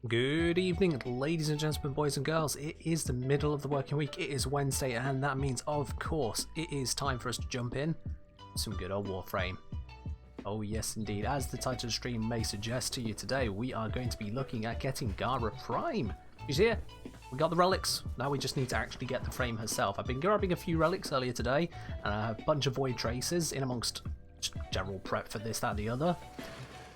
Good evening, ladies and gentlemen, boys and girls. It is the middle of the working week. It is Wednesday, and that means, of course, it is time for us to jump in some good old Warframe. Oh yes, indeed. As the title of the stream may suggest to you today, we are going to be looking at getting Gara Prime. She's here. We got the relics. Now we just need to actually get the frame herself. I've been grabbing a few relics earlier today, and a bunch of void traces in amongst general prep for this, that, and the other.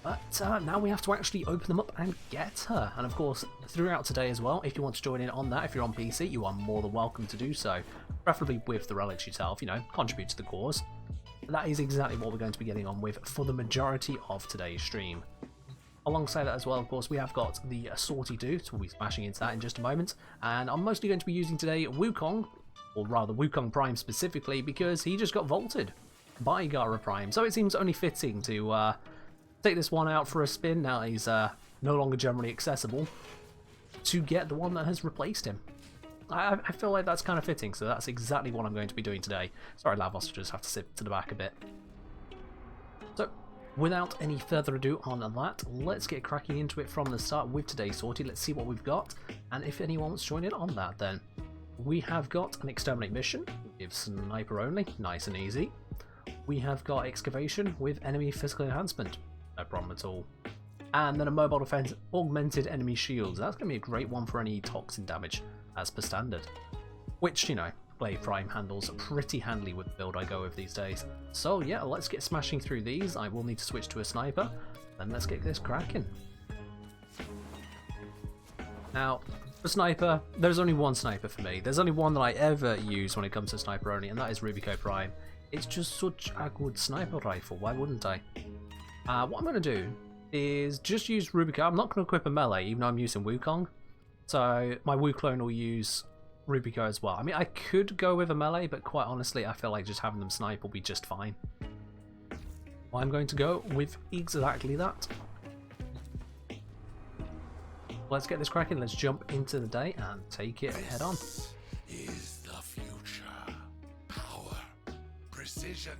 But now we have to actually open them up and get her. And of course, throughout today as well, if you want to join in on that, if you're on PC, you are more than welcome to do so. Preferably with the relics yourself, you know, contribute to the cause. But that is exactly what we're going to be getting on with for the majority of today's stream. Alongside that as well, of course, we have got the Sortie Do, so we'll be smashing into that in just a moment. And I'm mostly going to be using today Wukong, or rather Wukong Prime specifically, because he just got vaulted by Gara Prime. So it seems only fitting to take this one out for a spin, now he's no longer generally accessible, to get the one that has replaced him. I feel like that's kind of fitting, so that's exactly what I'm going to be doing today. Sorry, Lavos, just have to sit to the back a bit. So, without any further ado on that, let's get cracking into it from the start with today's sortie. Let's see what we've got, and if anyone wants to join in on that then. We have got an Exterminate mission, with sniper only, nice and easy. We have got Excavation with enemy physical enhancement. No problem at all. And then a mobile defense, augmented enemy shields. That's going to be a great one for any toxin damage, as per standard. Which, you know, Blade Prime handles pretty handily with the build I go with these days. So yeah, let's get smashing through these. I will need to switch to a sniper, then let's get this cracking. Now, for sniper, there's only one sniper for me. There's only one that I ever use when it comes to sniper only, and that is Rubico Prime. It's just such a good sniper rifle, why wouldn't I? What I'm going to do is just use Rubico. I'm not going to equip a melee, even though I'm using Wukong. So my Wukong will use Rubico as well. I mean, I could go with a melee, but quite honestly, I feel like just having them snipe will be just fine. Well, I'm going to go with exactly that. Let's get this cracking. Let's jump into the day and take it head on. This is the future. Power, precision.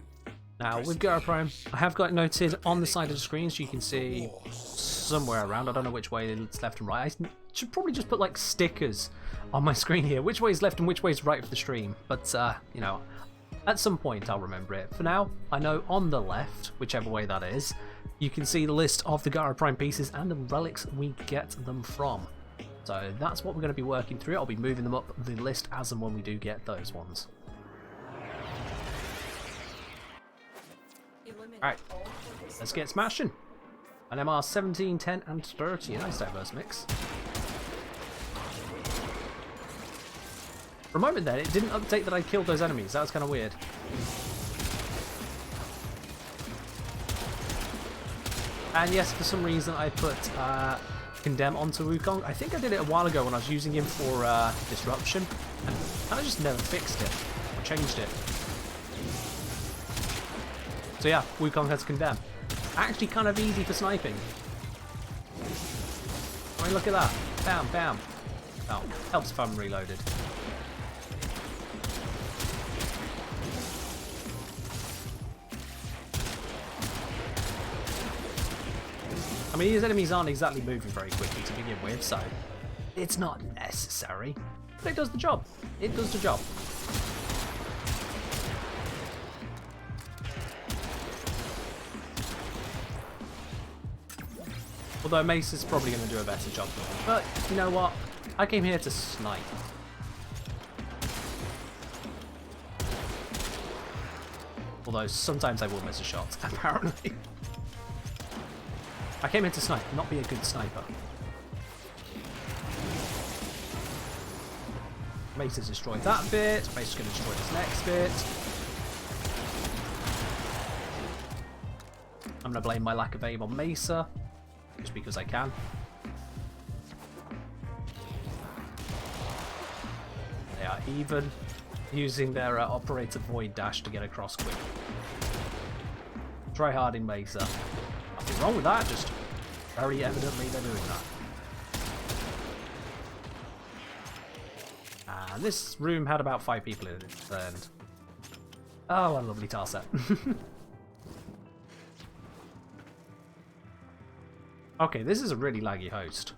Now, with Gara Prime, I have got it noted on the side of the screen so you can see somewhere around. I don't know which way it's left and right. I should probably just put like stickers on my screen here. Which way is left and which way is right for the stream. But, you know, at some point I'll remember it. For now, I know on the left, whichever way that is, you can see the list of the Gara Prime pieces and the relics we get them from. So that's what we're going to be working through. I'll be moving them up the list as and when we do get those ones. Alright, let's get smashing. An MR 17, 10, and 30. Nice diverse mix. For a moment there, it didn't update that I killed those enemies. That was kind of weird. And yes, for some reason I put Condemn onto Wukong. I think I did it a while ago when I was using him for Disruption. And I just never fixed it. Or changed it. So yeah, Wukong has Condemn. Actually kind of easy for sniping. I mean, look at that. Bam, bam. Oh, helps if I'm reloaded. I mean, these enemies aren't exactly moving very quickly to begin with, so it's not necessary. But it does the job. It does the job. Although Mace is probably going to do a better job than me. But, you know what? I came here to snipe. Although, sometimes I will miss a shot, apparently. I came here to snipe, not be a good sniper. Mace has destroyed that bit. Mace is going to destroy this next bit. I'm going to blame my lack of aim on Mesa. Just because I can. They are even using their operator void dash to get across quick. Try hard in Mesa. Nothing wrong with that, just very evidently they're doing that. And this room had about 5 people in it, and oh, what a lovely tile set. Okay, this is a really laggy host.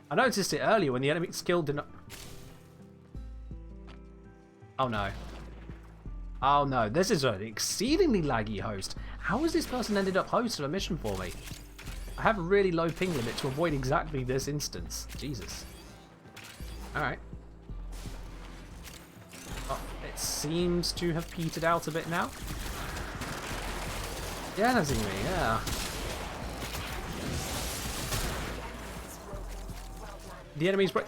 I noticed it earlier when the enemy skill did not... Oh no. Oh no, this is an exceedingly laggy host. How has this person ended up hosting a mission for me? I have a really low ping limit to avoid exactly this instance. Jesus. Alright. Oh, it seems to have petered out a bit now. Yeah, that's me, yeah. The enemy's break.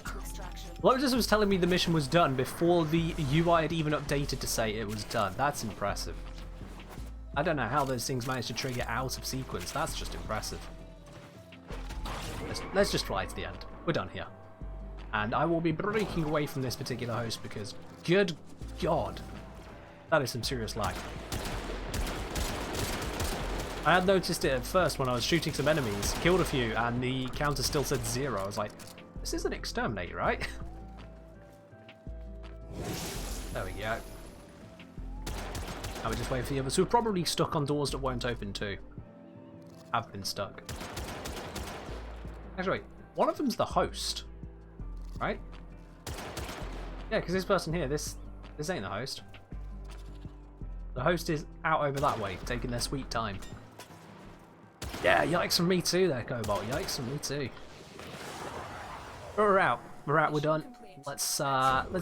Loadouts was telling me the mission was done before the UI had even updated to say it was done. That's impressive. I don't know how those things managed to trigger out of sequence. That's just impressive. Let's just fly to the end. We're done here. And I will be breaking away from this particular host because, good God, that is some serious lag. I had noticed it at first when I was shooting some enemies, killed a few, and the counter still said 0. I was like, this is an exterminate, right? There we go. Now we just wait for the others who are probably stuck on doors that won't open too. Have been stuck. Actually, wait, one of them's the host, right? Yeah, because this person here, this ain't the host. The host is out over that way, taking their sweet time. Yeah, yikes from me too there, Cobalt. Yikes from me too. But we're out. We're done. Let's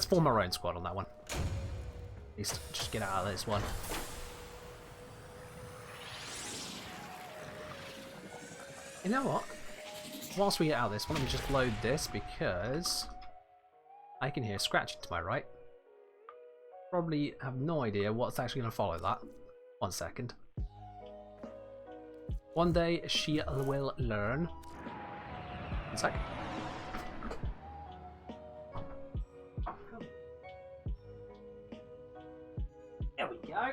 form our own squad on that one. At least just get out of this one. You know what? Whilst we get out of this, why don't we just load this, because I can hear scratching to my right. Probably have no idea what's actually going to follow that. 1 second. One day she will learn. 1 second. There we go.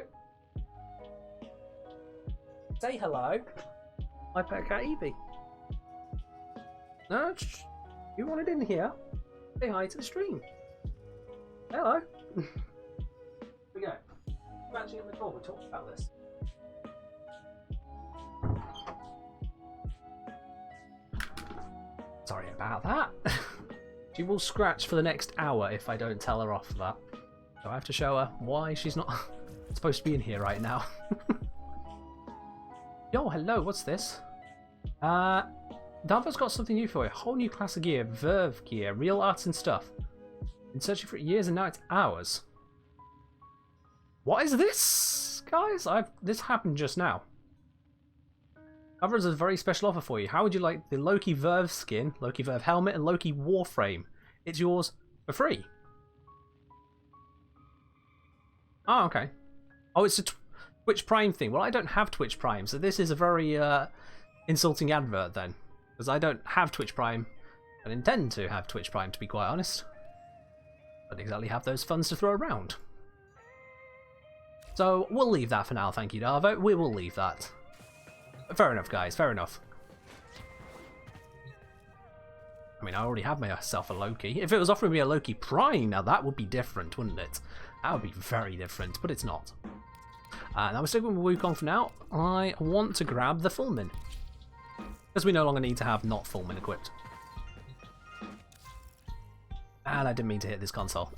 Say hello. My pet cat Evie. No, you wanted in here? Say hi to the stream. Hello. Here we go. I'm actually on the call. We're talking about this. Sorry about that. She will scratch for the next hour if I don't tell her off for that. So I have to show her why she's not supposed to be in here right now. Yo, hello, what's this? Darvo's got something new for you. A whole new class of gear, Verve gear, real arts and stuff. Been searching for it years and now it's ours. What is this, guys? This happened just now. Darvo has a very special offer for you. How would you like the Loki Verve skin, Loki Verve helmet, and Loki Warframe? It's yours for free. Oh, okay. Oh, it's a Twitch Prime thing. Well, I don't have Twitch Prime, so this is a very insulting advert then. Because I don't have Twitch Prime, and intend to have Twitch Prime, to be quite honest. Don't exactly have those funds to throw around. So, we'll leave that for now, thank you, Darvo. We will leave that. Fair enough, guys, fair enough. I mean, I already have myself a Loki. If it was offering me a Loki Prime, now that would be different, wouldn't it? That would be very different, but it's not. Now we're sticking with Wukong for now. I want to grab the Fullmin. Because we no longer need to have not Fullmin equipped. And I didn't mean to hit this console.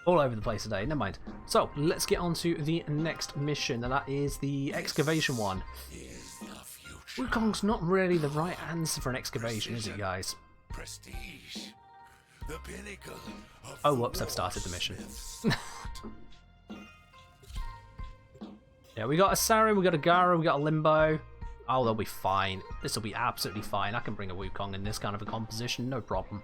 All over the place today, never mind. So, let's get on to the next mission, and that is the Excavation one. Wukong's not really the right answer for an excavation, is it, guys? Prestige. The pinnacle of oh, whoops, I've started the mission. Yeah, we got a Sarin, we got a Gara, we got a Limbo. Oh, they'll be fine. This will be absolutely fine. I can bring a Wukong in this kind of a composition, no problem.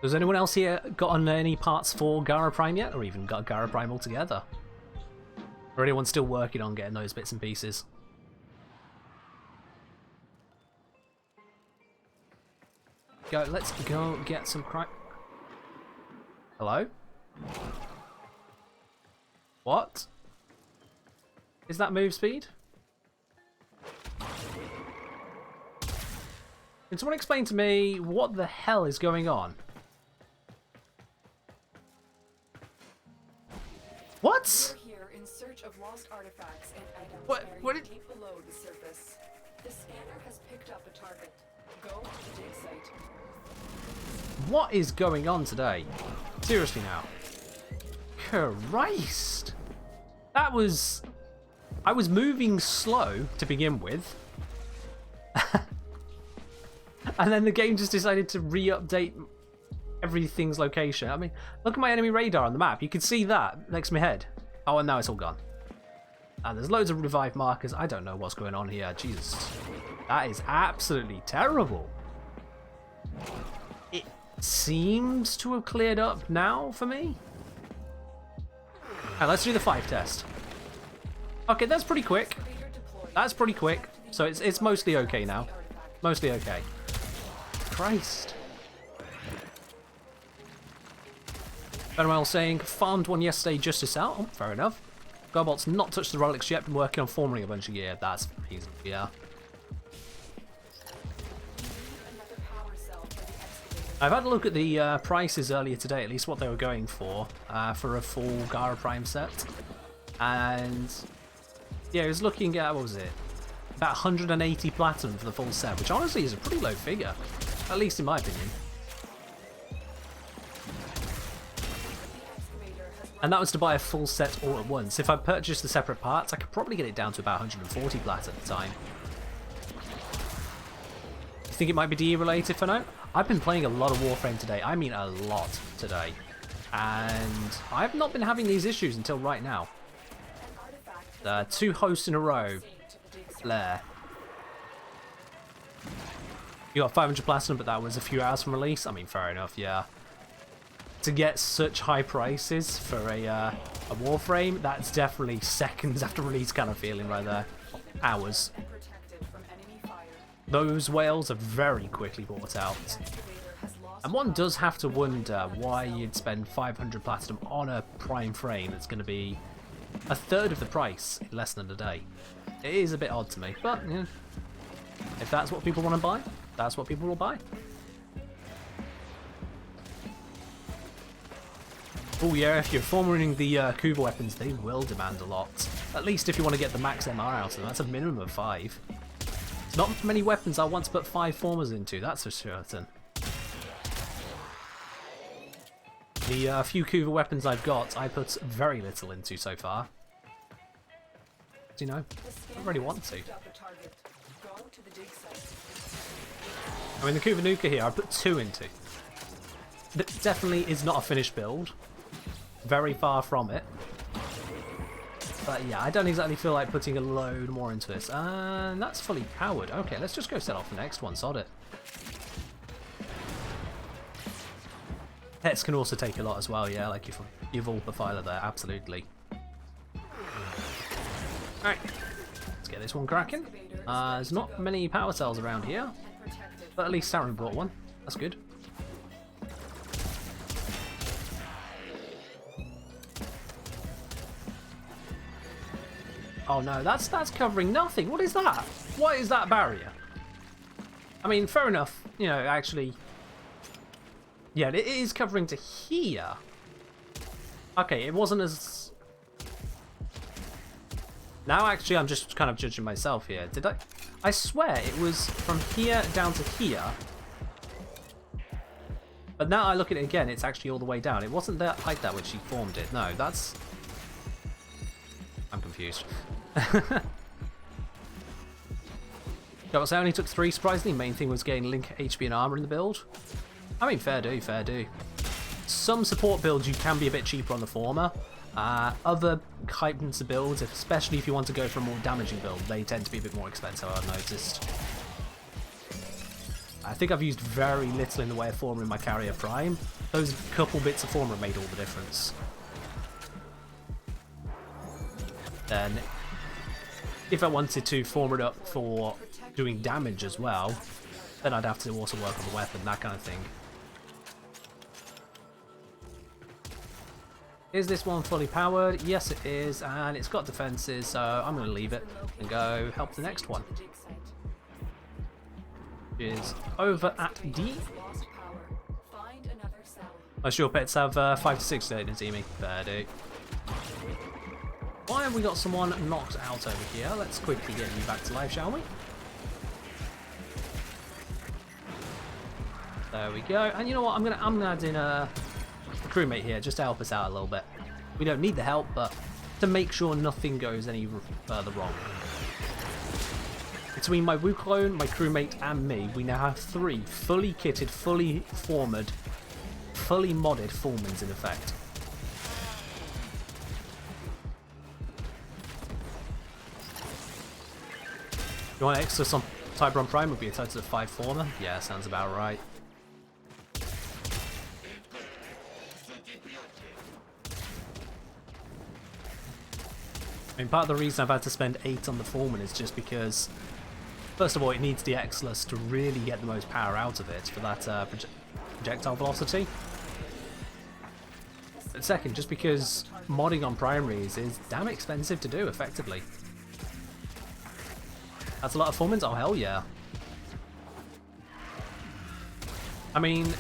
Has anyone else here got on any parts for Gara Prime yet? Or even got Gara Prime altogether? Or anyone still working on getting those bits and pieces? Go, let's go get some crime. Hello? What? Is that move speed? Can someone explain to me what the hell is going on? What? in search of lost artifacts and items What buried did... deep below the surface. The scanner has picked up a target. Go to the dig site. What is going on today? Seriously now. Christ. That was... I was moving slow to begin with. And then the game just decided to re-update everything's location. I mean, look at my enemy radar on the map. You can see that next to my head. Oh, and now it's all gone. And there's loads of revive markers. I don't know what's going on here. Jesus. That is absolutely terrible. It seems to have cleared up now for me. Alright, let's do the 5 test. Okay, that's pretty quick. That's pretty quick. So it's mostly okay now. Mostly okay. Christ. Farewell saying, farmed one yesterday just to sell. Oh, fair enough. Gobolt's not touched the relics yet, been working on forming a bunch of gear. That's easy, yeah. I've had a look at the prices earlier today, at least what they were going for a full Gara Prime set. And yeah, I was looking at, what was it? About 180 platinum for the full set, which honestly is a pretty low figure, at least in my opinion. And that was to buy a full set all at once. If I purchased the separate parts, I could probably get it down to about 140 plat at the time. You think it might be DE related for now? I've been playing a lot of Warframe today. I mean a lot today. And I've not been having these issues until right now. 2 hosts in a row. Blair. You got 500 platinum, but that was a few hours from release. I mean, fair enough, yeah. To get such high prices for a Warframe, that's definitely seconds after release kind of feeling right there. Hours. Those whales are very quickly bought out. And one does have to wonder why you'd spend 500 platinum on a prime frame that's going to be a third of the price in less than a day. It is a bit odd to me, but yeah, if that's what people want to buy, that's what people will buy. Oh yeah, if you're forming the Kuva weapons, they will demand a lot. At least if you want to get the max MR out of them, that's a minimum of 5. There's not many weapons I want to put 5 formers into, that's for certain. The few Kuva weapons I've got, I put very little into so far. Do you know? I don't really want to. I mean, the Kuva Nuka here, I put 2 into. That definitely is not a finished build. Very far from it. But yeah, I don't exactly feel like putting a load more into this. And that's fully powered. Okay, let's just go set off the next one, sod it. Pets can also take a lot as well, yeah, like you've all the filer there, absolutely. Alright, let's get this one cracking. There's not many power cells around here, but at least Saren brought one. That's good. Oh no, that's covering nothing. What is that? What is that barrier? I mean, fair enough. You know, actually, yeah, it is covering to here. Okay, it wasn't as. Now, actually, I'm just kind of judging myself here. Did I? I swear it was from here down to here. But now I look at it again, it's actually all the way down. It wasn't that like that when she formed it. No, that's. I'm confused. I only took 3, surprisingly. Main thing was getting Link HP and armor in the build. I mean, fair do, fair do. Some support builds you can be a bit cheaper on the former. Other hyped builds, especially if you want to go for a more damaging build, they tend to be a bit more expensive, I've noticed. I think I've used very little in the way of former in my Gara Prime. Those couple bits of former made all the difference. Then, if I wanted to form it up for doing damage as well, then I'd have to also work on the weapon, that kind of thing. Is this one fully powered? Yes it is, and it's got defenses, so I'm going to leave it and go help the next one. Is over at D. Most your pets have 5 to 6 days, Teamy. Fair do. Why have we got someone knocked out over here? Let's quickly get you back to life, shall we? There we go. And you know what? I'm gonna add in a crewmate here just to help us out a little bit. We don't need the help, but to make sure nothing goes any further wrong. Between my Woo clone, my crewmate, and me, we now have 3 fully kitted, fully formed, fully modded Fullmans in effect. You want extra some Gara Prime would be a total of 5 former? Yeah, sounds about right. I mean, part of the reason I've had to spend 8 on the Foreman is just because, first of all, it needs the Exilus to really get the most power out of it for that projectile velocity. But second, just because modding on primaries is damn expensive to do effectively. That's a lot of Formans? Oh, hell yeah. I mean,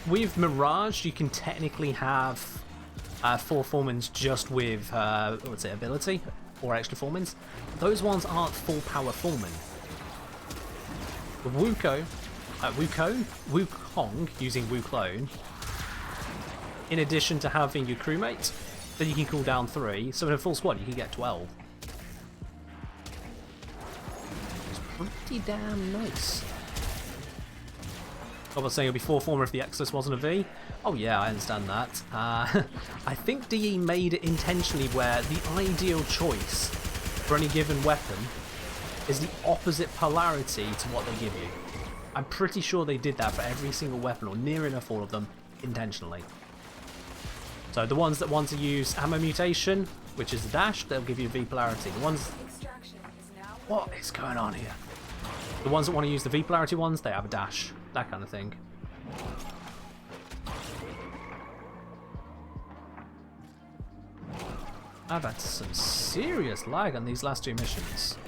with Mirage, you can technically have 4 Formans just with, what's it, ability? 4 extra Formans. Those ones aren't full power Foreman. With Wukong, using Woo clone, in addition to having your crewmate, then you can cool down 3, so in a full squad you can get 12. Pretty damn nice. I was saying it'll be 4 former if the Exodus wasn't a V. Oh yeah, I understand that. I think DE made it intentionally where the ideal choice for any given weapon is the opposite polarity to what they give you. I'm pretty sure they did that for every single weapon, or near enough all of them, intentionally. So the ones that want to use ammo mutation, which is the dash, they'll give you V polarity. The ones... What is going on here? The ones that want to use the V polarity ones, they have a dash. That kind of thing. I've had some serious lag on these last 2 missions.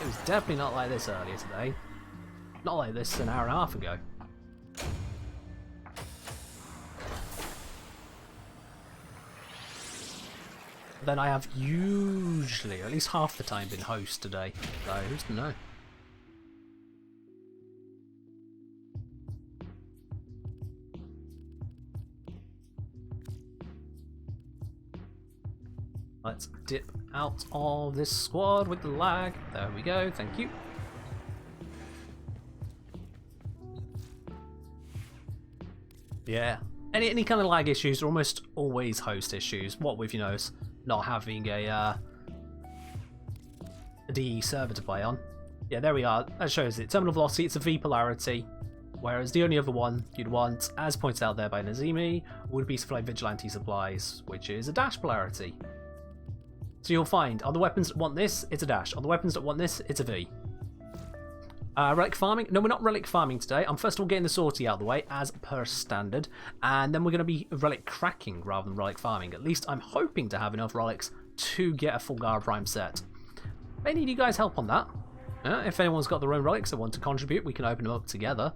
It was definitely not like this earlier today. Not like this an hour and a half ago. Then I have usually, at least half the time, been host today. So who's to know? Let's dip out of this squad with the lag. There we go, thank you. Yeah, any kind of lag issues are almost always host issues. What with, you know, not having a DE server to play on. Yeah, there we are. That shows it. Terminal velocity, it's a V polarity. Whereas the only other one you'd want, as pointed out there by Nazimi, would be Supply Vigilante Supplies, which is a dash polarity. So you'll find, on the weapons that want this, it's a dash. On the weapons that want this, it's a V. Relic farming? No, we're not relic farming today. I'm first of all getting the sortie out of the way, as per standard. And then we're going to be relic cracking rather than relic farming. At least I'm hoping to have enough relics to get a full Gara Prime set. May need you guys help on that. If anyone's got their own relics that want to contribute, we can open them up together.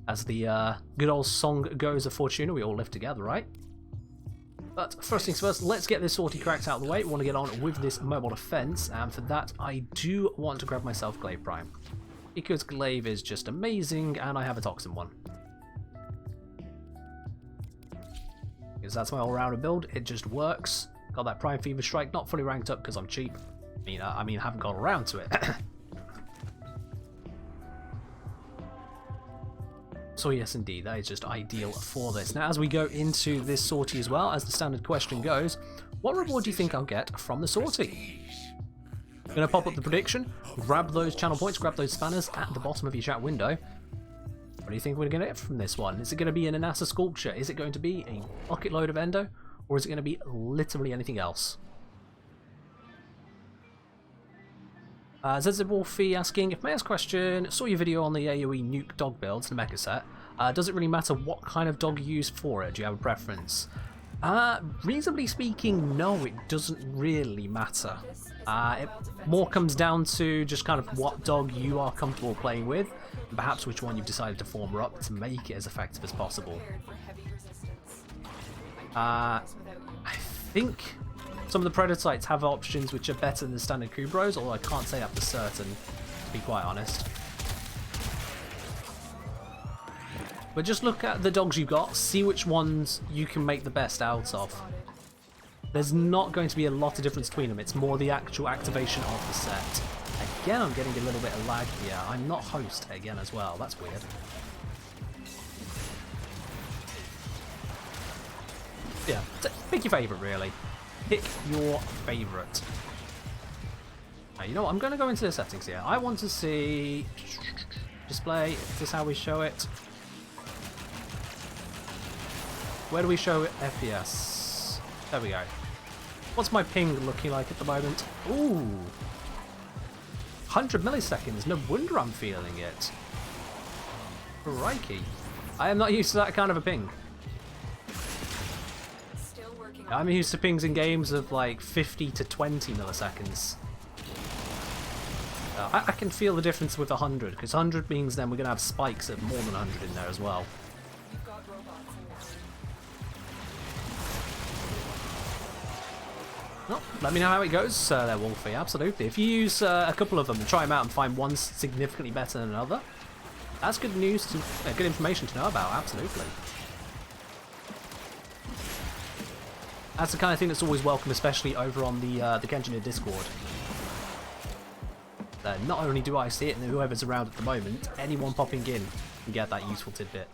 As the good old song goes of Fortuna, we all live together, right? But first things first, let's get this sortie cracked out of the way. We want to get on with this mobile defense, and for that I do want to grab myself Glaive Prime. Because Glaive is just amazing, and I have a Toxin one. Because that's my all-rounder build, it just works. Got that Prime Fever Strike, not fully ranked up because I'm cheap. I mean, I haven't got around to it. So yes, indeed, that is just ideal for this. Now, as we go into this sortie as well, as the standard question goes, what reward do you think I'll get from the sortie? I'm going to pop up the prediction, grab those channel points, grab those spanners at the bottom of your chat window. What do you think we're going to get from this one? Is it going to be an Anasa Sculpture? Is it going to be a bucket load of Endo? Or is it going to be literally anything else? ZZ Wolfie asking, if may I ask a question, saw your video on the AoE nuke dog builds, the mecha set. Does it really matter what kind of dog you use for it? Do you have a preference? Reasonably speaking, no, it doesn't really matter. It more comes down to just kind of what dog you are comfortable playing with, and perhaps which one you've decided to form up to make it as effective as possible. I think Some of the prototypes have options which are better than the standard Kubros, although I can't say that for certain, to be quite honest. But just look at the dogs you've got, see which ones you can make the best out of. There's not going to be a lot of difference between them, it's more the actual activation of the set. Again, I'm getting a little bit of lag here. I'm not host again as well, that's weird. Yeah, pick your favourite really. Pick your favourite. Now, you know what, I'm going to go into the settings here. I want to see... display, is this how we show it? Where do we show FPS? There we go. What's my ping looking like at the moment? Ooh! 100 milliseconds, no wonder I'm feeling it. Crikey. I am not used to that kind of a ping. I'm used to pings in games of like 50 to 20 milliseconds. I can feel the difference with 100, because 100 means then we're going to have spikes of more than 100 in there as well. Well, let me know how it goes there, Wolfie, absolutely. If you use a couple of them and try them out and find one significantly better than another, that's good news, good information to know about, absolutely. That's the kind of thing that's always welcome, especially over on the Kenjiner Discord. Not only do I see it, and whoever's around at the moment, anyone popping in can get that useful tidbit.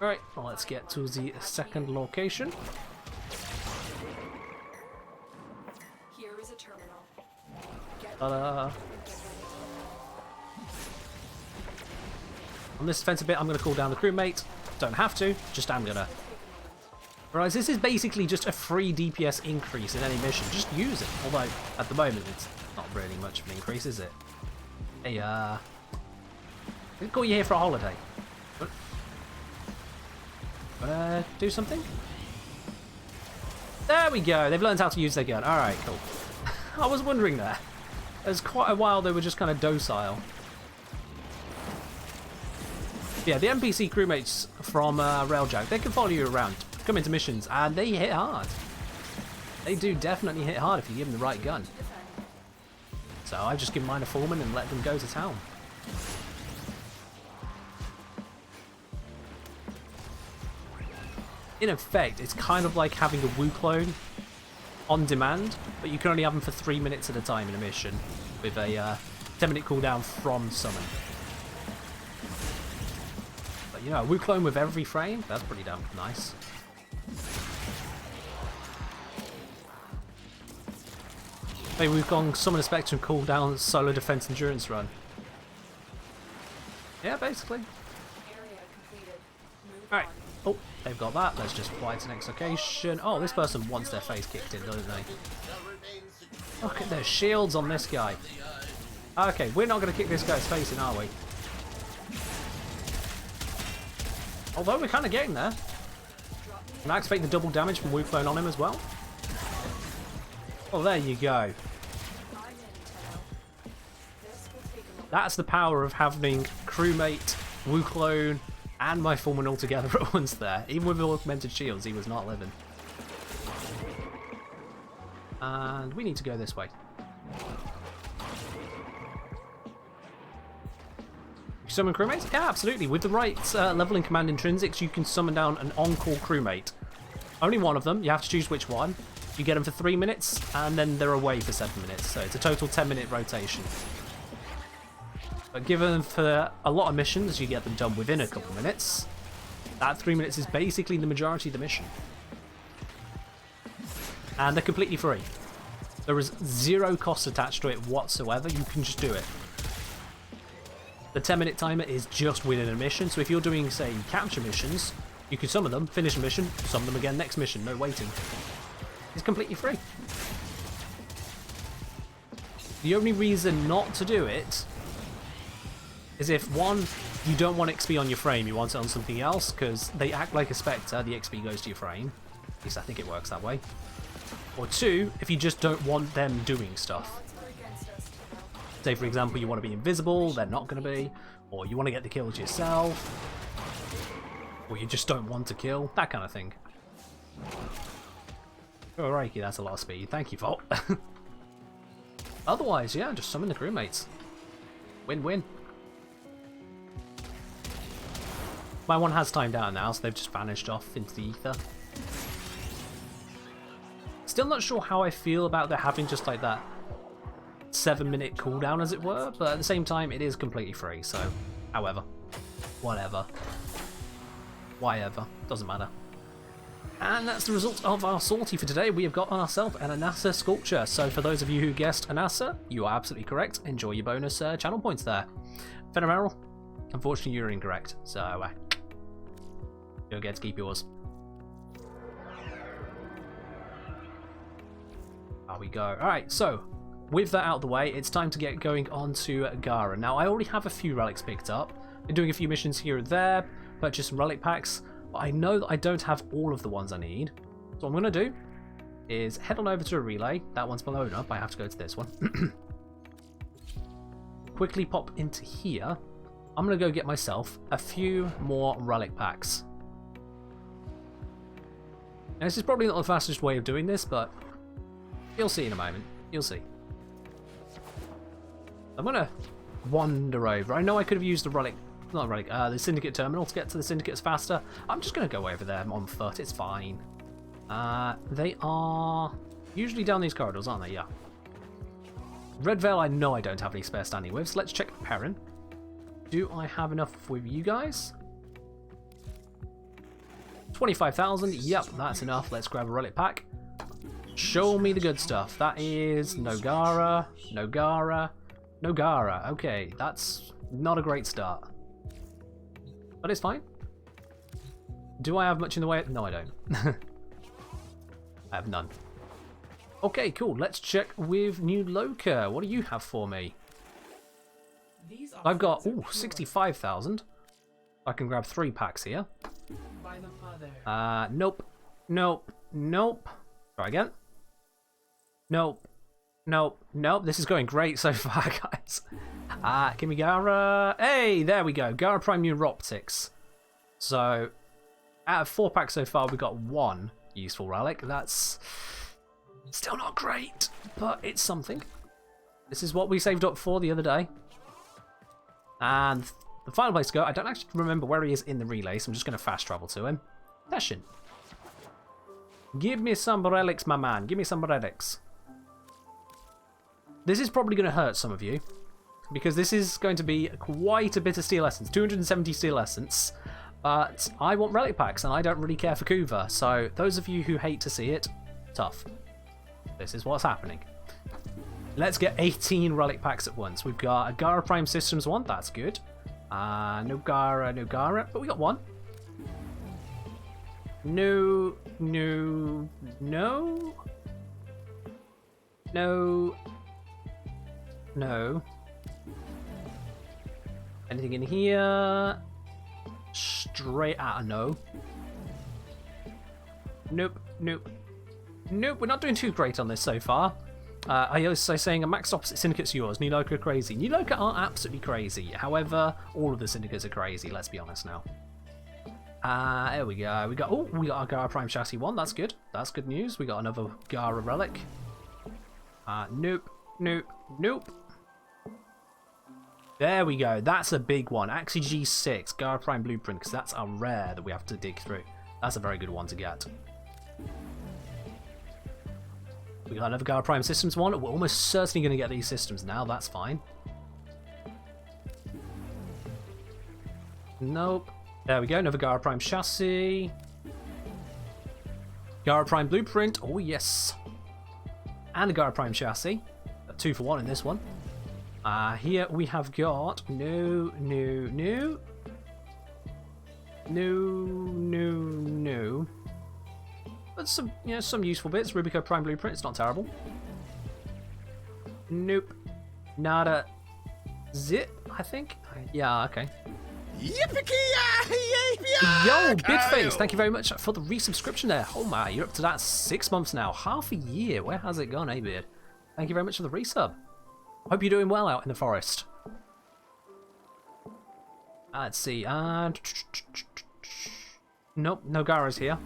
Alright, well, let's get to the second location. Here is a terminal. Ta-da! On this defensive bit, I'm going to call down the crewmate. Don't have to, just am gonna. Whereas this is basically just a free DPS increase in any mission. Just use it. Although, at the moment, it's not really much of an increase, is it? Hey, I got you here for a holiday. Do something? There we go. They've learned how to use their gun. Alright, cool. I was wondering there. There's quite a while they were just kind of docile. Yeah, the NPC crewmates from Railjack, they can follow you around, come into missions, and they hit hard. They do definitely hit hard if you give them the right gun. So I just give mine a foreman and let them go to town. In effect, it's kind of like having a Wu clone on demand, but you can only have them for 3 minutes at a time in a mission, with a 10-minute cooldown from summon. But you know, a Wu clone with every frame, that's pretty damn nice. Maybe we've gone Summon a Spectrum cooldown solo defense endurance run. Yeah, basically. Alright. Oh, they've got that. Let's just fly to the next location. Oh, this person wants their face kicked in, don't they? Look at their shields on this guy. Okay, we're not going to kick this guy's face in, are we? Although we're kind of getting there. Can I activate the double damage from Wu Clone on him as well? Oh, there you go. That's the power of having crewmate, Wu Clone, and my foreman all together at once there. Even with augmented shields, he was not living. And we need to go this way. Summon crewmates? Yeah, absolutely. With the right level in command intrinsics, you can summon down an on-call crewmate. Only one of them. You have to choose which one. You get them for 3 minutes, and then they're away for 7 minutes. So it's a total 10-minute rotation. But given for a lot of missions, you get them done within a couple minutes. That 3 minutes is basically the majority of the mission. And they're completely free. There is zero cost attached to it whatsoever. You can just do it. The 10-minute timer is just within a mission, so if you're doing, say, capture missions, you can summon them, finish a mission, summon them again next mission, no waiting. It's completely free. The only reason not to do it is if, one, you don't want XP on your frame, you want it on something else, because they act like a Spectre, the XP goes to your frame. At least I think it works that way. Or two, if you just don't want them doing stuff. Say, for example, you want to be invisible, they're not going to be, or you want to get the kills yourself, or you just don't want to kill, that kind of thing. Oh, Reiki, that's a lot of speed. Thank you, Volt. Otherwise, yeah, just summon the crewmates. Win-win. My one has timed out now, so they've just vanished off into the ether. Still not sure how I feel about there having just like that 7-minute cooldown, as it were, but at the same time, it is completely free, so however, whatever, doesn't matter. And that's the result of our sortie for today. We have got on ourselves an Anasa sculpture. So for those of you who guessed Anasa, you are absolutely correct. Enjoy your bonus channel points there. Fennemerald, unfortunately you're incorrect, so you'll get to keep yours. There we go. Alright, so with that out of the way, it's time to get going on to Gara. Now, I already have a few relics picked up. Been doing a few missions here and there, purchased some relic packs, but I know that I don't have all of the ones I need. So what I'm going to do is head on over to a relay. That one's blown up. I have to go to this one. Quickly pop into here. I'm going to go get myself a few more relic packs. Now, this is probably not the fastest way of doing this, but you'll see in a moment. You'll see. I'm going to wander over. I know I could have used the relic, not relic, the Syndicate terminal to get to the Syndicates faster. I'm just going to go over there on foot. It's fine. They are usually down these corridors, aren't they? Yeah. Red Veil, I know I don't have any spare standing with, so let's check Perrin. Do I have enough with you guys? 25,000. Yep, that's enough. Let's grab a relic pack. Show me the good stuff. That is Nogara, Nogara, Nogara. Okay, that's not a great start. But it's fine. Do I have much in the way? No, I don't. I have none. Okay, cool. Let's check with New Loka. What do you have for me? I've got 65,000. I can grab 3 packs here. Nope. Nope. Nope. Try again. Nope. Nope. Nope. This is going great so far, guys. Give me Gara. Hey, there we go. Gara Prime Neuroptics. So, out of 4 packs so far, we've got 1 useful relic. That's still not great, but it's something. This is what we saved up for the other day. And the final place to go, I don't actually remember where he is in the relay, so I'm just going to fast travel to him. Session. Give me some relics, my man. Give me some relics. This is probably going to hurt some of you, because this is going to be quite a bit of steel essence. 270 steel essence. But I want relic packs, and I don't really care for Kuva. So those of you who hate to see it, tough. This is what's happening. Let's get 18 relic packs at once. We've got a Gara Prime Systems one. That's good. No Gara, no Gara. But we got 1. No, no, no. No. No. Anything in here? Straight out of no. Nope, nope. Nope, we're not doing too great on this so far. I also saying a max opposite syndicate's yours. New Loka are crazy. New Loka are absolutely crazy. However, all of the syndicates are crazy, let's be honest now. There we go. We got our Gara Prime chassis 1, that's good. That's good news. We got another Gara relic. Nope, nope, nope. There we go. That's a big one. Axie G6, Gara Prime Blueprint, because that's a rare that we have to dig through. That's a very good one to get. We got another Gara Prime Systems one. We're almost certainly going to get these systems now. That's fine. Nope. There we go. Another Gara Prime chassis. Gara Prime Blueprint. Oh, yes. And a Gara Prime chassis. 2 for 1 in this one. Here we have got no. But some, some useful bits. Rubico Prime Blueprint, it's not terrible. Nope. Nada. Zip, I think. Yeah, okay. Yo, Big Face, thank you very much for the resubscription there. Oh my, you're up to that 6 months now. Half a year. Where has it gone, eh, beard? Thank you very much for the resub. Hope you're doing well out in the forest. Let's see. Nope, no Gara's here.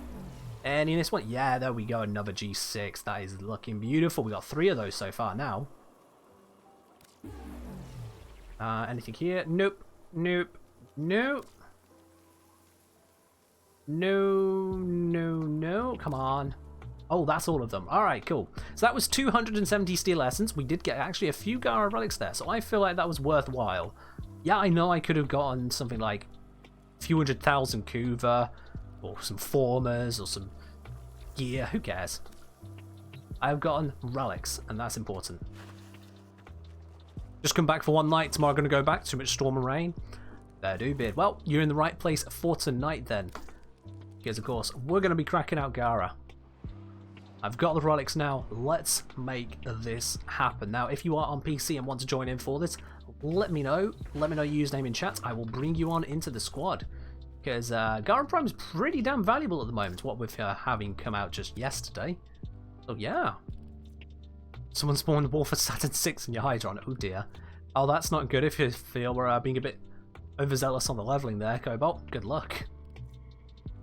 Any in this one? Yeah, there we go. Another G6. That is looking beautiful. We got 3 of those so far now. Anything here? Nope. Nope. Nope. No. Come on. Oh, that's all of them. Alright, cool. So that was 270 steel essence. We did get actually a few Gara relics there, so I feel like that was worthwhile. Yeah, I know I could have gotten something like a few 100,000 Kuva, or some formers, or some gear. Who cares? I've gotten relics, and that's important. Just come back for one night. Tomorrow going to go back. Too much storm and rain. There do bid. Well, you're in the right place for tonight then. Because, of course, we're going to be cracking out Gara. I've got the relics now. Let's make this happen. Now, if you are on PC and want to join in for this, let me know. Let me know your username in chat. I will bring you on into the squad. Because Gara Prime is pretty damn valuable at the moment, what with having come out just yesterday. So, yeah. Someone spawned War for Saturn 6 in your Hydron. Oh, dear. Oh, that's not good if you feel we're being a bit overzealous on the leveling there, Cobalt. Good luck.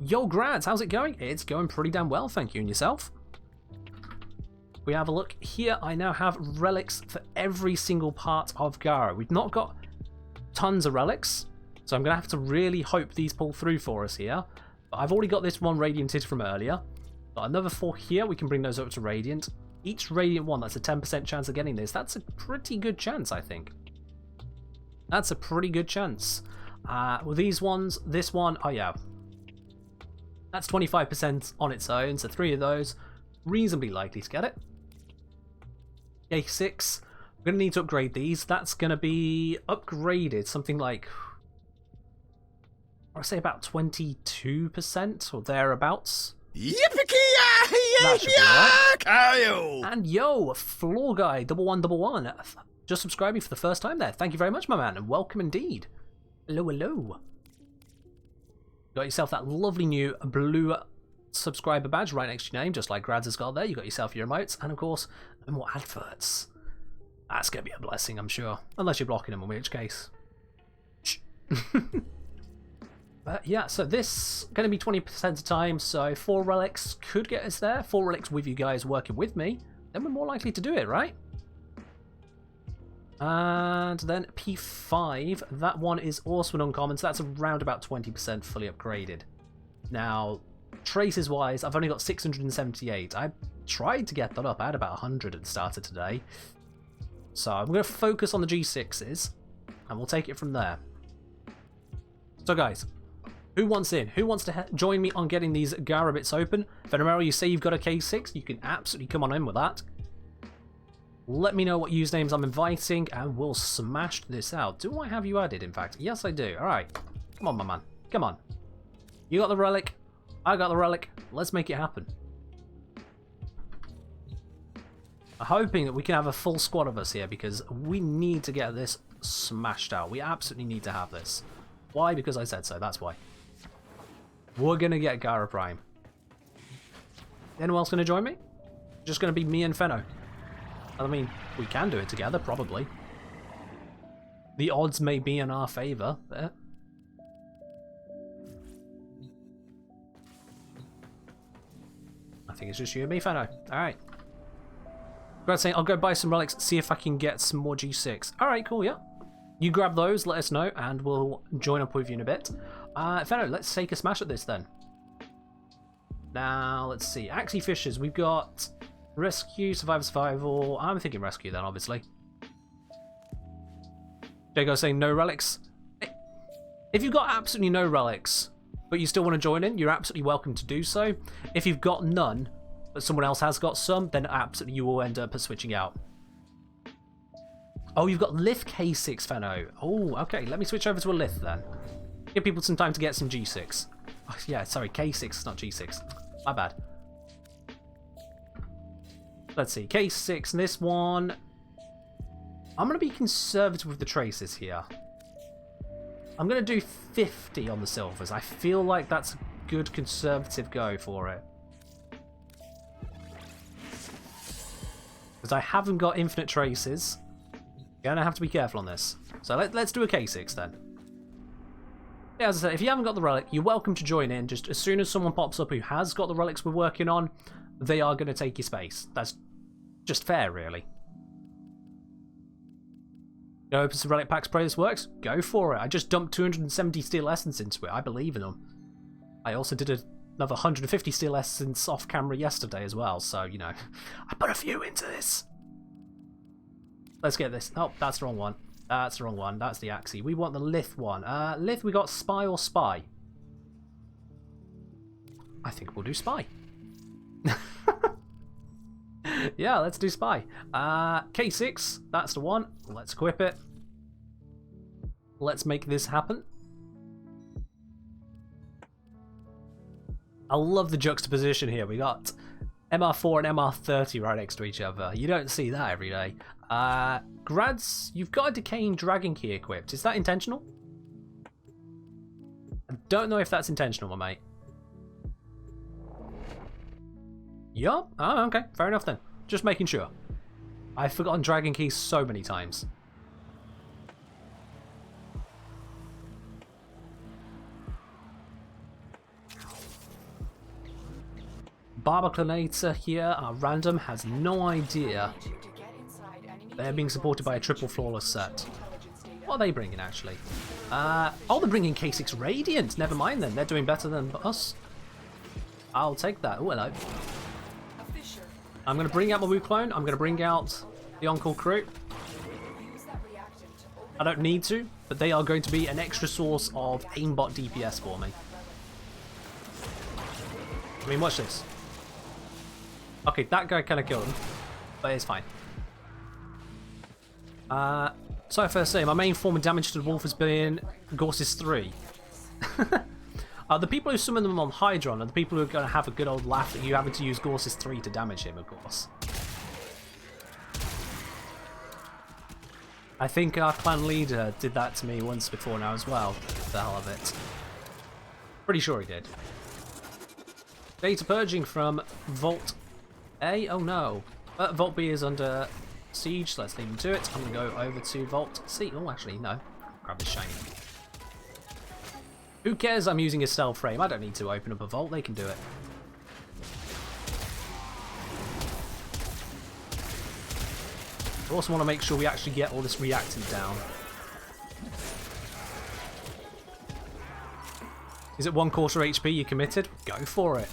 Yo, Grads, how's it going? It's going pretty damn well, thank you. And yourself? We have a look here. I now have relics for every single part of Gara. We've not got tons of relics, so I'm going to have to really hope these pull through for us here. But I've already got this one radianted from earlier. Got another 4 here. We can bring those up to radiant. Each radiant one, that's a 10% chance of getting this. That's a pretty good chance, I think. That's a pretty good chance. Well, these ones, this one, oh yeah. That's 25% on its own, so 3 of those, reasonably likely to get it. A6, we're going to need to upgrade these. That's going to be upgraded, something like, I'd say about 22% or thereabouts. Yippee-ki-yay! And yo, Floor Guy 1111, just subscribing for the first time there. Thank you very much, my man, and welcome indeed. Hello, hello. Got yourself that lovely new blue subscriber badge right next to your name, just like Grads has got there. You got yourself your emotes, and of course, no more adverts. That's going to be a blessing, I'm sure. Unless you're blocking them, in which case. But yeah, so this going to be 20% of time, so 4 relics could get us there. 4 relics with you guys working with me. Then we're more likely to do it, right? And then P5, that one is also an uncommon, so that's around about 20% fully upgraded. Now, traces wise, I've only got 678. I tried to get that up, I had about 100 at the start of today. So I'm going to focus on the G6s, and we'll take it from there. So guys, who wants in? Who wants to join me on getting these Gara bits open? Venomero, you say you've got a K6, you can absolutely come on in with that. Let me know what usernames I'm inviting, and we'll smash this out. Do I have you added, in fact? Yes, I do. Alright. Come on, my man. Come on. You got the relic. I got the relic. Let's make it happen. I'm hoping that we can have a full squad of us here, because we need to get this smashed out. We absolutely need to have this. Why? Because I said so. That's why. We're going to get Gara Prime. Anyone else going to join me? Just going to be me and Fenno. I mean, we can do it together, probably. The odds may be in our favour there. I think it's just you and me, Fenno. Alright. Grad's saying, I'll go buy some relics, see if I can get some more G6. Alright, cool, yeah. You grab those, let us know, and we'll join up with you in a bit. Fenno, let's take a smash at this then. Now, let's see. Axie Fishers, we've got rescue, survival. I'm thinking rescue then, obviously. Jago saying no relics. If you've got absolutely no relics, but you still want to join in, you're absolutely welcome to do so. If you've got none, but someone else has got some, then absolutely you will end up switching out. Oh, you've got Lith K6, Fenno. Oh, okay. Let me switch over to a Lith then. Give people some time to get some G6. Oh, yeah, sorry, K6, not G6. My bad. Let's see, K6, this one. I'm going to be conservative with the traces here. I'm going to do 50 on the silvers. I feel like that's a good conservative go for it. Because I haven't got infinite traces. Gonna have to be careful on this. So let's do a K6 then. As I said, if you haven't got the relic, you're welcome to join in. Just as soon as someone pops up who has got the relics we're working on, they are going to take your space. That's just fair, really. You know, open some relic packs, pray this works? Go for it. I just dumped 270 steel essence into it. I believe in them. I also did another 150 steel essence off camera yesterday as well, so, you know, I put a few into this. Let's get this. Oh, that's the wrong one. That's the wrong one. That's the Axie. We want the Lith one. Lith, we got Spy or Spy? I think we'll do Spy. Yeah, let's do Spy. K6, that's the one. Let's equip it. Let's make this happen. I love the juxtaposition here. We got MR4 and MR30 right next to each other. You don't see that every day. Grads, you've got a Decaying Dragon Key equipped. Is that intentional? I don't know if that's intentional, my mate. Yup. Oh, okay. Fair enough then. Just making sure. I've forgotten Dragon Keys so many times. Barbaclanator here, our random, has no idea. They're being supported by a triple flawless set. What are they bringing, actually? Oh, they're bringing K6 Radiant. Never mind then. They're doing better than us. I'll take that. Oh, hello. I'm going to bring out my Woo clone. I'm going to bring out the On-Call crew. I don't need to, but they are going to be an extra source of aimbot DPS for me. I mean, watch this. Okay, that guy kind of killed him, but it's fine. So I first say, my main form of damage to the wolf has been Gorsis 3. The people who summon them on Hydron are the people who are going to have a good old laugh at you having to use Gorsis 3 to damage him, of course. I think our clan leader did that to me once before now as well, for the hell of it. Pretty sure he did. Data purging from Vault A. Oh no. Vault B is under siege, so let's leave him to it. I'm going to go over to Vault C. Oh, actually, no. Grab this shiny. Who cares I'm using a stealth frame? I don't need to open up a vault, they can do it. I also want to make sure we actually get all this reactant down. Is it 1/4 HP you committed? Go for it.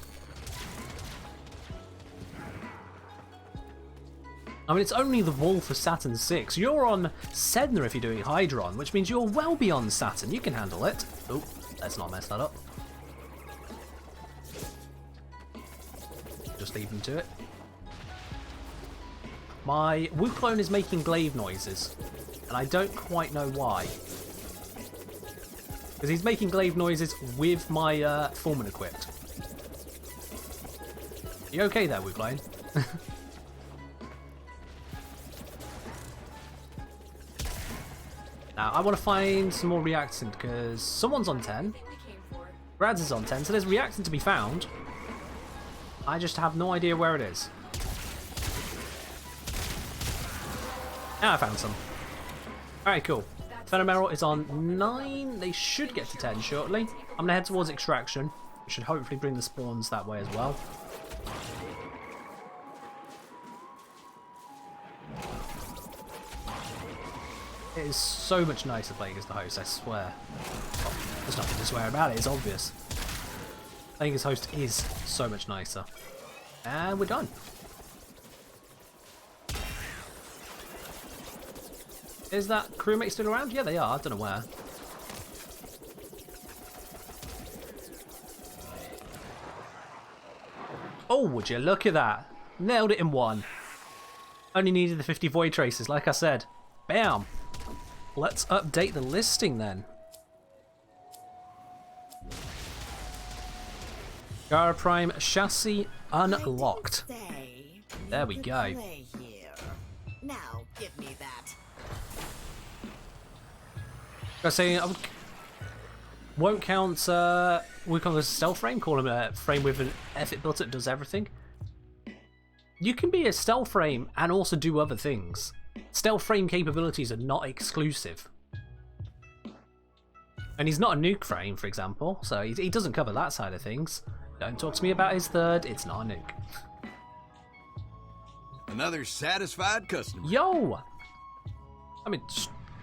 I mean, it's only the Wolf of Saturn 6. You're on Sedna if you're doing Hydron, which means you're well beyond Saturn. You can handle it. Oh, let's not mess that up. Just leave him to it. My Woo clone is making glaive noises, and I don't quite know why. Because he's making glaive noises with my Foreman equipped. You okay there, Woo clone? Now, I want to find some more reactant, because someone's on 10. Brad's is on 10, so there's reactant to be found. I just have no idea where it is. Now I found some. Alright, cool. Phenomeral is on 9. They should get to 10 shortly. I'm going to head towards extraction. We should hopefully bring the spawns that way as well. It is so much nicer playing as the host, I swear. Well, there's nothing to swear about it, it's obvious. Playing as host is so much nicer. And we're done. Is that crewmate still around? Yeah, they are. I don't know where. Oh, would you look at that? Nailed it in one. Only needed the 50 void traces, like I said. Bam! Let's update the listing then. Gara Prime chassis unlocked. There we go. Now give me that. I was saying, won't count we call this a stealth frame, call him a frame with an effort built that does everything. You can be a stealth frame and also do other things. Stealth frame capabilities are not exclusive. And he's not a nuke frame, for example, so he doesn't cover that side of things. Don't talk to me about his third, it's not a nuke. Another satisfied customer. Yo! I mean,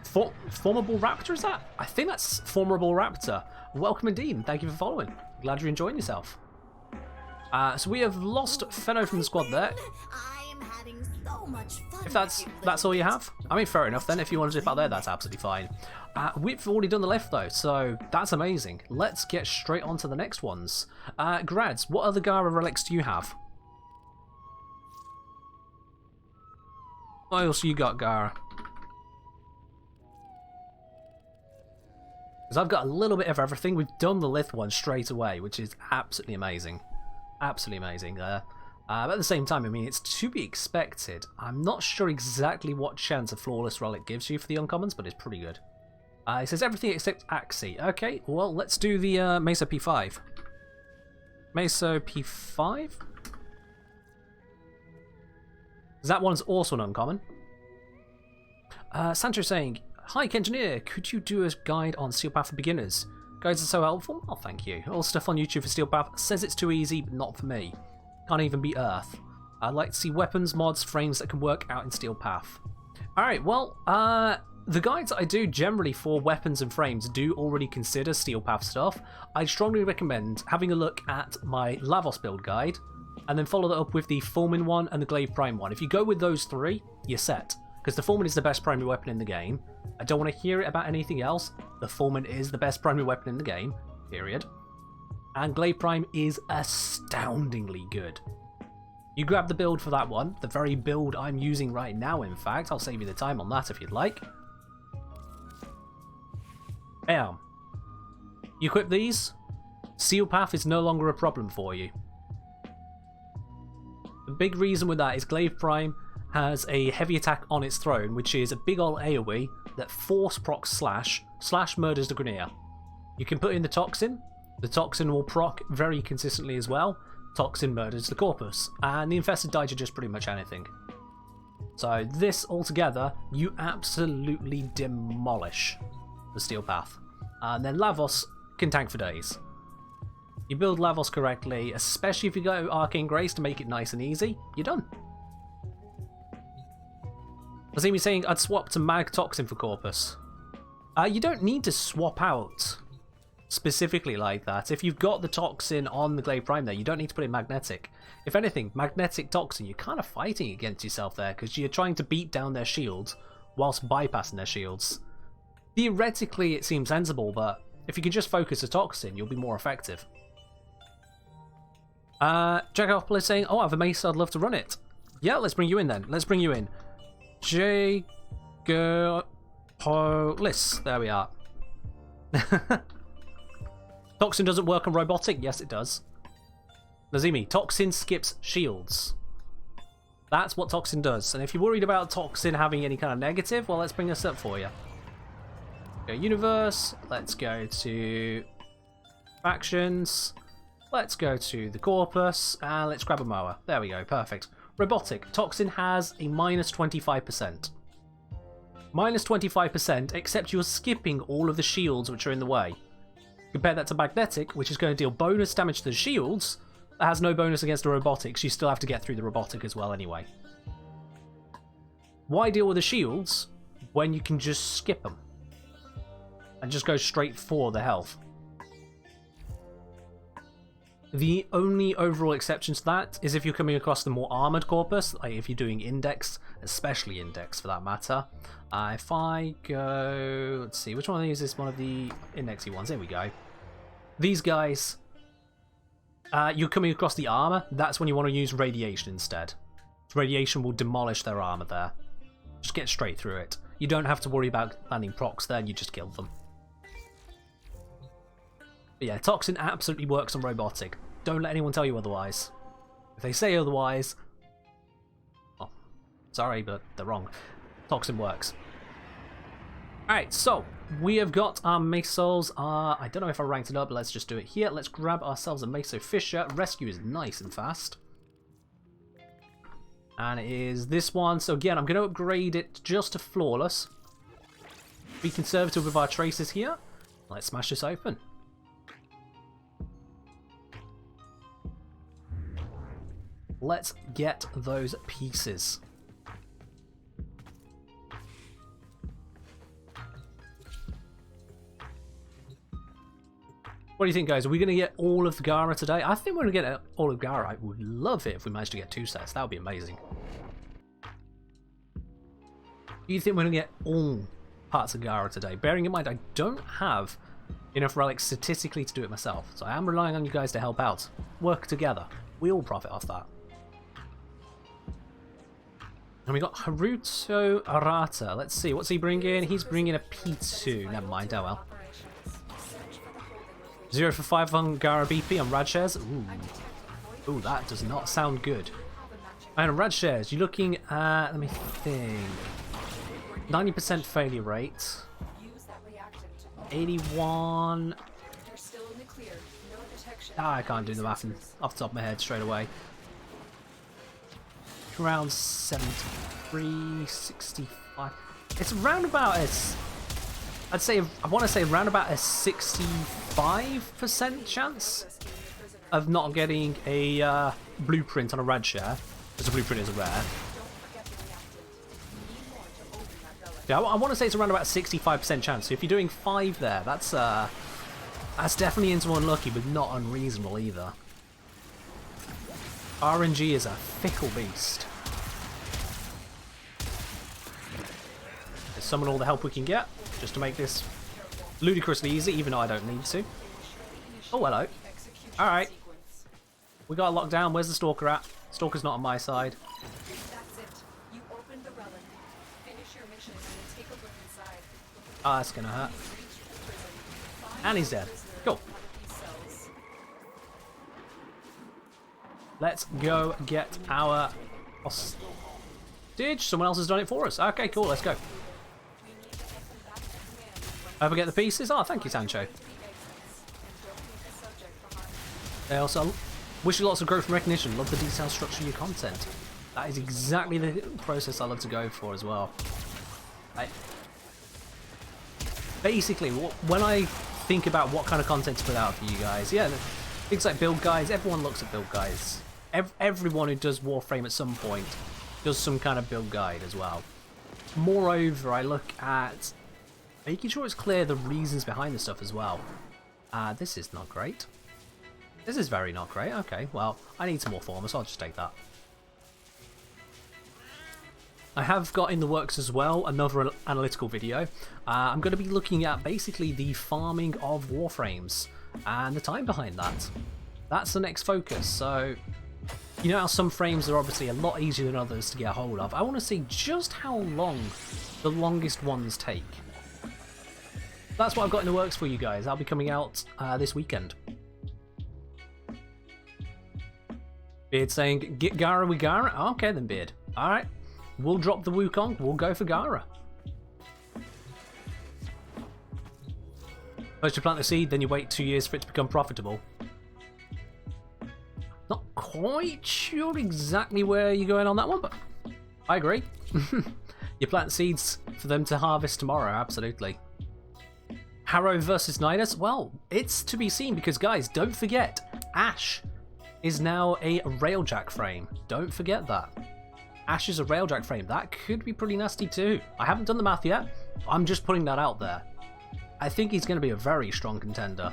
Formable Raptor, is that? I think that's Formable Raptor. Welcome indeed, and thank you for following. Glad you're enjoying yourself. So we have lost Fenno from the squad there. I'm having so much fun. If that's all you have, I mean, fair enough then. If you want to dip out there, that's absolutely fine. We've already done the lift though, so that's amazing. Let's get straight on to the next ones. Grads, what other Gara relics do you have? What else you got, Gara? Because I've got a little bit of everything. We've done the lift one straight away, which is absolutely amazing. Absolutely amazing. But at the same time, I mean, it's to be expected. I'm not sure exactly what chance a flawless relic gives you for the uncommons, but it's pretty good. It says everything except Axie. Okay, well, let's do the Mesa P5. Mesa P5? That one's also an uncommon. Sancho saying, "Hi, Engineer, could you do a guide on Steel Path for beginners? Guides are so helpful." Oh, thank you. All stuff on YouTube for Steel Path says it's too easy, but not for me. Can't even beat Earth. I'd like to see weapons, mods, frames that can work out in Steel Path. Alright, well, the guides I do generally for weapons and frames do already consider Steel Path stuff. I strongly recommend having a look at my Lavos build guide, and then follow that up with the Foreman one and the Glaive Prime one. If you go with those three, you're set. Because the Foreman is the best primary weapon in the game. I don't want to hear it about anything else. The Foreman is the best primary weapon in the game, period. And Glaive Prime is astoundingly good. You grab the build for that one, the very build I'm using right now, in fact. I'll save you the time on that if you'd like. Bam. You equip these, Steel Path is no longer a problem for you. The big reason with that is Glaive Prime has a heavy attack on its throne, which is a big ol' AoE that force procs slash. Slash murders the Grineer. You can put in the Toxin will proc very consistently as well. Toxin murders the Corpus, and the Infested die to just pretty much anything. So this altogether, you absolutely demolish the Steel Path. And then Lavos can tank for days. You build Lavos correctly, especially if you go Arcane Grace to make it nice and easy, you're done. I see me saying I'd swap to Mag Toxin for Corpus. You don't need to swap out specifically like that. If you've got the Toxin on the Glaive Prime there, you don't need to put in Magnetic. If anything, Magnetic Toxin, you're kind of fighting against yourself there because you're trying to beat down their shields whilst bypassing their shields. Theoretically, it seems sensible, but if you can just focus the Toxin, you'll be more effective. Jackopolis saying, "Oh, I have a mace, I'd love to run it." Yeah, let's bring you in then. Let's bring you in. Jackopolis. There we are. Toxin doesn't work on robotic? Yes, it does. Nazimi, Toxin skips shields. That's what Toxin does. And if you're worried about Toxin having any kind of negative, well, let's bring this up for you. Go Universe. Let's go to Factions. Let's go to the Corpus. And let's grab a mower. There we go. Perfect. Robotic. Toxin has a minus 25%. Minus 25%, except you're skipping all of the shields which are in the way. Compare that to Magnetic, which is going to deal bonus damage to the shields, that has no bonus against the robotics. You still have to get through the robotic as well anyway. Why deal with the shields when you can just skip them? And just go straight for the health. The only overall exception to that is if you're coming across the more armoured Corpus, like if you're doing Index, especially Index for that matter. If I go... let's see, which one of these is one of the Indexy ones? There we go. These guys, you're coming across the armour, that's when you want to use Radiation instead. Radiation will demolish their armour there. Just get straight through it. You don't have to worry about landing procs there, you just kill them. But yeah, Toxin absolutely works on robotic. Don't let anyone tell you otherwise. If they say otherwise, well, sorry, but they're wrong. Toxin works. Alright, so we have got our Mesos. I don't know if I ranked it up, but let's just do it here. Let's grab ourselves a Meso Fisher. Rescue is nice and fast. And it is this one. So again, I'm going to upgrade it just to Flawless. Be conservative with our traces here. Let's smash this open. Let's get those pieces. What do you think, guys? Are we going to get all of the Gara today? I think we're going to get all of Gara. I would love it if we managed to get 2 sets. That would be amazing. Do you think we're going to get all parts of Gara today? Bearing in mind, I don't have enough relics statistically to do it myself. So I am relying on you guys to help out. Work together. We all profit off that. And we got Haruto Arata. Let's see. What's he bringing? He's bringing a P2. Never mind. Oh well. 0 for 5 on Gara BP on rad shares. Ooh. Ooh, that does not sound good. And on rad shares, you're looking at, let me think, 90% failure rate. 81. I can't do the math off the top of my head straight away. Around 73, 65. It's around about as, I'd say, I want to say around about a 65% chance of not getting a blueprint on a rad share, because a blueprint is a rare. Yeah, I want to say it's around about a 65% chance. So if you're doing 5 there, that's definitely into unlucky, but not unreasonable either. RNG is a fickle beast. Let's summon all the help we can get, just to make this ludicrously easy, even though I don't need to. Oh, hello. Alright. We got it locked down. Where's the Stalker at? Stalker's not on my side. Ah, that's gonna hurt. And he's dead. Cool. Let's go get our hostage. Someone else has done it for us. Okay, cool. Let's go. Ever get the pieces? Oh, thank you, Sancho. They also wish you lots of growth and recognition. Love the detailed structure of your content. That is exactly the process I love to go for as well. Basically, when I think about what kind of content to put out for you guys, yeah, things like build guides, everyone looks at build guides. Everyone who does Warframe at some point does some kind of build guide as well. Moreover, I look at making sure it's clear the reasons behind the stuff as well. This is not great. This is very not great. Okay, well, I need some more formers, so I'll just take that. I have got in the works as well another analytical video. I'm going to be looking at basically the farming of Warframes and the time behind that. That's the next focus. So, you know how some frames are obviously a lot easier than others to get a hold of. I want to see just how long the longest ones take. That's what I've got in the works for you guys. I'll be coming out this weekend. Beard saying, get Gara with Gara? Okay then, Beard. Alright. We'll drop the Wukong. We'll go for Gara. First you plant the seed, then you wait 2 years for it to become profitable. Not quite sure exactly where you're going on that one, but I agree. You plant seeds for them to harvest tomorrow, absolutely. Harrow versus Nidus? Well, it's to be seen because, guys, don't forget, Ash is now a Railjack frame. Don't forget that. Ash is a Railjack frame. That could be pretty nasty too. I haven't done the math yet. I'm just putting that out there. I think he's going to be a very strong contender.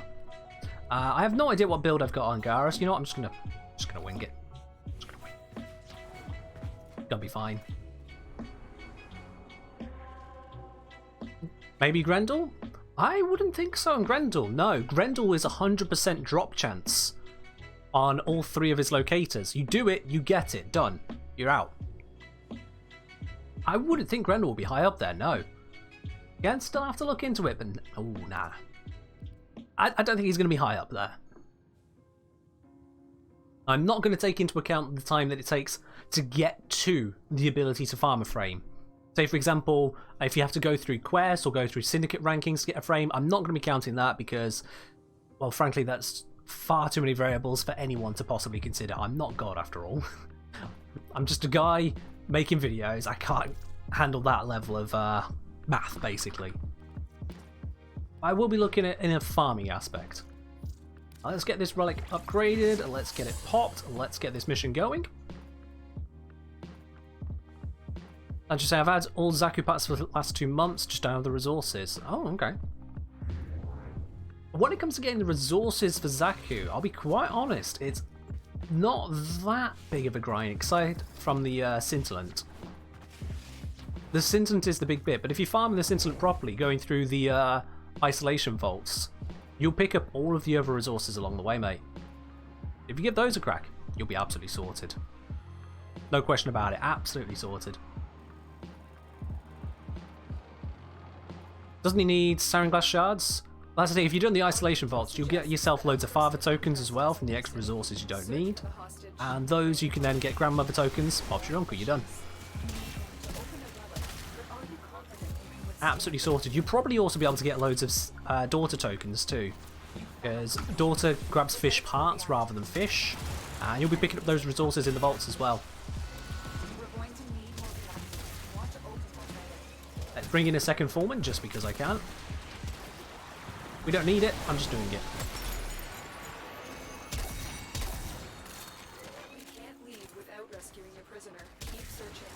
I have no idea what build I've got on Gara, so you know what? I'm just gonna wing it. Gonna be fine. Maybe Grendel? I wouldn't think so on Grendel. No, Grendel is 100% drop chance on all 3 of his locators. You do it, you get it, done. You're out. I wouldn't think Grendel will be high up there, no. Again, still have to look into it, but oh, nah. I don't think he's going to be high up there. I'm not going to take into account the time that it takes to get to the ability to farm a frame. Say, for example, if you have to go through quests or go through syndicate rankings to get a frame, I'm not going to be counting that because, well, frankly, that's far too many variables for anyone to possibly consider. I'm not God, after all. I'm just a guy making videos. I can't handle that level of math, basically. I will be looking at it in a farming aspect. Let's get this relic upgraded, let's get it popped, let's get this mission going. And just say I've had all Zaku packs for the last 2 months, just don't have the resources. Oh, okay. When it comes to getting the resources for Zaku, I'll be quite honest, it's not that big of a grind, aside from the Scintillant. The Scintillant is the big bit, but if you farm the Scintillant properly, going through the isolation vaults, you'll pick up all of the other resources along the way, mate. If you give those a crack, you'll be absolutely sorted. No question about it, absolutely sorted. Doesn't he need Sarin Glass Shards? Well, that's the thing, if you're doing the isolation vaults, you'll get yourself loads of father tokens as well from the extra resources you don't need. And those you can then get grandmother tokens, Bob's your uncle, you're done. Absolutely sorted. You'll probably also be able to get loads of daughter tokens too. Because daughter grabs fish parts rather than fish. And you'll be picking up those resources in the vaults as well. Let's bring in a second foreman just because I can. We don't need it, I'm just doing it. We can't leave without rescuing a prisoner. Keep searching.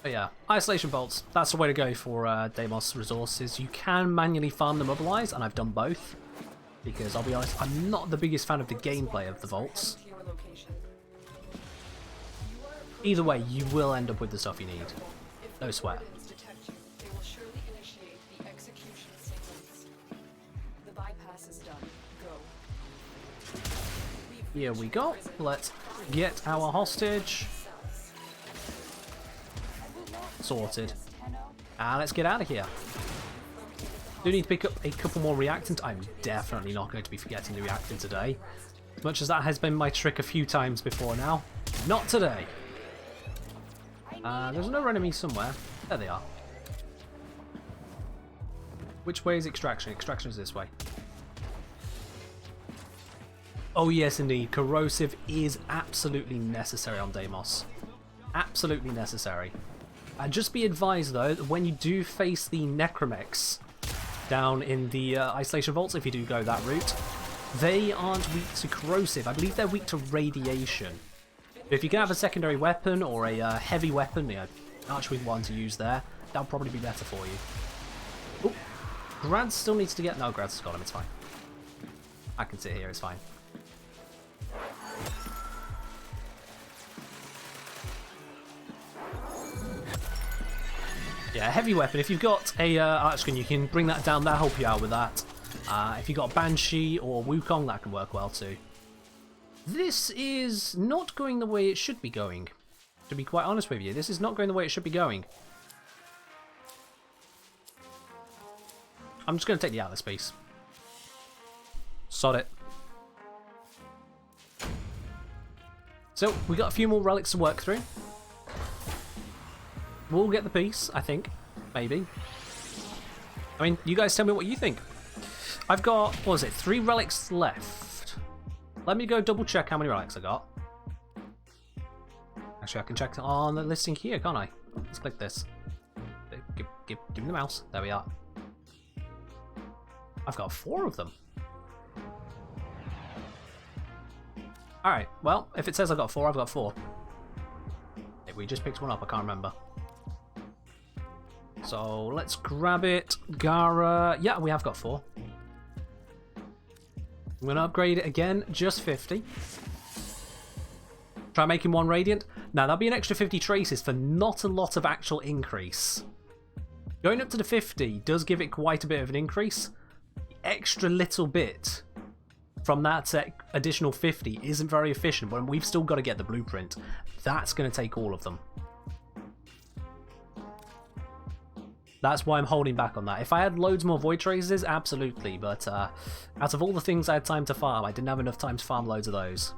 But yeah, isolation vaults, that's the way to go for Deimos resources. You can manually farm them otherwise, and I've done both. Because I'll be honest, I'm not the biggest fan of the gameplay of the vaults. Either way, you will end up with the stuff you need. No sweat. Here we go. Let's get our hostage sorted. And let's get out of here. Do need to pick up a couple more reactants. I'm definitely not going to be forgetting the reactant today. As much as that has been my trick a few times before now. Not today. There's another enemy somewhere. There they are. Which way is extraction? Extraction is this way. Oh yes, indeed. Corrosive is absolutely necessary on Deimos. Absolutely necessary. Just be advised though, that when you do face the Necromechs down in the isolation vaults, if you do go that route, they aren't weak to corrosive. I believe they're weak to radiation. But if you can have a secondary weapon or a heavy weapon, you know, archery one to use there, that'll probably be better for you. Oh, Grad still needs to get... No, Grad's got him, it's fine. I can sit here, it's fine. Yeah, heavy weapon. If you've got a Archkin, you can bring that down. That'll help you out with that. If you've got Banshee or Wukong, that can work well too. This is not going the way it should be going. To be quite honest with you, this is not going the way it should be going. I'm just going to take the Atlas piece. Sod it. So, we got a few more relics to work through. We'll get the piece, I think. Maybe. I mean, you guys tell me what you think. I've got, what was it, 3 relics left. Let me go double check how many relics I got. Actually, I can check on the listing here, can't I? Let's click this. Give me the mouse. There we are. I've got 4 of them. Alright, well, if it says I've got 4, I've got 4. If we just picked one up, I can't remember. So let's grab it. Gara. Yeah, we have got 4. I'm going to upgrade it again, just 50. Try making 1 radiant. Now, that'll be an extra 50 traces for not a lot of actual increase. Going up to the 50 does give it quite a bit of an increase. The extra little bit from that additional 50 isn't very efficient, but we've still got to get the blueprint. That's going to take all of them. That's why I'm holding back on that. If I had loads more void traces, absolutely, but out of all the things I had time to farm, I didn't have enough time to farm loads of those.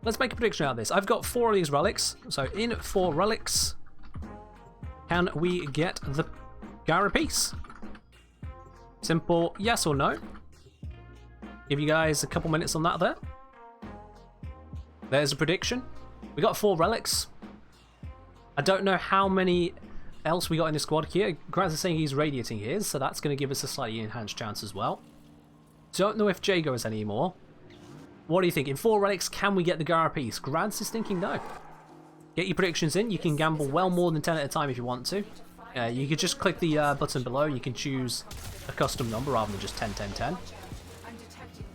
Let's make a prediction out of this. I've got 4 of these relics, so in 4 relics, can we get the Gara piece? Simple yes or no. Give you guys a couple minutes on that there. There's a prediction. We got 4 relics. I don't know how many else we got in the squad here. Graz is saying he's radiating his, so that's going to give us a slightly enhanced chance as well. Don't know if Jago has any more. What do you think? In 4 relics, can we get the Gara piece? Graz is thinking no. Get your predictions in. You can gamble well more than 10 at a time if you want to. You could just click the button below. You can choose a custom number rather than just 10, 10, 10.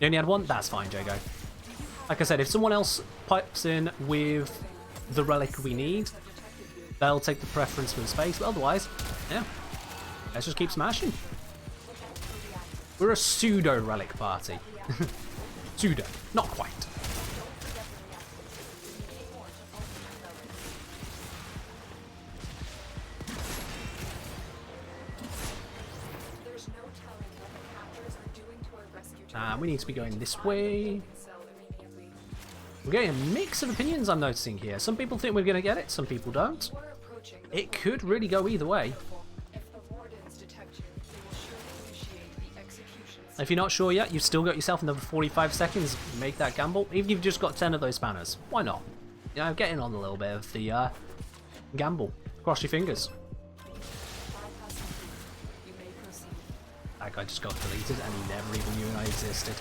You only had one? That's fine, Jago. Like I said, if someone else pipes in with the relic we need, they'll take the preference for the space. But otherwise, yeah, let's just keep smashing. We're a pseudo relic party. Pseudo, not quite. We need to be going this way. We're getting a mix of opinions, I'm noticing here. Some people think we're going to get it, some people don't. It could really go either way. If you're not sure yet, you've still got yourself another 45 seconds to make that gamble. Even if you've just got 10 of those spanners, why not? You know, get in on a little bit of the gamble. Cross your fingers. That guy just got deleted and he never even knew I existed.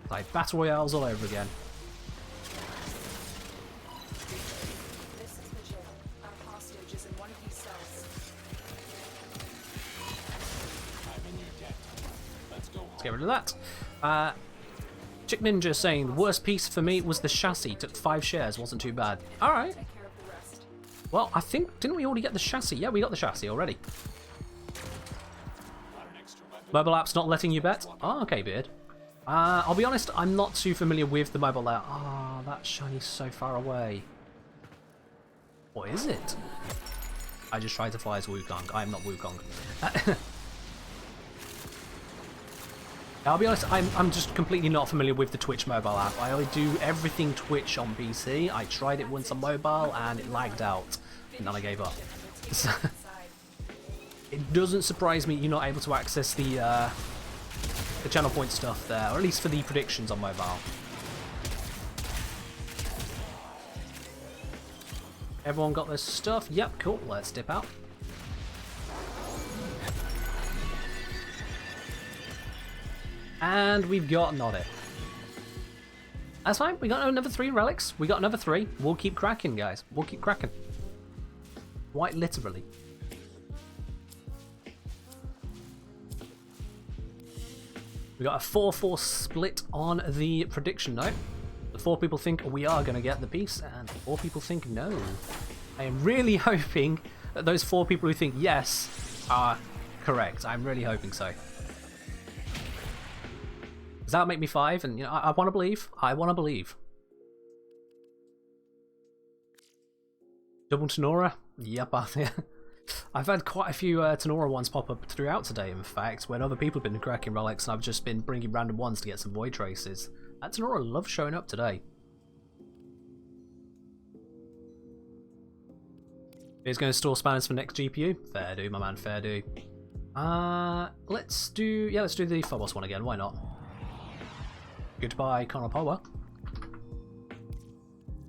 Like Battle Royales all over again. Let's get rid of that. Chick Ninja saying the worst piece for me was the chassis. Took 5 shares, wasn't too bad. Alright. Well, I think, didn't we already get the chassis? Yeah, we got the chassis already. Mobile app's not letting you bet? Oh, okay, Beard. I'll be honest, I'm not too familiar with the mobile app. Ah, that shiny's so far away. What is it? I just tried to fly as Wukong. I am not Wukong. I'll be honest, I'm just completely not familiar with the Twitch mobile app. I only do everything Twitch on PC. I tried it once on mobile and it lagged out. And then I gave up. It doesn't surprise me you're not able to access the channel point stuff there, or at least for the predictions on mobile. Everyone got their stuff? Yep, cool. Let's dip out. And we've got not it. That's fine. We got another 3 relics. We got another 3. We'll keep cracking, guys. We'll keep cracking. Quite literally. We got a 4-4 split on the prediction note. The 4 people think we are going to get the piece, and 4 people think no. I am really hoping that those 4 people who think yes are correct. I'm really hoping so. Does that make me 5? And you know, I want to believe. I want to believe. Double Tenora? Yep, I've had quite a few Tenora ones pop up throughout today, in fact, when other people have been cracking relics and I've just been bringing random ones to get some void traces. That Tenora loves showing up today. He's going to store spanners for next GPU. Fair do, my man, fair do. Let's do the Phobos one again, why not? Goodbye, Konopowa.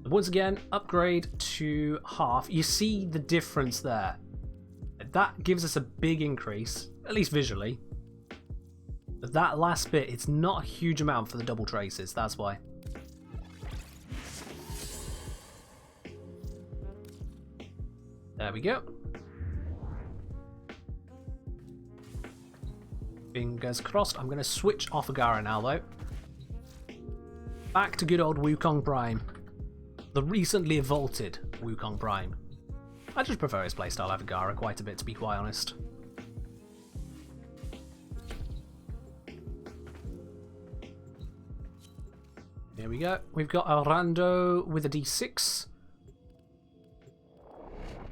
Once again, upgrade to half. You see the difference there. That gives us a big increase, at least visually. But that last bit, it's not a huge amount for the double traces, that's why. There we go. Fingers crossed. I'm going to switch off of Gara now, though. Back to good old Wukong Prime. The recently vaulted Wukong Prime. I just prefer his playstyle over Gara quite a bit, to be quite honest. Here we go. We've got a rando with a d6.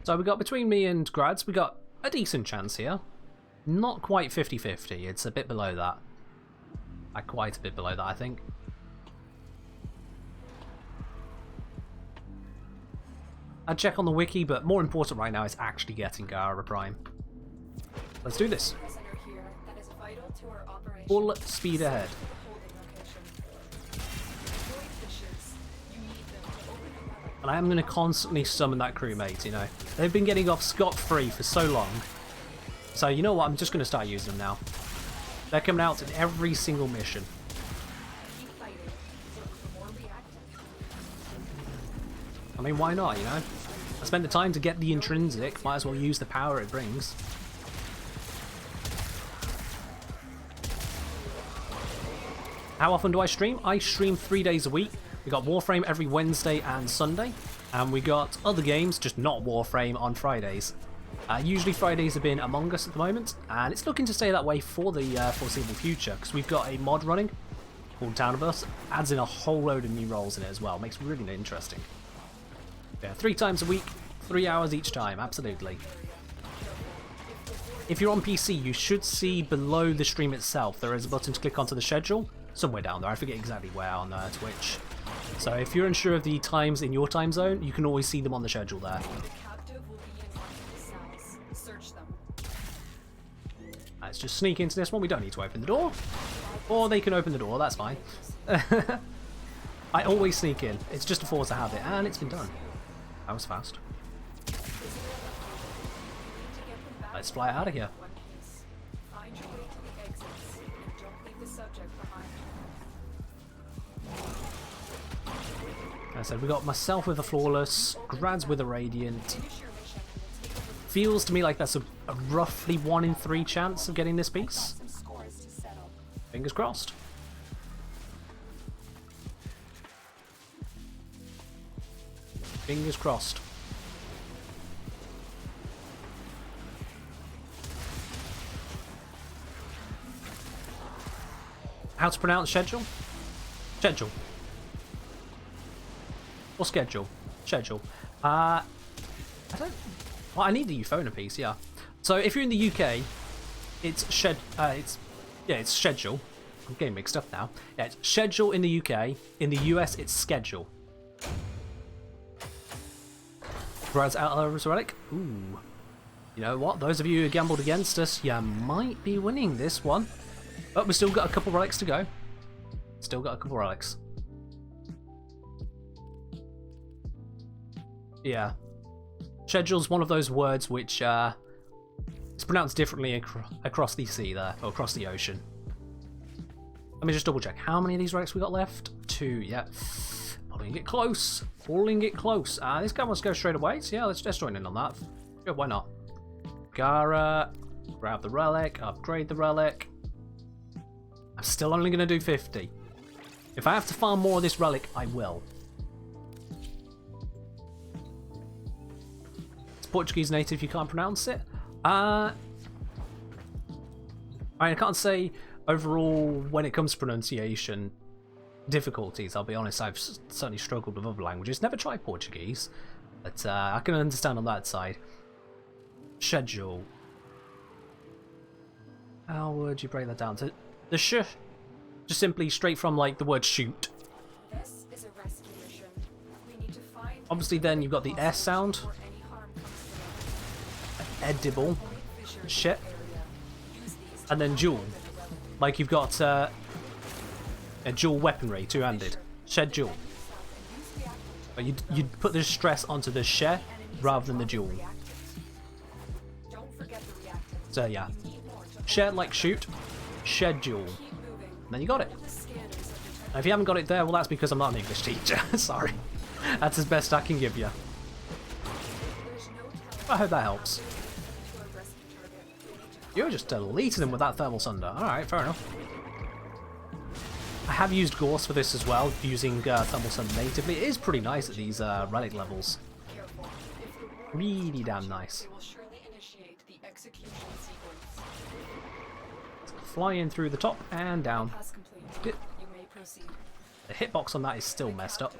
So we got, between me and Grads, we got a decent chance here. Not quite 50-50, it's a bit below that. Quite a bit below that, I think. I'd check on the wiki, but more important right now is actually getting Gara Prime. Let's do this. Full speed ahead. And I am going to constantly summon that crewmate, you know. They've been getting off scot-free for so long. So you know what, I'm just going to start using them now. They're coming out in every single mission. I mean, why not, you know? I spent the time to get the intrinsic, might as well use the power it brings. How often do I stream? I stream 3 days a week. We got Warframe every Wednesday and Sunday, and we got other games, just not Warframe, on Fridays. Usually Fridays have been Among Us at the moment, and it's looking to stay that way for the foreseeable future, because we've got a mod running called Town of Us, adds in a whole load of new roles in it as well, makes it really interesting. Yeah, 3 times a week, 3 hours each time, absolutely. If you're on PC, you should see below the stream itself, there is a button to click onto the schedule, somewhere down there, I forget exactly where on Twitch. So if you're unsure of the times in your time zone, you can always see them on the schedule there. Let's just sneak into this one. We don't need to open the door. Or they can open the door, that's fine. I always sneak in. It's just a force of habit, and it's been done. That was fast. Let's fly out of here. Like I said, we got myself with a flawless, Grads with a radiant. Feels to me like that's a roughly 1 in 3 chance of getting this piece. Fingers crossed. Fingers crossed. How to pronounce schedule? Schedule. Or schedule. Schedule. I don't... Well, I need the Euphona piece, yeah. So if you're in the UK, it's it's schedule. I'm getting mixed up now. Yeah, it's schedule in the UK. In the US, it's schedule. Brad's Outlaws Relic. Ooh. You know what? Those of you who gambled against us, you might be winning this one. But we've still got a couple relics to go. Still got a couple relics. Yeah. Schedule's one of those words which it's pronounced differently across the sea there, or across the ocean. Let me just double check. How many of these relics we got left? 2, yeah. Pulling it close. Pulling it close. This guy wants to go straight away, so yeah, let's just join in on that. Good, why not? Gara, grab the relic, upgrade the relic. I'm still only going to do 50. If I have to farm more of this relic, I will. It's Portuguese native, you can't pronounce it. I can't say overall when it comes to pronunciation difficulties, I'll be honest, I've certainly struggled with other languages. Never tried Portuguese, but I can understand on that side. Schedule. How would you break that down? To the sh, just simply straight from like the word shoot. This is a rescue mission. We need to find Obviously then you've got the S sound. Edible. Shit. And then dual. Like you've got a dual weaponry, two-handed. Shed dual. But you'd put the stress onto the sh rather than the dual. So yeah. Share like shoot, shed dual. And then you got it. Now, if you haven't got it there, well that's because I'm not an English teacher. Sorry. That's as best I can give you. I hope that helps. You're just deleting them with that thermal sunder. Alright, fair enough. I have used Gorse for this as well, using thermal sunder natively. It is pretty nice at these relic levels. Really damn nice. Fly in through the top and down. Good. The hitbox on that is still messed up.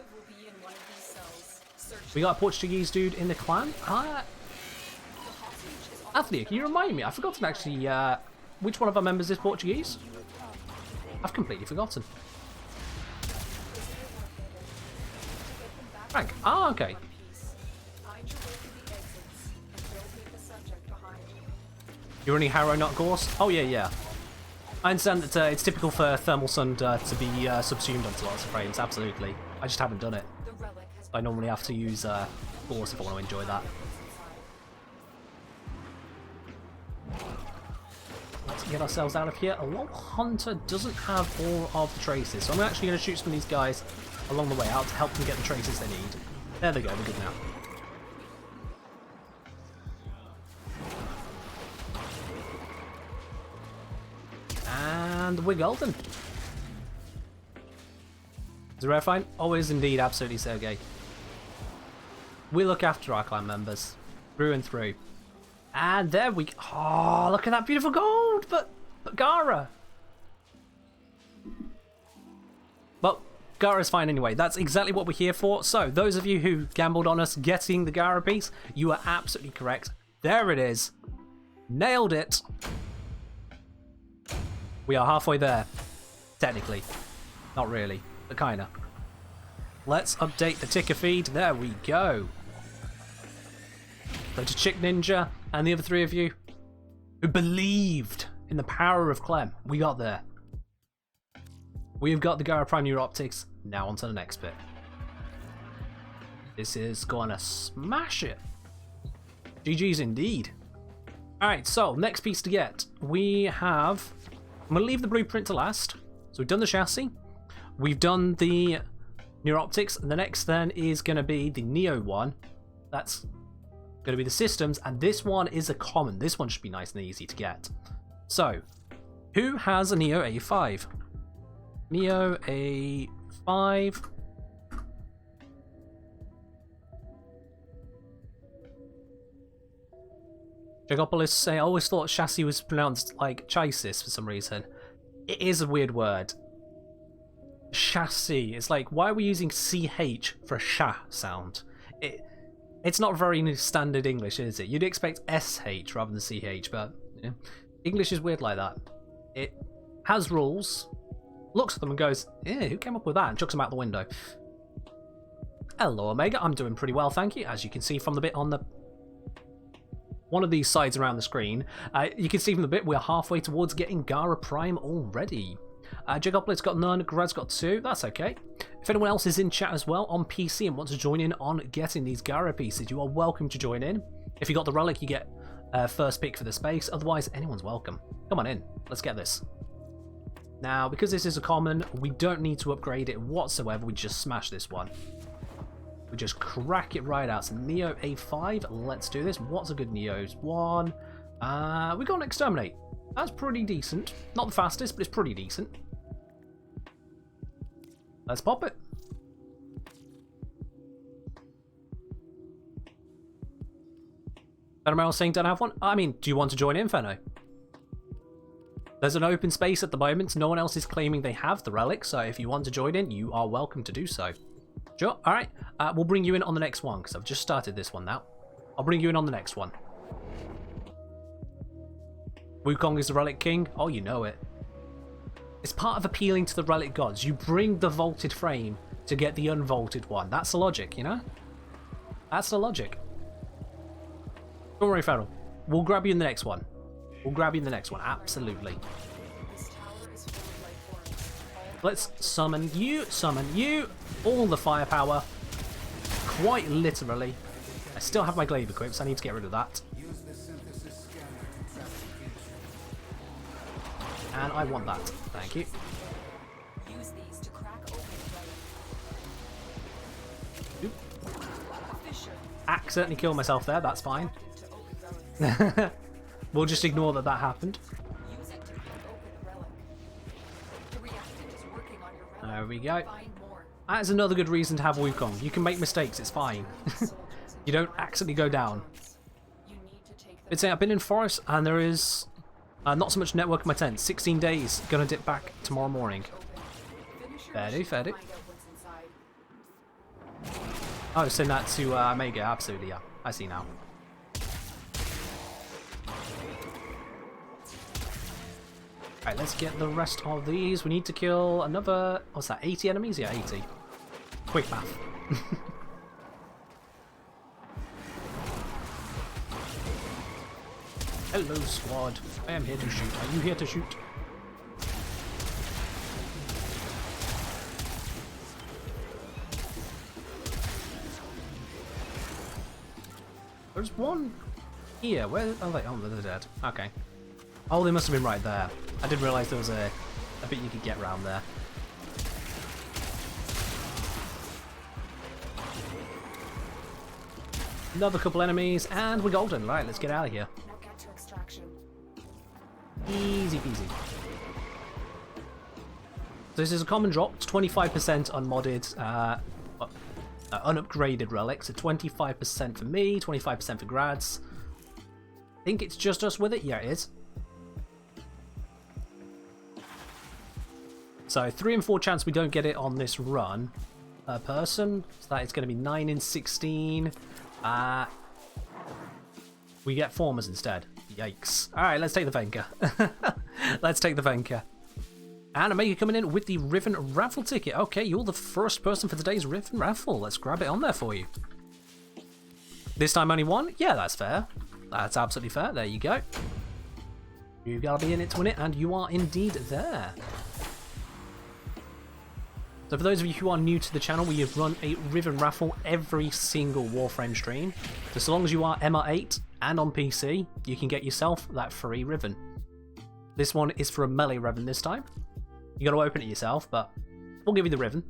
We got a Portuguese dude in the clan. Anthony, can you remind me? I've forgotten actually which one of our members is Portuguese. I've completely forgotten. Frank. Ah, okay. You're running Harrow, not Gorse? Oh yeah, yeah. I understand that it's typical for Thermal Sun to be subsumed onto lots of frames, absolutely. I just haven't done it. the relic has I normally have to use force if I want to enjoy that. Let's get ourselves out of here. A lot Hunter doesn't have all of the traces, so I'm actually going to shoot some of these guys along the way out to help them get the traces they need. There they go, they're good now. And we're golden. Is it rare fine? Always indeed, absolutely Sergey. We look after our clan members through and through. And there we go. Oh, look at that beautiful gold! But Gara! Well, Gara's fine anyway. That's exactly what we're here for. So, those of you who gambled on us getting the Gara piece, you are absolutely correct. There it is. Nailed it. We are halfway there. Technically. Not really, but kinda. Let's update the ticker feed. There we go. So to Chick Ninja and the other three of you who believed in the power of Clem, we got there. We've got the Gara Prime New Optics. Now on to the next bit. This is gonna smash it. GG's indeed. Alright, so next piece to get. We have... I'm gonna leave the blueprint to last. So we've done the chassis. We've done the New Optics. And the next then is gonna be the Neo one. That's going to be the systems, and this one is a common. This one should be nice and easy to get. So, who has a Neo A5? Neo A5. Jagopolis, I always thought chassis was pronounced like chassis for some reason. It is a weird word. Chassis. It's like, why are we using CH for a sha sound? It's not very standard English, is it? You'd expect SH rather than CH, but yeah. English is weird like that. It has rules, looks at them and goes, "Yeah, who came up with that?" and chucks them out the window. Hello, Omega. I'm doing pretty well, thank you. As you can see from the bit on the one of these sides around the screen, you can see from the bit we're halfway towards getting Gara Prime already. Jigoplet's got none, Grad's got 2, that's okay. If anyone else is in chat as well on PC and wants to join in on getting these Gara pieces, you are welcome to join in. If you got the relic, you get first pick for the space, otherwise anyone's welcome. Come on in, let's get this. Now, because this is a common, we don't need to upgrade it whatsoever, we just smash this one. We just crack it right out. So Neo A5, let's do this. What's a good Neo's one? We got an Exterminate. That's pretty decent. Not the fastest, but it's pretty decent. Let's pop it. Fenno was saying don't have one. I mean, do you want to join in, Fenno? There's an open space at the moment. No one else is claiming they have the relic, so if you want to join in, you are welcome to do so. Sure, alright. We'll bring you in on the next one, because I've just started this one now. I'll bring you in on the next one. Wukong is the relic king? Oh, you know it. It's part of appealing to the relic gods. You bring the vaulted frame to get the unvaulted one. That's the logic, you know? That's the logic. Don't worry, Feral. We'll grab you in the next one. We'll grab you in the next one, absolutely. Let's summon you, all the firepower. Quite literally. I still have my glaive equipped, so I need to get rid of that. And I want that. Thank you. Use these to crack open Oop. Accidentally killed myself there, that's fine. We'll just ignore that happened. Use it to crack open the relic. The reactant is working on your relic. There we go. Find more. That is another good reason to have Wukong. You can make mistakes, it's fine. You don't accidentally go down. You need to take I'd say I've been in forest and there is not so much network in my tent. 16 days. Gonna dip back tomorrow morning. Fair do. Oh, send that to Mega. Absolutely, yeah. I see now. Alright, let's get the rest of these. We need to kill another... What's that? 80 enemies? Yeah, 80. Quick math. Hello, squad. I am here to shoot. Are you here to shoot? There's one here. Where are they? Oh, they're dead. Okay. Oh, they must have been right there. I didn't realise there was a bit you could get around there. Another couple enemies, and we're golden. Right, let's get out of here. Now get to extraction. Easy peasy. So this is a common drop. It's 25% unmodded, unupgraded relics. So 25% for me, 25% for grads. I think it's just us with it. Yeah, it is. So 3 and 4 chance we don't get it on this run per person. So that is going to be 9 in 16. We get formers instead. Yikes. Alright, let's take the Venka. Let's take the Venka. And Omega coming in with the Riven Raffle ticket. Okay, you're the first person for today's Riven Raffle. Let's grab it on there for you. This time only one? Yeah, that's fair. That's absolutely fair. There you go. You gotta be in it to win it, and you are indeed there. So for those of you who are new to the channel, we have run a Riven Raffle every single Warframe stream. So long as you are MR8 and on PC, you can get yourself that free Riven. This one is for a melee Riven this time. You got to open it yourself, but we'll give you the Riven.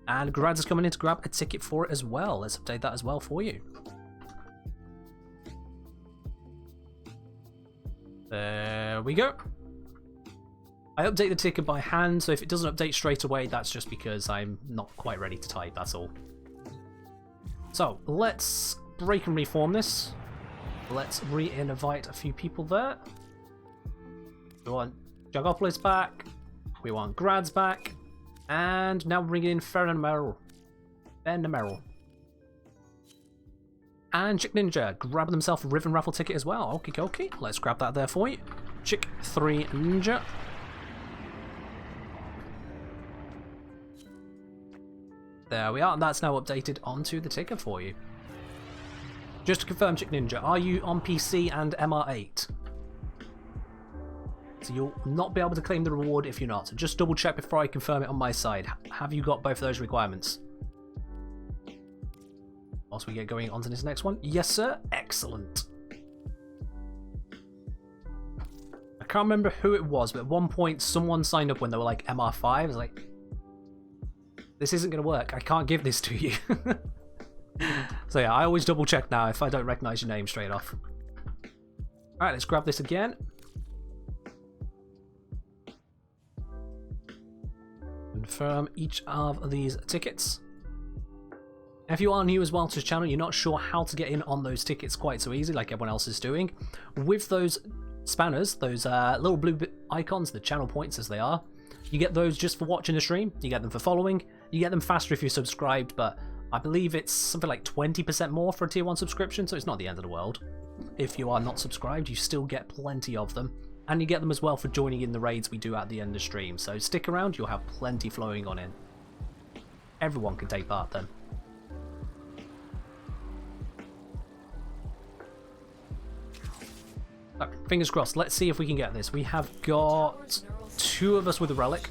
And Grads is coming in to grab a ticket for it as well. Let's update that as well for you. There we go. I update the ticket by hand, so if it doesn't update straight away, that's just because I'm not quite ready to type, that's all. So, let's break and reform this. Let's re-invite a few people there. We want Jagopolis back. We want Grads back. And now we're bringing in Fernameril. And Chick Ninja, grabbing himself a Riven Raffle ticket as well. Okie dokie, let's grab that there for you. Chick 3 Ninja. There we are, and that's now updated onto the ticket for you. Just to confirm, Chick Ninja, are you on PC and MR8? So you'll not be able to claim the reward if you're not. So just double check before I confirm it on my side. Have you got both of those requirements? Whilst we get going on to this next one. Yes, sir. Excellent. I can't remember who it was, but at one point someone signed up when they were like MR5. I was like, this isn't going to work. I can't give this to you. So yeah, I always double check now if I don't recognize your name straight off. Alright, let's grab this again. Confirm each of these tickets. If you are new as well to the channel, you're not sure how to get in on those tickets quite so easy like everyone else is doing. With those spanners, those little blue icons, the channel points as they are, you get those just for watching the stream, you get them for following, you get them faster if you're subscribed, but I believe it's something like 20% more for a tier 1 subscription, so it's not the end of the world. If you are not subscribed, you still get plenty of them, and you get them as well for joining in the raids we do at the end of stream, so stick around, you'll have plenty flowing on in. Everyone can take part then. So, fingers crossed, let's see if we can get this. We have got 2 of us with a relic.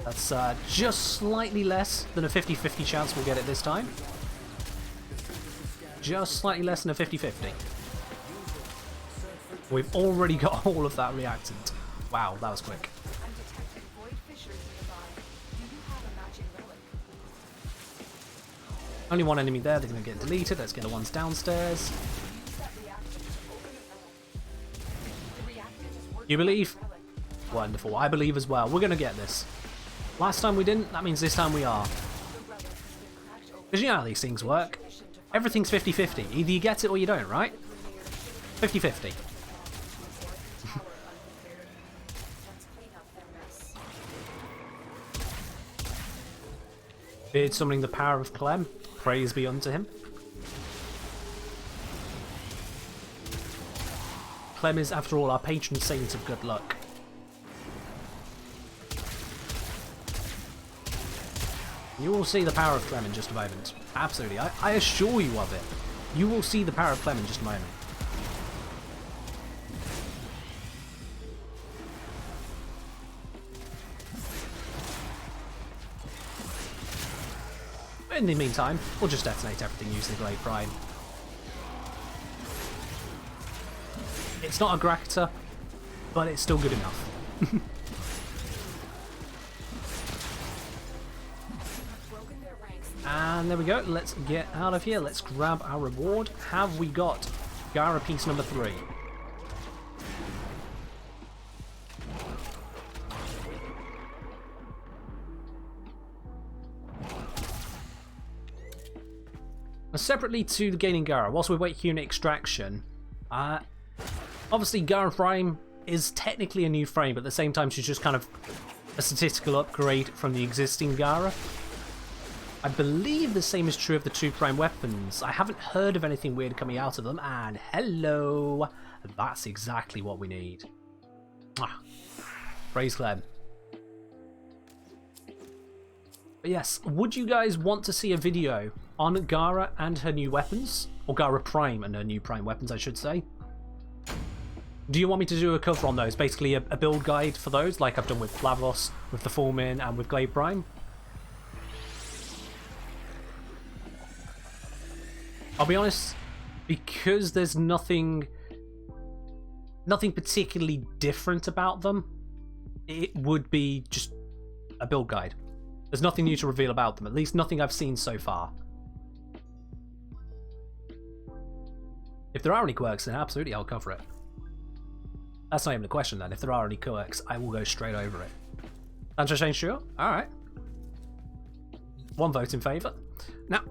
That's just slightly less than a 50-50 chance we'll get it this time. Just slightly less than a 50-50. We've already got all of that reactant. Wow, that was quick. Only one enemy there, they're going to get deleted. Let's get the ones downstairs. You believe? Wonderful, I believe as well. We're going to get this. Last time we didn't, that means this time we are. Because you know how these things work. Everything's 50-50. Either you get it or you don't, right? 50-50. Beard summoning the power of Clem. Praise be unto him. Clem is, after all, our patron saint of good luck. You will see the power of Clem in just a moment. Absolutely. I assure you of it. You will see the power of Clem in just a moment. In the meantime, we'll just detonate everything using the Gara Prime. It's not a Gractor, but it's still good enough. And there we go. Let's get out of here. Let's grab our reward. Have we got Gara piece number 3? Separately to the gaining Gara, whilst we wait here in extraction, obviously Gara Prime is technically a new frame, but at the same time she's just kind of a statistical upgrade from the existing Gara. I believe the same is true of the 2 prime weapons. I haven't heard of anything weird coming out of them, and hello! That's exactly what we need. Praise Clem. But yes, would you guys want to see a video on Gara and her new weapons? Or Gara Prime and her new prime weapons, I should say. Do you want me to do a cover on those? Basically a build guide for those, like I've done with Flavos, with the Fullmin, and with Gara Prime? I'll be honest, because there's nothing particularly different about them, it would be just a build guide. There's nothing new to reveal about them, at least nothing I've seen so far. If there are any quirks, then absolutely I'll cover it. That's not even a question then. If there are any quirks, I will go straight over it. Answer change, sure? Alright. 1 vote in favour. Now,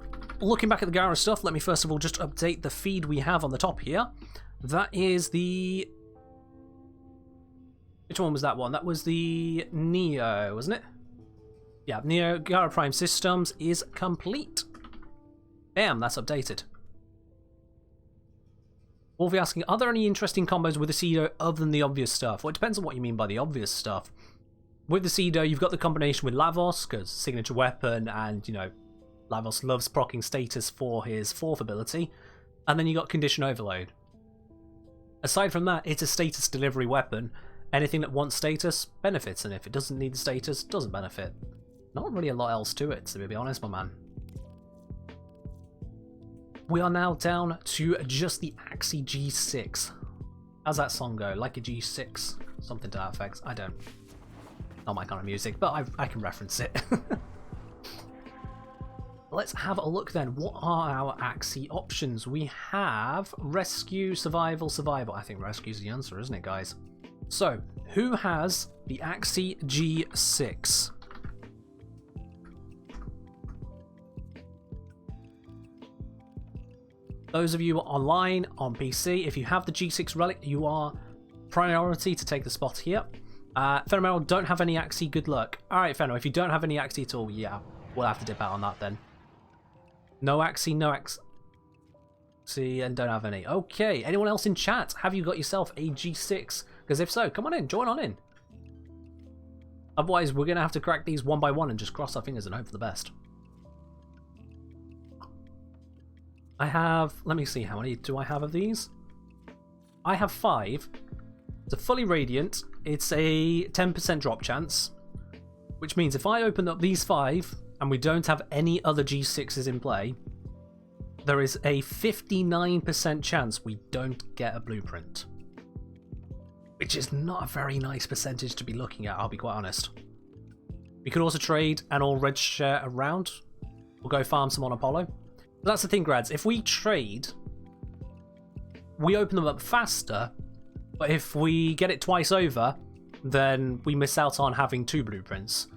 looking back at the Gara stuff, let me first of all just update the feed we have on the top here. That is the... Which one was that one? That was the Neo, wasn't it? Yeah, Neo Gara Prime Systems is complete. Bam, that's updated. Wolfie asking, are there any interesting combos with the Cedo other than the obvious stuff? Well, it depends on what you mean by the obvious stuff. With the Cedo, you've got the combination with Lavos, because signature weapon, and, you know, Lavos loves proccing status for his 4th ability. And then you got Condition Overload. Aside from that, it's a status delivery weapon. Anything that wants status benefits, and if it doesn't need the status, doesn't benefit. Not really a lot else to it, to be honest, my man. We are now down to just the Axie G6. How's that song go? Like a G6? Something to that effect. I don't. Not my kind of music, but I can reference it. Let's have a look then. What are our Axie options? We have Rescue, Survival, Survival. I think Rescue's the answer, isn't it, guys? So, who has the Axie G6? Those of you online on PC, if you have the G6 relic, you are priority to take the spot here. Fenimel, don't have any Axie, good luck. Alright, Fenimel, if you don't have any Axie at all, yeah, we'll have to dip out on that then. No Axie, no Axie, and don't have any. Okay, anyone else in chat? Have you got yourself a G6? Because if so, come on in, join on in. Otherwise, we're going to have to crack these one by one and just cross our fingers and hope for the best. I have, let me see, how many do I have of these? I have 5. It's a fully radiant. It's a 10% drop chance, which means if I open up these 5 and we don't have any other G6s in play, there is a 59% chance we don't get a blueprint. Which is not a very nice percentage to be looking at, I'll be quite honest. We could also trade and all red share around. We'll go farm some on Apollo. But that's the thing, grads. If we trade, we open them up faster, but if we get it twice over, then we miss out on having 2 blueprints.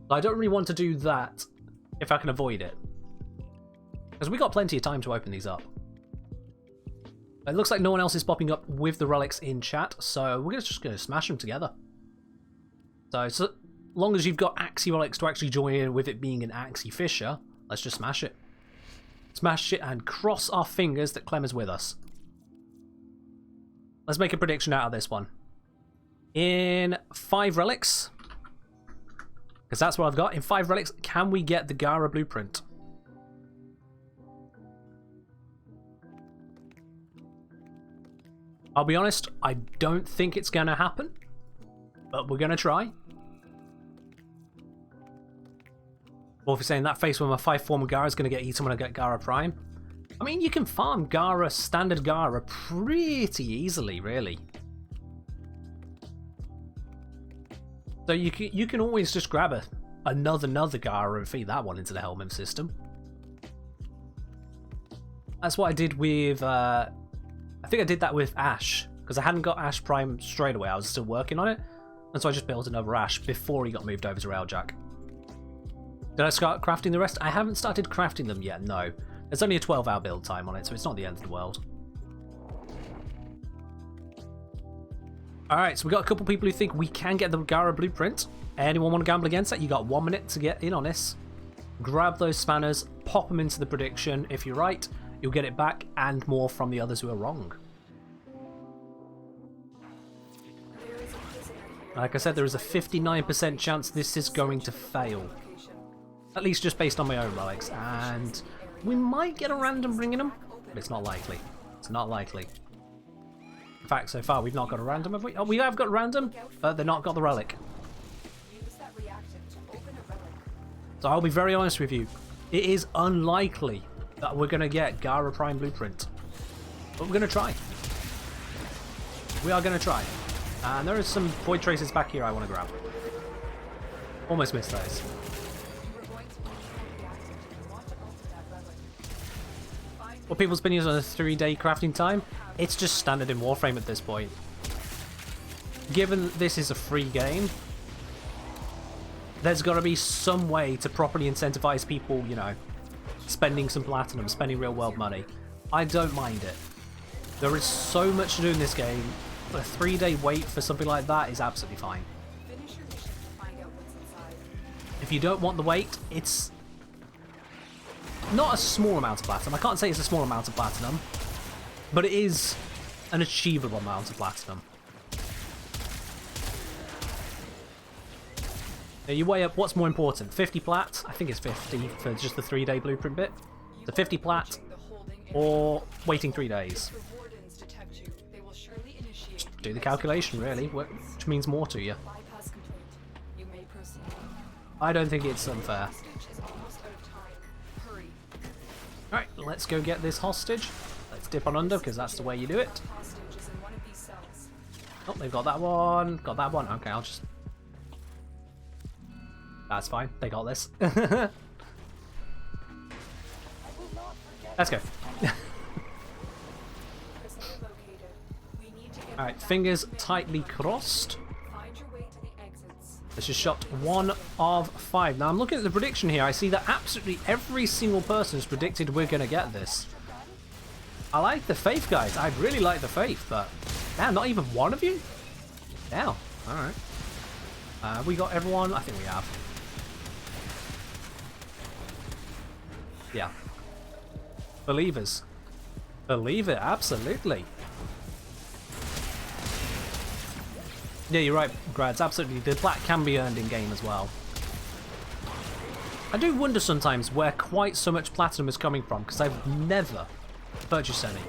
But I don't really want to do that if I can avoid it. Because we got plenty of time to open these up. It looks like no one else is popping up with the relics in chat, so we're just going to smash them together. So long as you've got Axie relics to actually join in with it being an Axie Fisher, let's just smash it. Smash it and cross our fingers that Clem is with us. Let's make a prediction out of this one. In 5 relics, because that's what I've got, in 5 relics, can we get the Gara blueprint? I'll be honest, I don't think it's going to happen, but we're going to try. Wolfie's saying that face with my 5-form Gara is going to get eaten when I get Gara Prime. I mean, you can farm Gara, standard Gara, pretty easily, really. So you can always just grab another Gara and feed that one into the helmet system. That's what I did with, I think I did that with Ash, because I hadn't got Ash Prime straight away, I was still working on it, and so I just built another Ash before he got moved over to Railjack. Did I start crafting the rest? I haven't started crafting them yet, no. There's only a 12-hour build time on it, so it's not the end of the world. Alright, so we got a couple people who think we can get the Gara blueprint. Anyone want to gamble against that? You got 1 minute to get in on this. Grab those spanners, pop them into the prediction. If you're right, you'll get it back and more from the others who are wrong. Like I said, there is a 59% chance this is going to fail. At least just based on my own relics. And we might get a random bringing them, but it's not likely. It's not likely. In fact, so far we've not got a random, have we? Oh, we have got a random, but they've not got the relic. So I'll be very honest with you. It is unlikely that we're going to get Gara Prime Blueprint. But we're going to try. We are going to try. And there is some Void Traces back here I want to grab. Almost missed those. What people's been using on a 3-day crafting time? It's just standard in Warframe at this point. Given that this is a free game, there's got to be some way to properly incentivize people, you know, spending some platinum, spending real world money. I don't mind it. There is so much to do in this game. A 3-day wait for something like that is absolutely fine. If you don't want the wait, it's not a small amount of platinum. I can't say it's a small amount of platinum, but it is an achievable amount of platinum. Now you weigh up what's more important, 50 plat, I think it's 50 for just the 3-day blueprint bit, so 50 plat, or waiting 3 days. Just do the calculation really, which means more to you. I don't think it's unfair. Alright, let's go get this hostage. Let's dip on under, because that's the way you do it. Oh, they've got that one. Got that one. Okay, I'll just... That's fine. They got this. Let's go. Alright, fingers tightly crossed. This is shot 1 of 5. Now I'm looking at the prediction here. I see that absolutely every single person has predicted we're going to get this. I like the faith, guys. I really like the faith, but damn, not even one of you? Damn. Alright. We got everyone? I think we have. Yeah. Believers. Believe it, absolutely. Yeah, you're right, Grads, absolutely. The plat can be earned in-game as well. I do wonder sometimes where quite so much platinum is coming from, because I've never purchased any.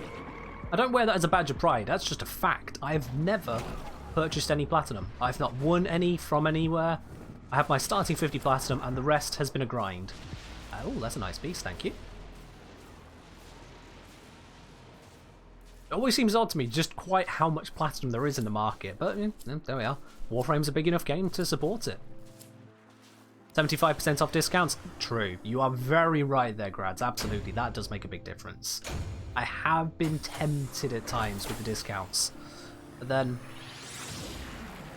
I don't wear that as a badge of pride, that's just a fact. I've never purchased any platinum. I've not won any from anywhere. I have my starting 50 platinum, and the rest has been a grind. Oh, that's a nice piece, thank you. It always seems odd to me just quite how much platinum there is in the market, but there we are. Warframe's a big enough game to support it. 75% off discounts? True. You are very right there, Grads. Absolutely, that does make a big difference. I have been tempted at times with the discounts, but then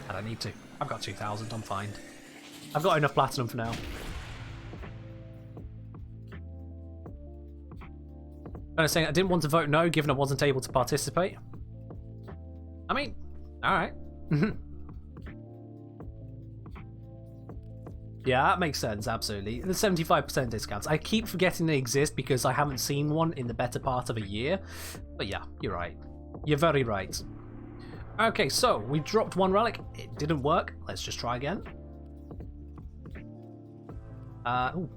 I don't need to. I've got 2,000, I'm fine. I've got enough platinum for now. I was saying I didn't want to vote no, given I wasn't able to participate. I mean, alright. Yeah, that makes sense, absolutely. The 75% discounts. I keep forgetting they exist because I haven't seen one in the better part of a year. But yeah, you're right. You're very right. Okay, so we dropped one relic. It didn't work. Let's just try again. Ooh.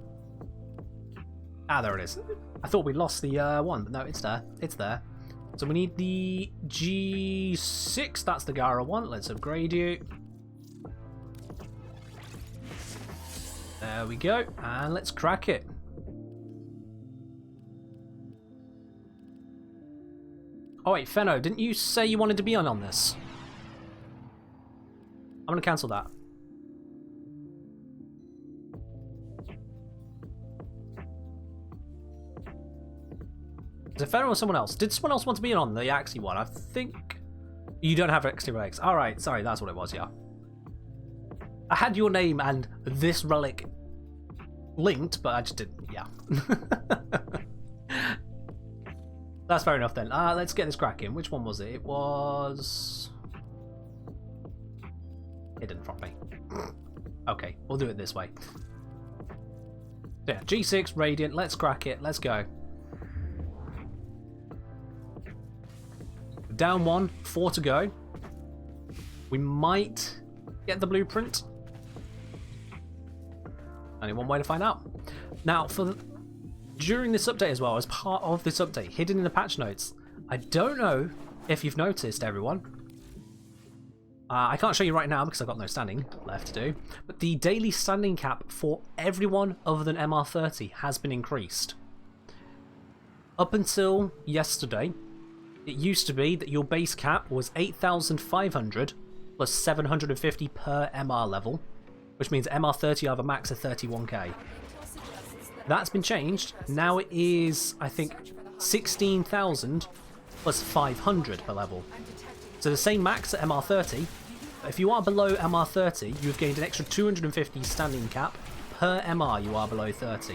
Ah, there it is. I thought we lost the one, but no, it's there. It's there. So we need the G6. That's the Gara one. Let's upgrade you. There we go, and let's crack it. Oh wait, Fenno, didn't you say you wanted to be on this? I'm gonna cancel that. Is it Fenno or someone else? Did someone else want to be on the Axie one? I think you don't have extra relics. Alright, sorry, that's what it was, yeah. I had your name and this relic linked, but I just didn't, yeah. That's fair enough then. Let's get this cracking. Which one was it? It was hidden from me. Okay, we'll do it this way. So yeah, G6, Radiant, let's crack it, let's go. Down 1, 4 to go. We might get the blueprint. Only one way to find out. Now, during this update as well, as part of this update, hidden in the patch notes, I don't know if you've noticed, everyone. I can't show you right now because I've got no standing left to do, but the daily standing cap for everyone other than MR30 has been increased. Up until yesterday, it used to be that your base cap was 8,500 plus 750 per MR level, which means MR30 have a max of 31k. That's been changed. Now it is, I think, 16,000 plus 500 per level. So the same max at MR30. If you are below MR30, you've gained an extra 250 standing cap per MR you are below 30.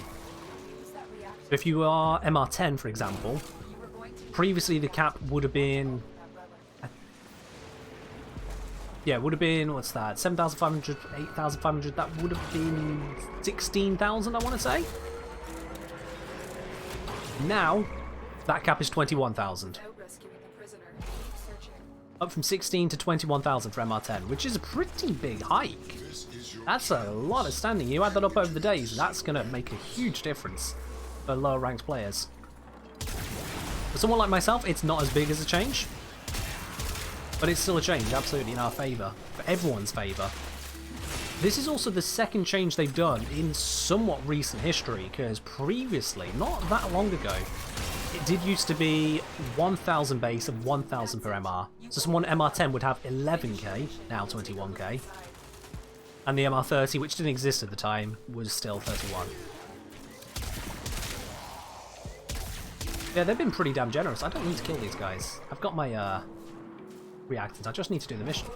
If you are MR10, for example, previously the cap would have been... Yeah, would have been, what's that, 7,500, 8,500, that would have been 16,000, I want to say. Now, that cap is 21,000. Up from 16 to 21,000 for MR10, which is a pretty big hike. That's a lot of standing. You add that up over the days, that's going to make a huge difference for lower ranked players. For someone like myself, it's not as big as a change. But it's still a change, absolutely in our favour. For everyone's favour. This is also the second change they've done in somewhat recent history, because previously, not that long ago, it did used to be 1,000 base and 1,000 per MR. So someone MR10 would have 11k, now 21k. And the MR30, which didn't exist at the time, was still 31. Yeah, they've been pretty damn generous. I don't need to kill these guys. I've got my reactants. I just need to do the mission.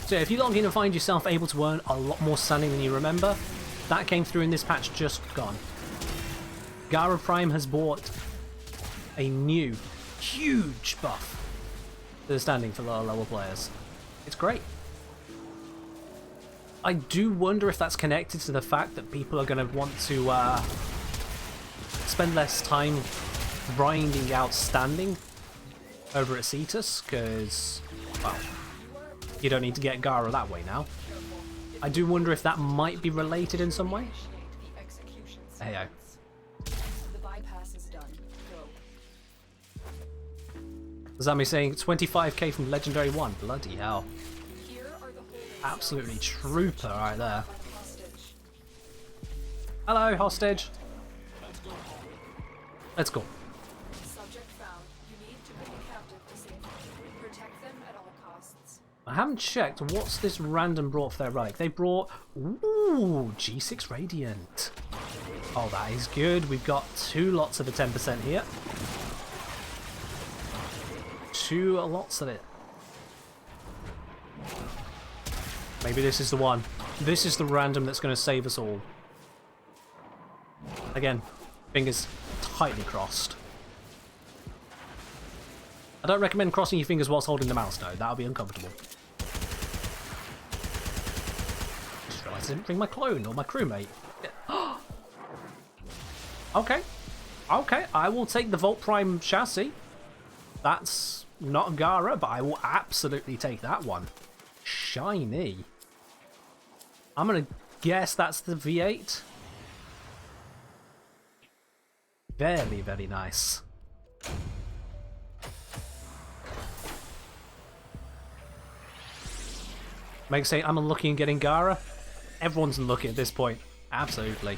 So if you log in and find yourself able to earn a lot more standing than you remember, that came through in this patch just gone. Gara Prime has bought a new, huge buff to the standing for lower level players. It's great. I do wonder if that's connected to the fact that people are going to want to spend less time grinding out standing over at Cetus, because, well, you don't need to get Gara that way now. I do wonder if that might be related in some way. Heyo. Does that mean saying 25k from Legendary 1? Bloody hell. Absolutely trooper right there. Hello, hostage. Let's go. I haven't checked what's this random brought for their relic. They brought, ooh, G6 Radiant. Oh, that is good. We've got 2 lots of the 10% here. 2 lots of it. Maybe this is the one. This is the random that's going to save us all. Again, fingers tightly crossed. I don't recommend crossing your fingers whilst holding the mouse, though. That'll be uncomfortable. Just realised I didn't bring my clone or my crewmate. Okay. Okay, I will take the Volt Prime chassis. That's not Gara, but I will absolutely take that one. Shiny. I'm going to guess that's the V8. Very, very nice. Meg saying I'm unlucky in getting Gara. Everyone's unlucky at this point. Absolutely.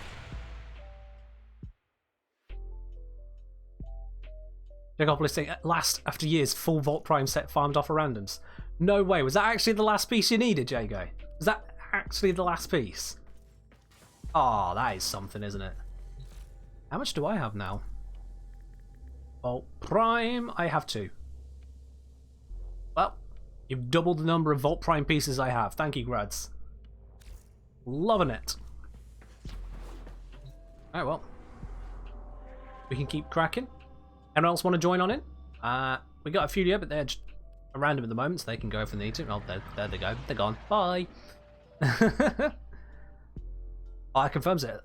Jacopolis saying, at last, after years, full Vault Prime set farmed off a randoms. No way. Was that actually the last piece you needed, Jago? Was that actually the last piece? Oh, that is something, isn't it? How much do I have now? Vault Prime, I have 2. Well, you've doubled the number of Vault Prime pieces I have. Thank you, Grads. Loving it. Alright, well. We can keep cracking. Anyone else want to join on in? We got a few here, but they're just random at the moment, so they can go if they need to. Oh, there they go. They're gone. Bye. Oh, that confirms it.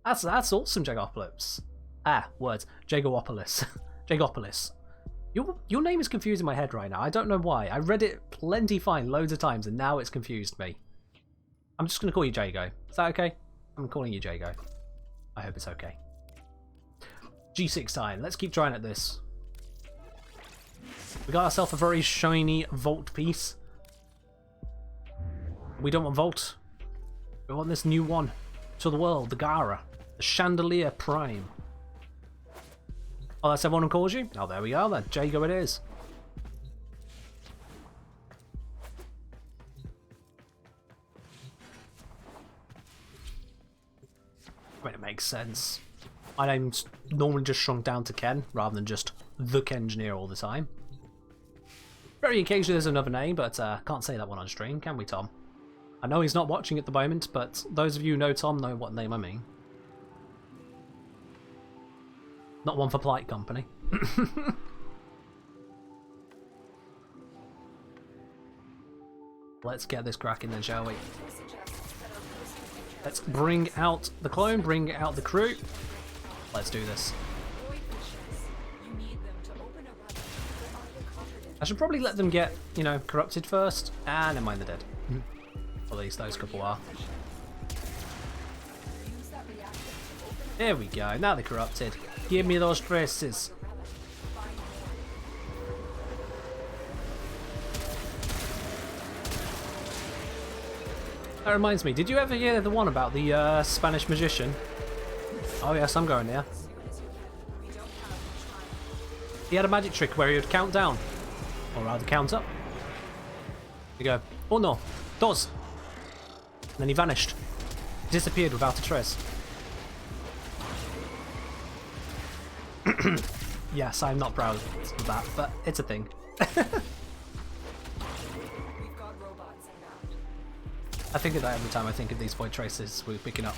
That's awesome, Jagopolis. Words. Jagopolis. Jagopolis. Your name is confusing my head right now. I don't know why. I read it plenty fine loads of times, and now it's confused me. I'm just going to call you Jago. Is that okay? I'm calling you Jago. I hope it's okay. G6 time. Let's keep trying at this. We got ourselves a very shiny Vault piece. We don't want Vault. We want this new one to the world, the Gara. The Chandelier Prime. Oh, that's everyone who calls you? Oh, there we are then. Jago it is. I mean, it makes sense. My name's normally just shrunk down to Ken, rather than just the Kengineer all the time. Very occasionally there's another name, but can't say that one on stream, can we, Tom? I know he's not watching at the moment, but those of you who know Tom know what name I mean. Not one for polite company. Let's get this cracking then, shall we? Let's bring out the clone, bring out the crew. Let's do this. I should probably let them get, you know, corrupted first. Ah, never mind, they're dead. At least those couple are. There we go, now they're corrupted. Give me those traces. That reminds me, did you ever hear the one about the Spanish magician? Oh yes, I'm going there. He had a magic trick where he would count down. Or rather count up. You go, oh no, dos. And then he vanished. Disappeared without a trace. Yes, I'm not proud of that, but it's a thing. I think of that every time I think of these void traces we're picking up.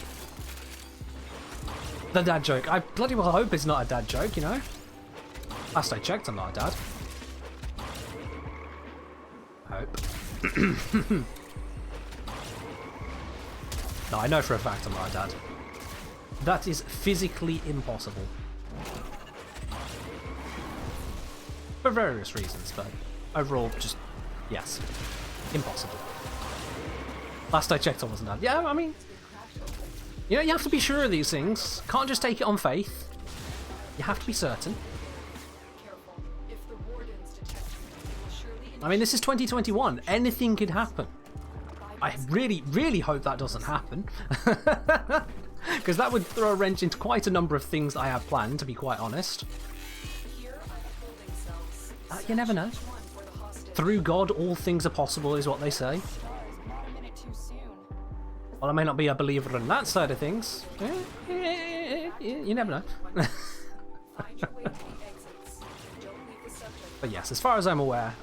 The dad joke. I bloody well hope it's not a dad joke, you know? Last I checked, I'm not a dad. Hope. No, I know for a fact I'm not a dad. That is physically impossible. For various reasons, but overall, just, yes. Impossible. Last I checked, I wasn't dad. Yeah, I mean, you know, you have to be sure of these things. Can't just take it on faith. You have to be certain. I mean, this is 2021. Anything could happen. I really, really hope that doesn't happen. Because that would throw a wrench into quite a number of things I have planned, to be quite honest. You never know. Through God, all things are possible, is what they say. Well, I may not be a believer in that side of things. You never know. But yes, as far as I'm aware,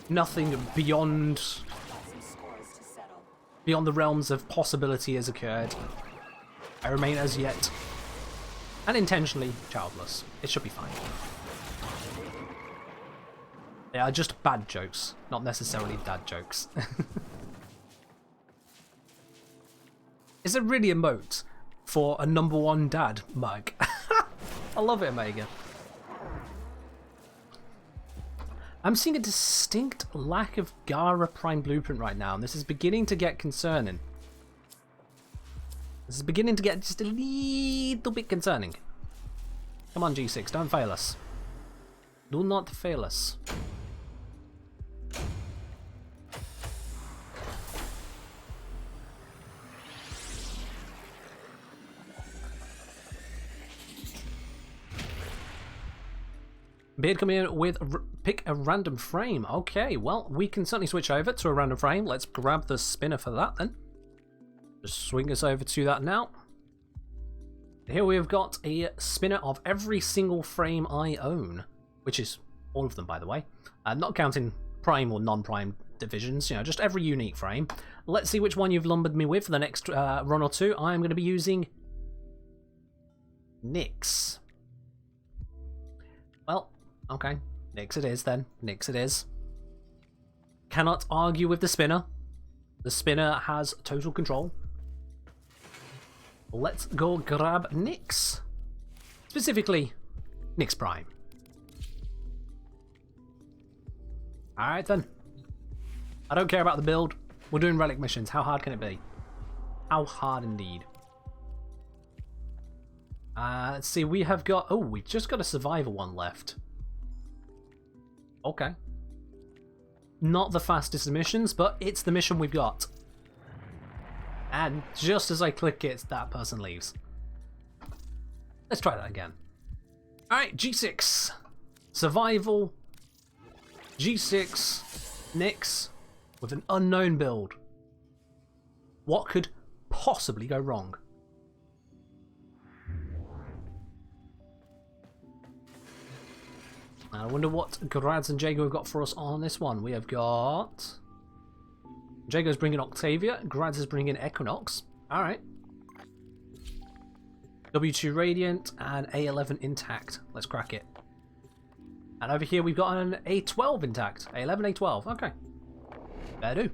nothing beyond the realms of possibility has occurred. I remain as yet, and intentionally, childless. It should be fine. They are just bad jokes, not necessarily dad jokes. Is it really a moat for a #1 dad mug? I love it, Omega. I'm seeing a distinct lack of Gara Prime blueprint right now, and this is beginning to get concerning. This is beginning to get just a little bit concerning. Come on, G6, don't fail us. Do not fail us. Beard coming in with pick a random frame. Okay, well, we can certainly switch over to a random frame. Let's grab the spinner for that then. Just swing us over to that now. Here we've got a spinner of every single frame I own, which is all of them, by the way. Not counting prime or non-prime divisions, you know, just every unique frame. Let's see which one you've lumbered me with for the next run or two. I'm going to be using Nyx. Well, okay. Nyx it is then. Nyx it is. Cannot argue with the spinner. The spinner has total control. Let's go grab Nyx. Specifically, Nyx Prime. Alright then. I don't care about the build. We're doing relic missions. How hard can it be? How hard indeed. Let's see, we have got... Oh, we've just got a survivor one left. Okay. Not the fastest of missions, but it's the mission we've got. And just as I click it, that person leaves. Let's try that again. Alright, G6. Survival. G6. Nyx. With an unknown build. What could possibly go wrong? I wonder what Grads and Jago have got for us on this one. We have got... Jago's bringing Octavia. Grads is bringing Equinox. Alright. W2 Radiant and A11 Intact. Let's crack it. And over here we've got an A12 Intact. A11, A12. Okay. Fair do.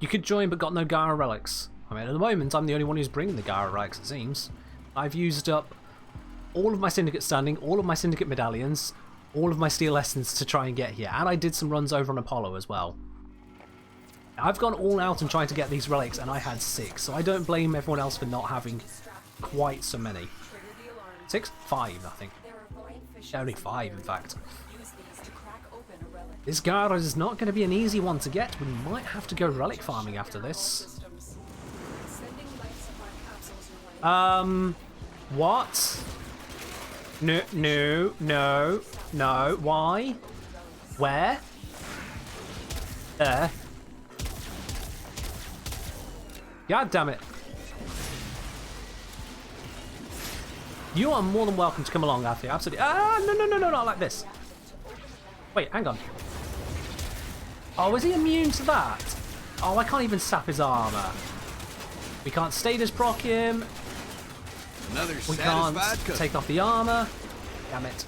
You could join but got no Gara Relics. I mean, at the moment I'm the only one who's bringing the Gara Relics, it seems. I've used up all of my Syndicate standing, all of my Syndicate medallions, all of my Steel Essence to try and get here. And I did some runs over on Apollo as well. I've gone all out and trying to get these relics and I had 6, so I don't blame everyone else for not having quite so many. 6? 5, I think. Only 5, in fact. This Gara is not going to be an easy one to get. We might have to go relic farming after this. What? No, no, no, no. Why? Where? There. God damn it. You are more than welcome to come along, Alfie. Absolutely. Ah, no, no, no, no, not like this. Wait, hang on. Oh, is he immune to that? Oh, I can't even sap his armor. We can't status proc him. We can't take off the armor. Damn it.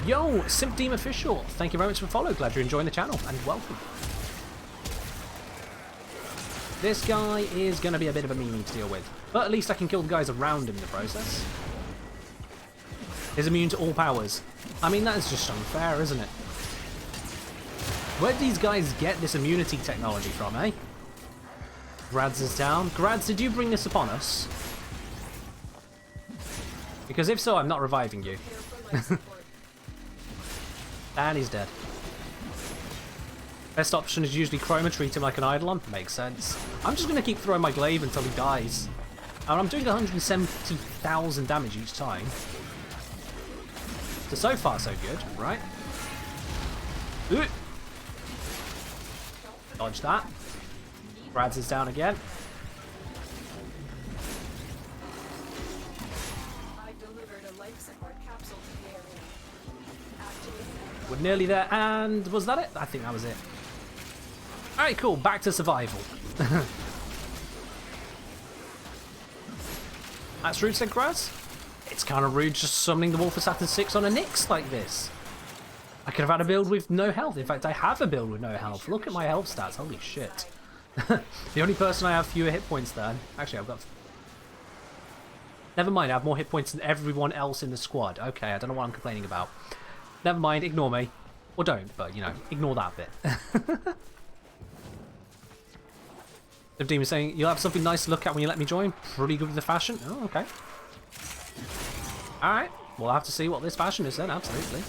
Yo, Simp Deem Official. Thank you very much for following. Glad you're enjoying the channel and welcome. This guy is going to be a bit of a meanie to deal with. But at least I can kill the guys around him in the process. He's immune to all powers. I mean, that is just unfair, isn't it? Where did these guys get this immunity technology from, eh? Grads is down. Grads, did you bring this upon us? Because if so, I'm not reviving you. And he's dead. Best option is usually Chroma, treat him like an Eidolon. Makes sense. I'm just going to keep throwing my glaive until he dies. And I'm doing 170,000 damage each time. So far so good, right? Ooh. Dodge that. Brads is down again. We're nearly there, and was that it? I think that was it. Alright, cool. Back to survival. That's rude, said Graz. It's kind of rude just summoning the Wolf of Saturn 6 on a Nyx like this. I could have had a build with no health. In fact, I have a build with no health. Look at my health stats. Holy shit. The only person I have fewer hit points than... Actually, I've got... Never mind, I have more hit points than everyone else in the squad. Okay, I don't know what I'm complaining about. Never mind, ignore me. Or don't, but, you know, ignore that bit. The team is saying, you'll have something nice to look at when you let me join. Pretty good with the fashion. Oh, okay. Alright, we'll have to see what this fashion is then, absolutely.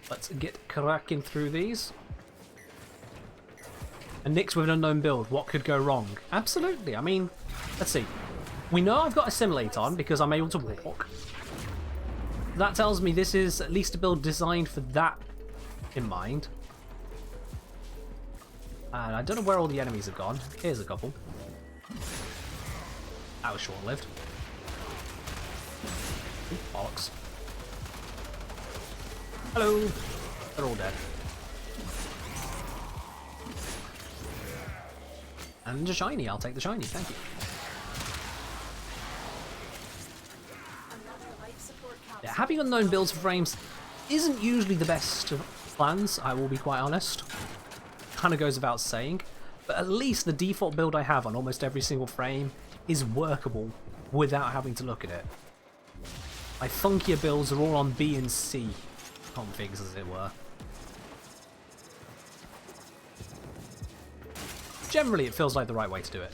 Let's get cracking through these. And Nick's with an unknown build. What could go wrong? Absolutely. I mean, let's see. We know I've got a simulate on because I'm able to walk. That tells me this is at least a build designed for that in mind. And I don't know where all the enemies have gone. Here's a couple. That was short-lived. Bollocks. Hello. They're all dead. And a shiny. I'll take the shiny. Thank you. Yeah, having unknown builds for frames isn't usually the best of plans, I will be quite honest. Kind of goes without saying. But at least the default build I have on almost every single frame is workable without having to look at it. My funkier builds are all on B and C configs, as it were. Generally, it feels like the right way to do it.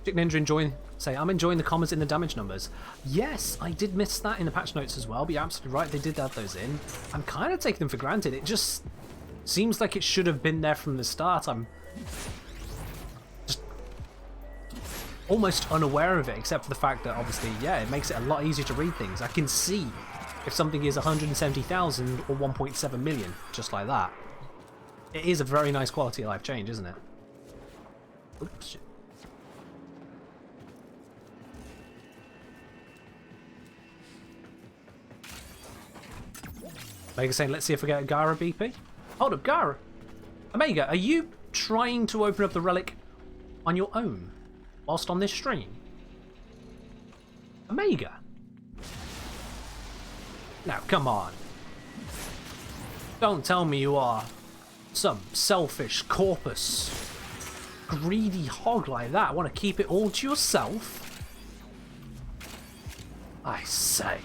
Chick Ninja I'm enjoying the comments in the damage numbers. Yes, I did miss that in the patch notes as well, but you're absolutely right, they did add those in. I'm kind of taking them for granted. It just seems like it should have been there from the start. I'm just almost unaware of it, except for the fact that obviously, yeah, it makes it a lot easier to read things. I can see if something is 170,000 or 1.7 million, just like that. It is a very nice quality of life change, isn't it? Oops, shit. Omega saying, let's see if we get a Gara BP. Hold up, Gara. Omega, are you trying to open up the relic on your own whilst on this stream? Omega? Now, come on. Don't tell me you are some selfish corpus, greedy hog like that. Want to keep it all to yourself? I say.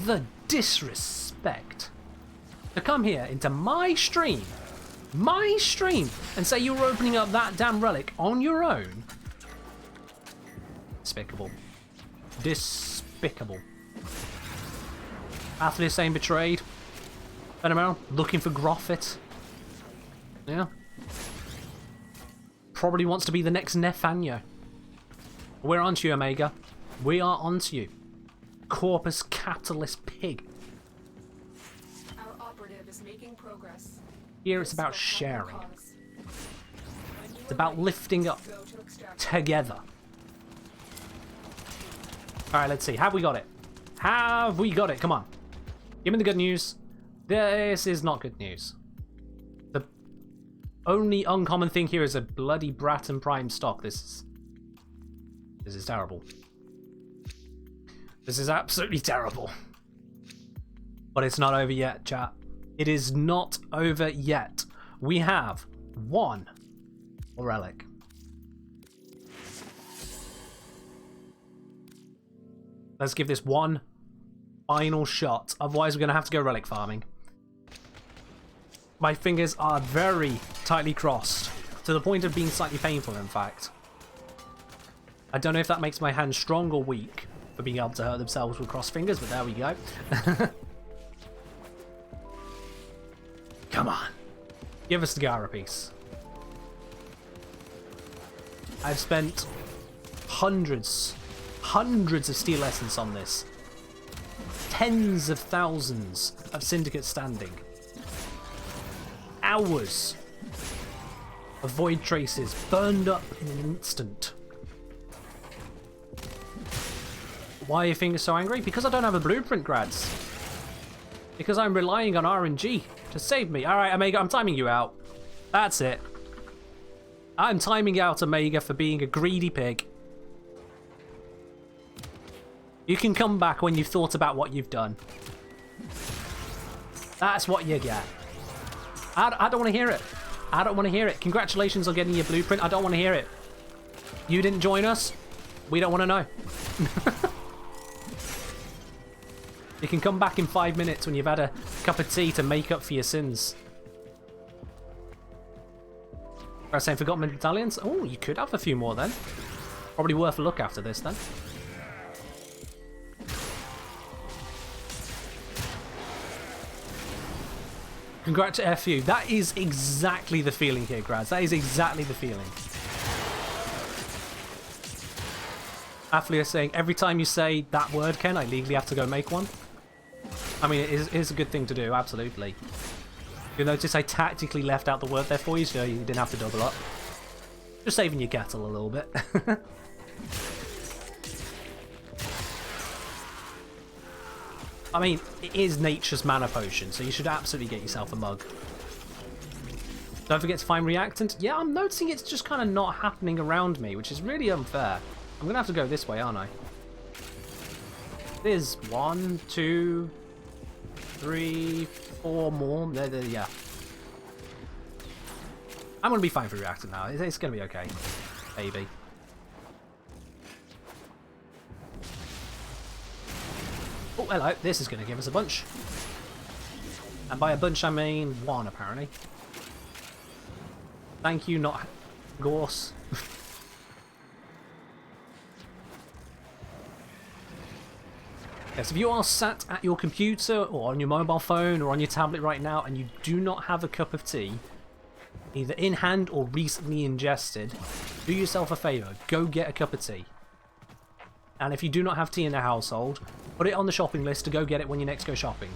The disrespect to come here into my stream, and say you were opening up that damn relic on your own. Despicable. Despicable. Athlete saying betrayed. I don't know, looking for Groffit. Yeah. Probably wants to be the next Nefanyo. We're onto you, Omega. We are onto you. Corpus capitalist pig. Our operative is making progress. Here it's about sharing. It's about lifting up together. Alright, let's see. Have we got it? Have we got it? Come on. Give me the good news. This is not good news. The only uncommon thing here is a bloody Bratton Prime stock. This is terrible. This is absolutely terrible. But it's not over yet, chat. It is not over yet. We have one relic. Let's give this one final shot. Otherwise, we're going to have to go relic farming. My fingers are very tightly crossed, to the point of being slightly painful, in fact. I don't know if that makes my hands strong or weak for being able to hurt themselves with crossed fingers, but there we go. Come on. Give us the Gara piece. I've spent hundreds of steel essence on this. Tens of thousands of syndicate standing. Hours of void traces burned up in an instant. Why are your fingers so angry? Because I don't have a blueprint, grads. Because I'm relying on RNG to save me. Alright, Omega, I'm timing you out. That's it. I'm timing out Omega for being a greedy pig. You can come back when you've thought about what you've done. That's what you get. I don't want to hear it. I don't want to hear it. Congratulations on getting your blueprint. I don't want to hear it. You didn't join us. We don't want to know. You can come back in 5 minutes when you've had a cup of tea to make up for your sins. I was saying forgotten medallions. Oh, you could have a few more then. Probably worth a look after this then. Congrats to FU. That is exactly the feeling here, Graz. That is exactly the feeling. Afflia saying, every time you say that word, Ken, I legally have to go make one. I mean, it is a good thing to do, absolutely. You'll notice I tactically left out the word there for you, so you didn't have to double up. Just saving your kettle a little bit. I mean, it is nature's mana potion, so you should absolutely get yourself a mug. Don't forget to find reactant. Yeah, I'm noticing it's just kind of not happening around me, which is really unfair. I'm going to have to go this way, aren't I? There's 1, 2, 3, 4 more. There, yeah. I'm going to be fine for reactant now. It's going to be okay. Maybe. Oh, hello. This is going to give us a bunch. And by a bunch, I mean 1, apparently. Thank you, not Gorse. Yes, if you are sat at your computer or on your mobile phone or on your tablet right now and you do not have a cup of tea, either in hand or recently ingested, do yourself a favour. Go get a cup of tea. And if you do not have tea in the household, put it on the shopping list to go get it when you next go shopping.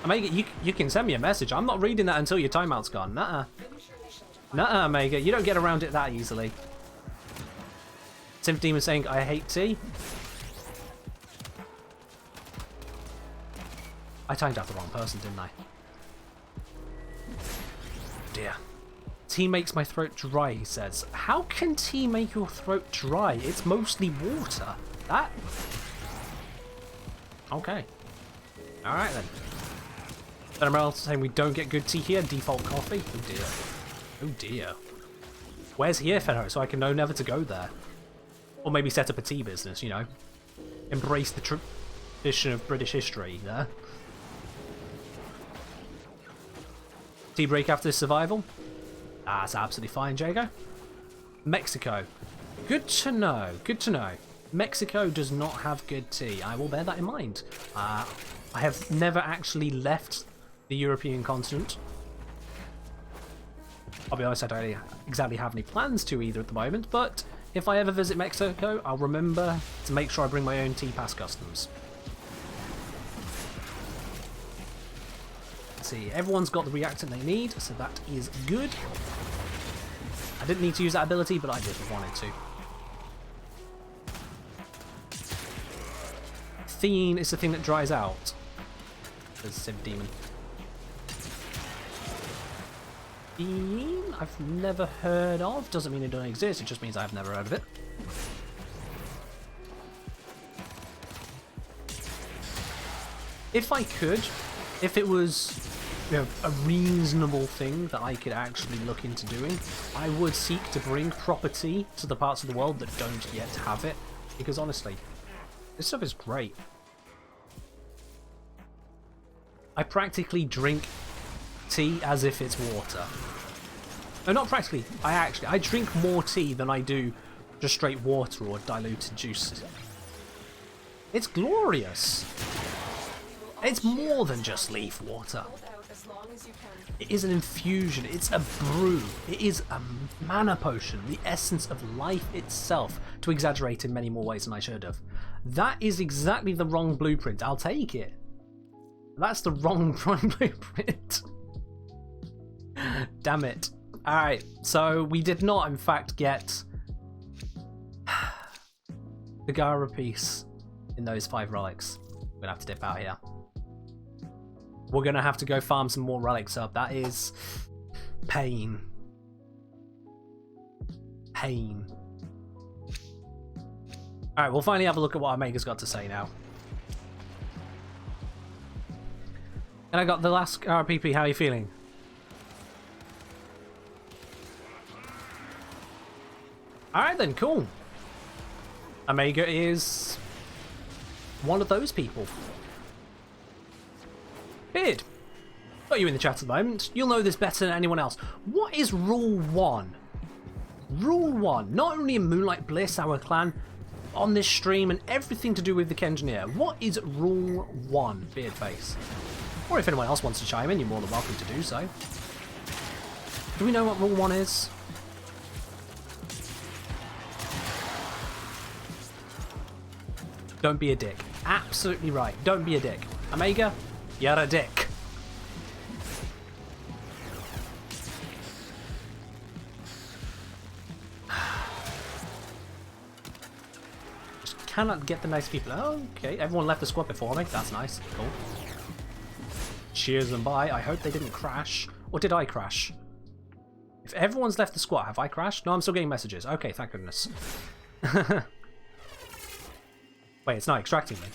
Omega, you can send me a message. I'm not reading that until your timeout's gone. Nuh-uh. Nuh-uh, Omega. You don't get around it that easily. Symph Demon saying, I hate tea. I timed out the wrong person, didn't I? Dear. Tea makes my throat dry, he says. How can tea make your throat dry? It's mostly water. That? Okay. Alright then. Fenimel saying we don't get good tea here. Default coffee. Oh dear. Oh dear. Where's here, Fenimel, so I can know never to go there? Or maybe set up a tea business, you know. Embrace the tradition of British history there. Tea break after survival? That's absolutely fine, Jago. Mexico. Good to know. Good to know. Mexico does not have good tea. I will bear that in mind. I have never actually left the European continent. I'll be honest, I don't exactly have any plans to either at the moment, but if I ever visit Mexico, I'll remember to make sure I bring my own tea past customs. Let's see, everyone's got the reactant they need, so that is good. I didn't need to use that ability, but I did wanted to. Thene is the thing that dries out. There's a Civ Demon. Thene, I've never heard of. Doesn't mean it doesn't exist, it just means I've never heard of it. If I could, if it was, you know, a reasonable thing that I could actually look into doing, I would seek to bring property to the parts of the world that don't yet have it, because honestly, this stuff is great. I practically drink tea as if it's water. No, not practically. I drink more tea than I do just straight water or diluted juice. It's glorious. It's more than just leaf water. It is an infusion. It's a brew. It is a mana potion. The essence of life itself, to exaggerate in many more ways than I should have. That is exactly the wrong blueprint. I'll take it. That's the wrong blueprint. Damn it. Alright, so we did not, in fact, get the Gara piece in those 5 relics. We're going to have to dip out here. We're going to have to go farm some more relics up. That is pain. Pain. Alright, we'll finally have a look at what Omega's got to say now. And I got the last RPP, how are you feeling? Alright then, cool. Omega is one of those people. Beard, got you in the chat at the moment. You'll know this better than anyone else. What is Rule 1? Rule 1, not only in Moonlight Bliss, our clan, on this stream and everything to do with the Kengineer. What is Rule 1, Beardface? Or if anyone else wants to chime in, you're more than welcome to do so. Do we know what rule 1 is? Don't be a dick. Absolutely right. Don't be a dick. Omega, you're a dick. Just cannot get the nice people. Oh, okay, everyone left the squad before me. That's nice. Cool. Cheers and bye. I hope they didn't crash. Or did I crash? If everyone's left the squad, have I crashed? No, I'm still getting messages. Okay, thank goodness. Wait, it's not extracting me.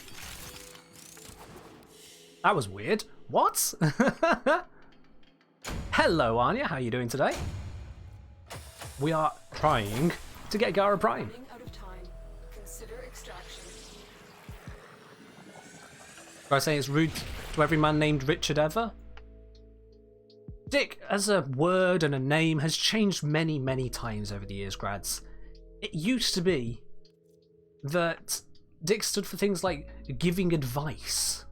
That was weird. What? Hello, Anya. How are you doing today? We are trying to get Gara Prime. Running out of time. Consider extraction. Do I say it's rude to every man named Richard ever? Dick, as a word and a name, has changed many, many times over the years, grads. It used to be that Dick stood for things like giving advice.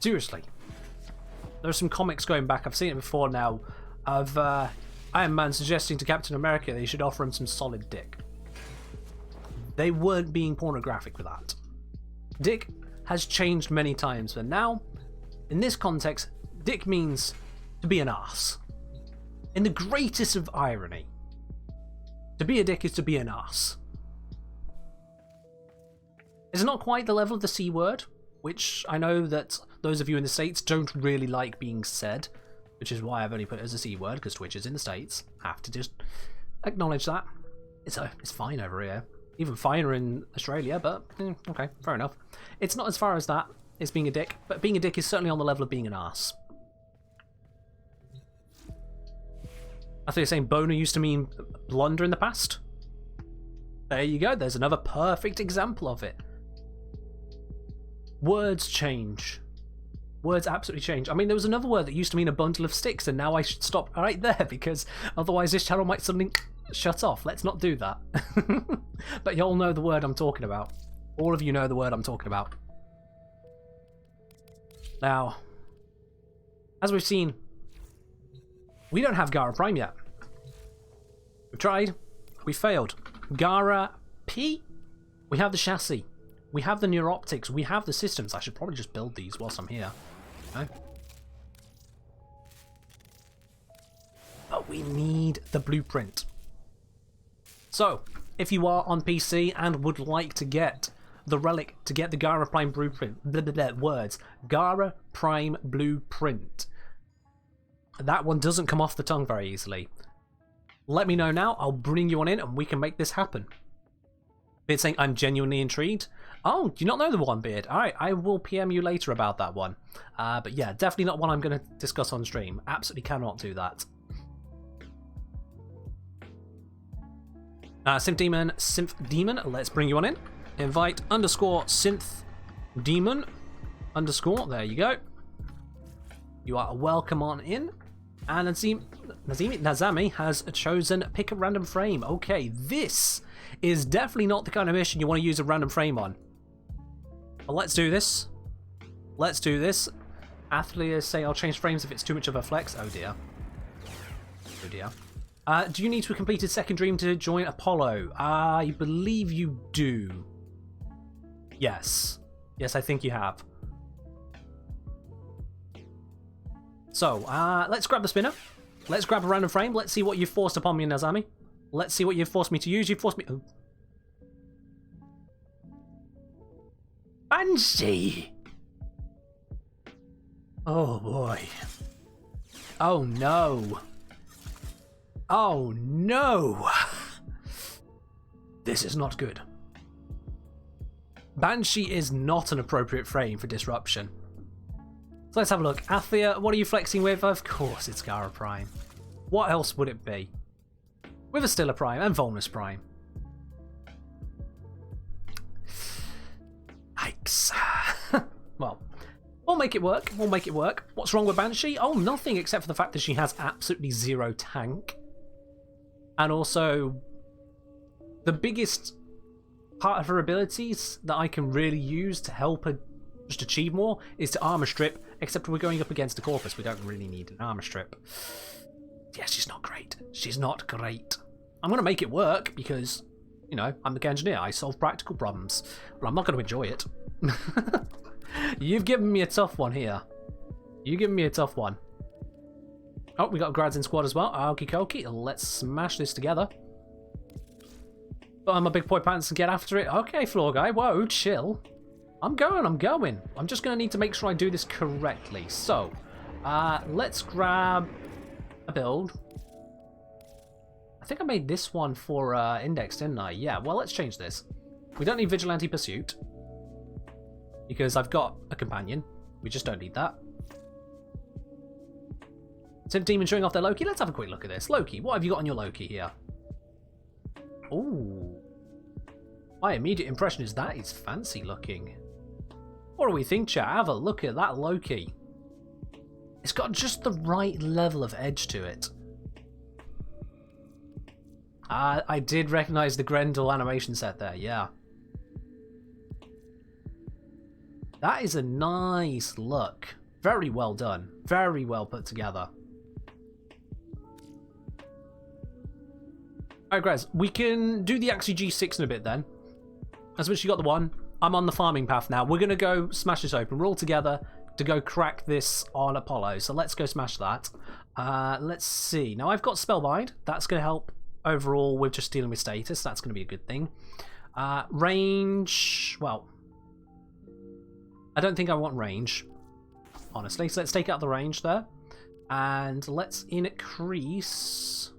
Seriously. There are some comics going back, I've seen it before now, of Iron Man suggesting to Captain America they should offer him some solid dick. They weren't being pornographic with that. Dick has changed many times, but now, in this context, dick means to be an arse. In the greatest of irony. To be a dick is to be an arse. It's not quite the level of the C word, which I know that those of you in the States don't really like being said, which is why I've only put it as a C word, because Twitch is in the States. Have to just acknowledge that. It's fine over here. Even finer in Australia, but okay, fair enough. It's not as far as that. It's being a dick, but being a dick is certainly on the level of being an arse. I thought you were saying boner used to mean blunder in the past. There you go, there's another perfect example of it. Words change. Words absolutely change. I mean, there was another word that used to mean a bundle of sticks, and now I should stop right there because otherwise this channel might suddenly shut off. Let's not do that. But you all know the word I'm talking about. All of you know the word I'm talking about. Now, as we've seen, we don't have Gara Prime yet. We've tried. We failed. Gara P? We have the chassis. We have the neuroptics. We have the systems. I should probably just build these whilst I'm here. Okay. But we need the blueprint. So, if you are on PC and would like to get the relic to get the Gara Prime blueprint, words, Gara Prime blueprint. That one doesn't come off the tongue very easily. Let me know now, I'll bring you on in and we can make this happen. Beard saying, I'm genuinely intrigued. Oh, do you not know the one, Beard? Alright, I will PM you later about that one. But yeah, definitely not one I'm going to discuss on stream. Absolutely cannot do that. Synth Demon, let's bring you on in. Invite underscore synth demon underscore, there you go. You are welcome on in. And Nazami has chosen pick a random frame. Okay, this is definitely not the kind of mission you want to use a random frame on. But let's do this. Let's do this. Athletes say I'll change frames if it's too much of a flex. Oh dear. Oh dear. Do you need to have completed second dream to join Apollo? I believe you do. Yes. Yes, I think you have. So, let's grab the spinner. Let's grab a random frame. Let's see what you've forced upon me, Nazami. Let's see what you've forced me to use. You've forced me... Oh. Banshee! Oh, boy. Oh, no. Oh, no. This is not good. Banshee is not an appropriate frame for disruption. So let's have a look. Athia, what are you flexing with? Of course it's Gara Prime. What else would it be? With a Stilla Prime and Volnus Prime. Yikes. Well, we'll make it work. We'll make it work. What's wrong with Banshee? Oh, nothing except for the fact that she has absolutely zero tank. And also, the biggest part of her abilities that I can really use to help her just achieve more, is to armor strip, except we're going up against a corpus. We don't really need an armor strip. Yeah, she's not great. She's not great. I'm going to make it work because, you know, I'm the engineer. I solve practical problems. But I'm not going to enjoy it. You've given me a tough one here. You've given me a tough one. Oh, we got Grads in squad as well. Okie dokie. Let's smash this together. But I'm a big boy pants and get after it. Okay, floor guy. Whoa, chill. I'm going. I'm just going to need to make sure I do this correctly. So, let's grab a build. I think I made this one for index, didn't I? Yeah, well, let's change this. We don't need Vigilante Pursuit because I've got a companion. We just don't need that. Sim Demon showing off their Loki. Let's have a quick look at this. Loki, what have you got on your Loki here? Ooh. My immediate impression is that is fancy looking. What do we think, chat? Have a look at that Loki. It's got just the right level of edge to it. I did recognize the Grendel animation set there, yeah. That is a nice look. Very well done. Very well put together. Alright, guys, we can do the Axie G6 in a bit then. As much as you got the one, I'm on the farming path now. We're going to go smash this open. We're all together to go crack this on Apollo. So let's go smash that. Let's see. Now, I've got Spellbind. That's going to help overall with just dealing with status. That's going to be a good thing. Range, well, I don't think I want range, honestly. So let's take out the range there. And let's increase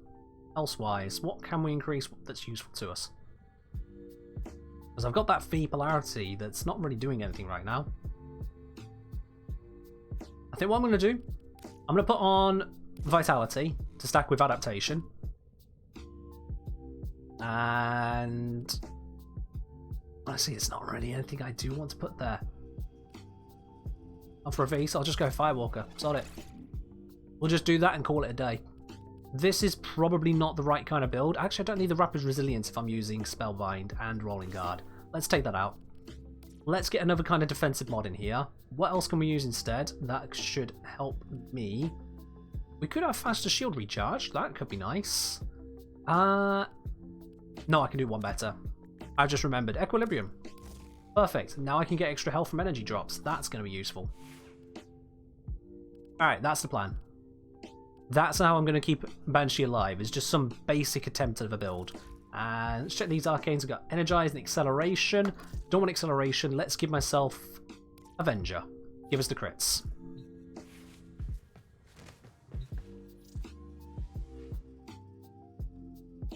elsewise. What can we increase that's useful to us? Because I've got that fee polarity that's not really doing anything right now. I think what I'm going to do, I'm going to put on Vitality to stack with Adaptation. And honestly, it's not really anything I do want to put there. And for a V, so I'll just go Firewalker. Sod it. We'll just do that and call it a day. This is probably not the right kind of build. Actually, I don't need the Rapid Resilience if I'm using Spellbind and Rolling Guard. Let's take that out. Let's get another kind of defensive mod in here. What else can we use instead? That should help me. We could have faster shield recharge. That could be nice. No, I can do one better. I just remembered. Equilibrium. Perfect. Now I can get extra health from energy drops. That's going to be useful. Alright, that's the plan. That's how I'm going to keep Banshee alive, is just some basic attempt of a build. And let's check these arcanes. We've got Energize and Acceleration. Don't want Acceleration. Let's give myself Avenger. Give us the crits.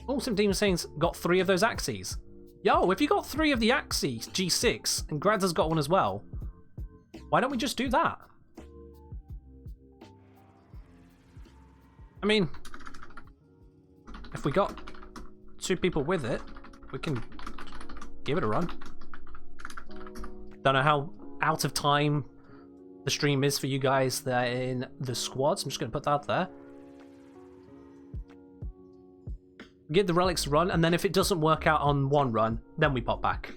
Oh, some Demon Saints got 3 of those axes. Yo, if you got 3 of the axes, G6, and Grads has got one as well, why don't we just do that? I mean, if we got 2 people with it, we can give it a run. Don't know how out of time the stream is for you guys there in the squads. I'm just going to put that there. Get the relics run, and then if it doesn't work out on one run, then we pop back.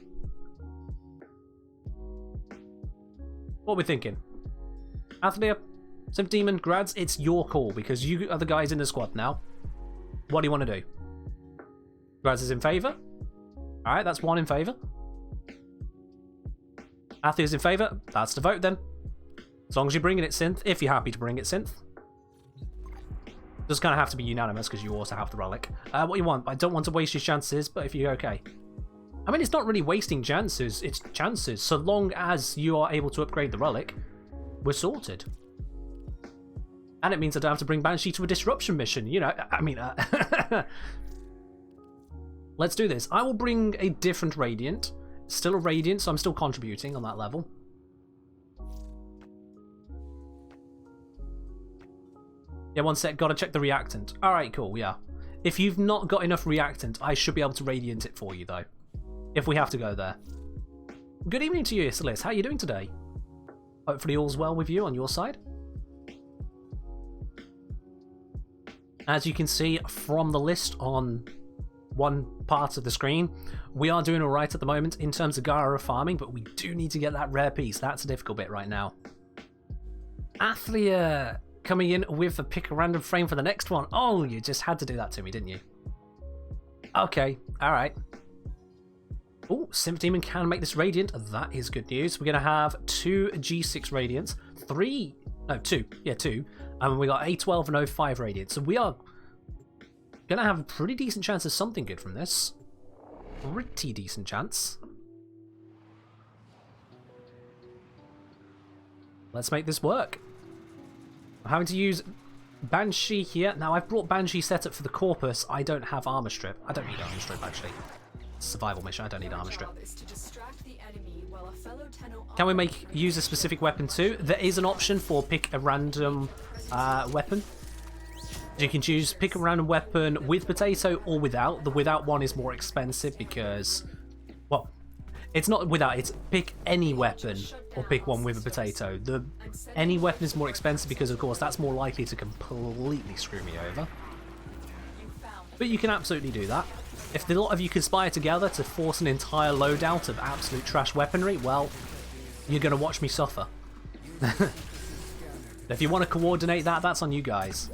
What are we thinking? Athlia, Simp Demon, Grads, it's your call because you are the guys in the squad now. What do you want to do? Grads is in favour. Alright, that's 1 in favour. Athia's in favour. That's the vote then. As long as you're bringing it, Synth, if you're happy to bring it, Synth. Does kind of have to be unanimous because you also have the relic. What you want? I don't want to waste your chances, but if you're okay. I mean, it's not really wasting chances, it's chances. So long as you are able to upgrade the relic, we're sorted. And it means I don't have to bring Banshee to a disruption mission, you know, I mean, let's do this. I will bring a different Radiant. Still a Radiant, so I'm still contributing on that level. Yeah, one sec, gotta check the reactant. Alright, cool, yeah. If you've not got enough reactant, I should be able to Radiant it for you, though. If we have to go there. Good evening to you, Celeste. How are you doing today? Hopefully all's well with you on your side. As you can see from the list on one part of the screen. We are doing alright at the moment in terms of Gara farming, but we do need to get that rare piece. That's a difficult bit right now. Athlia coming in with a pick a random frame for the next one. Oh, you just had to do that to me, didn't you? Okay, alright. Oh, Synth Demon can make this Radiant. That is good news. We're going to have 2 G6 Radiants, 2. Yeah, 2. And we got A12 and O5 Radiants. So we are going to have a pretty decent chance of something good from this. Pretty decent chance. Let's make this work. I'm having to use Banshee here. Now, I've brought Banshee setup for the Corpus. I don't have Armor Strip. I don't need Armor Strip, actually. Survival mission. I don't need Armor Strip. Can we use a specific weapon too? There is an option for pick a random weapon. You can choose pick a random weapon with potato or without. The without one is more expensive because, well, it's not without, it's pick any weapon or pick one with a potato. The any weapon is more expensive because, of course, that's more likely to completely screw me over. But you can absolutely do that. If the lot of you conspire together to force an entire loadout of absolute trash weaponry, well, you're going to watch me suffer. If you want to coordinate that, that's on you guys.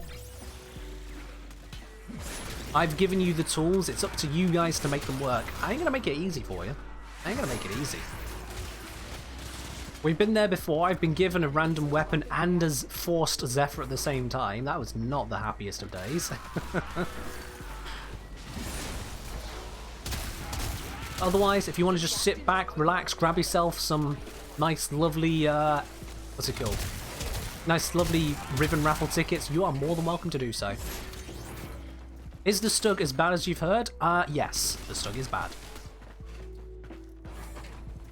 I've given you the tools, it's up to you guys to make them work. I ain't going to make it easy for you. I ain't going to make it easy. We've been there before, I've been given a random weapon and as forced Zephyr at the same time. That was not the happiest of days. Otherwise, if you want to just sit back, relax, grab yourself some nice, lovely, what's it called? Nice, lovely Riven Raffle tickets, you are more than welcome to do so. Is the Stug as bad as you've heard? Yes, the Stug is bad.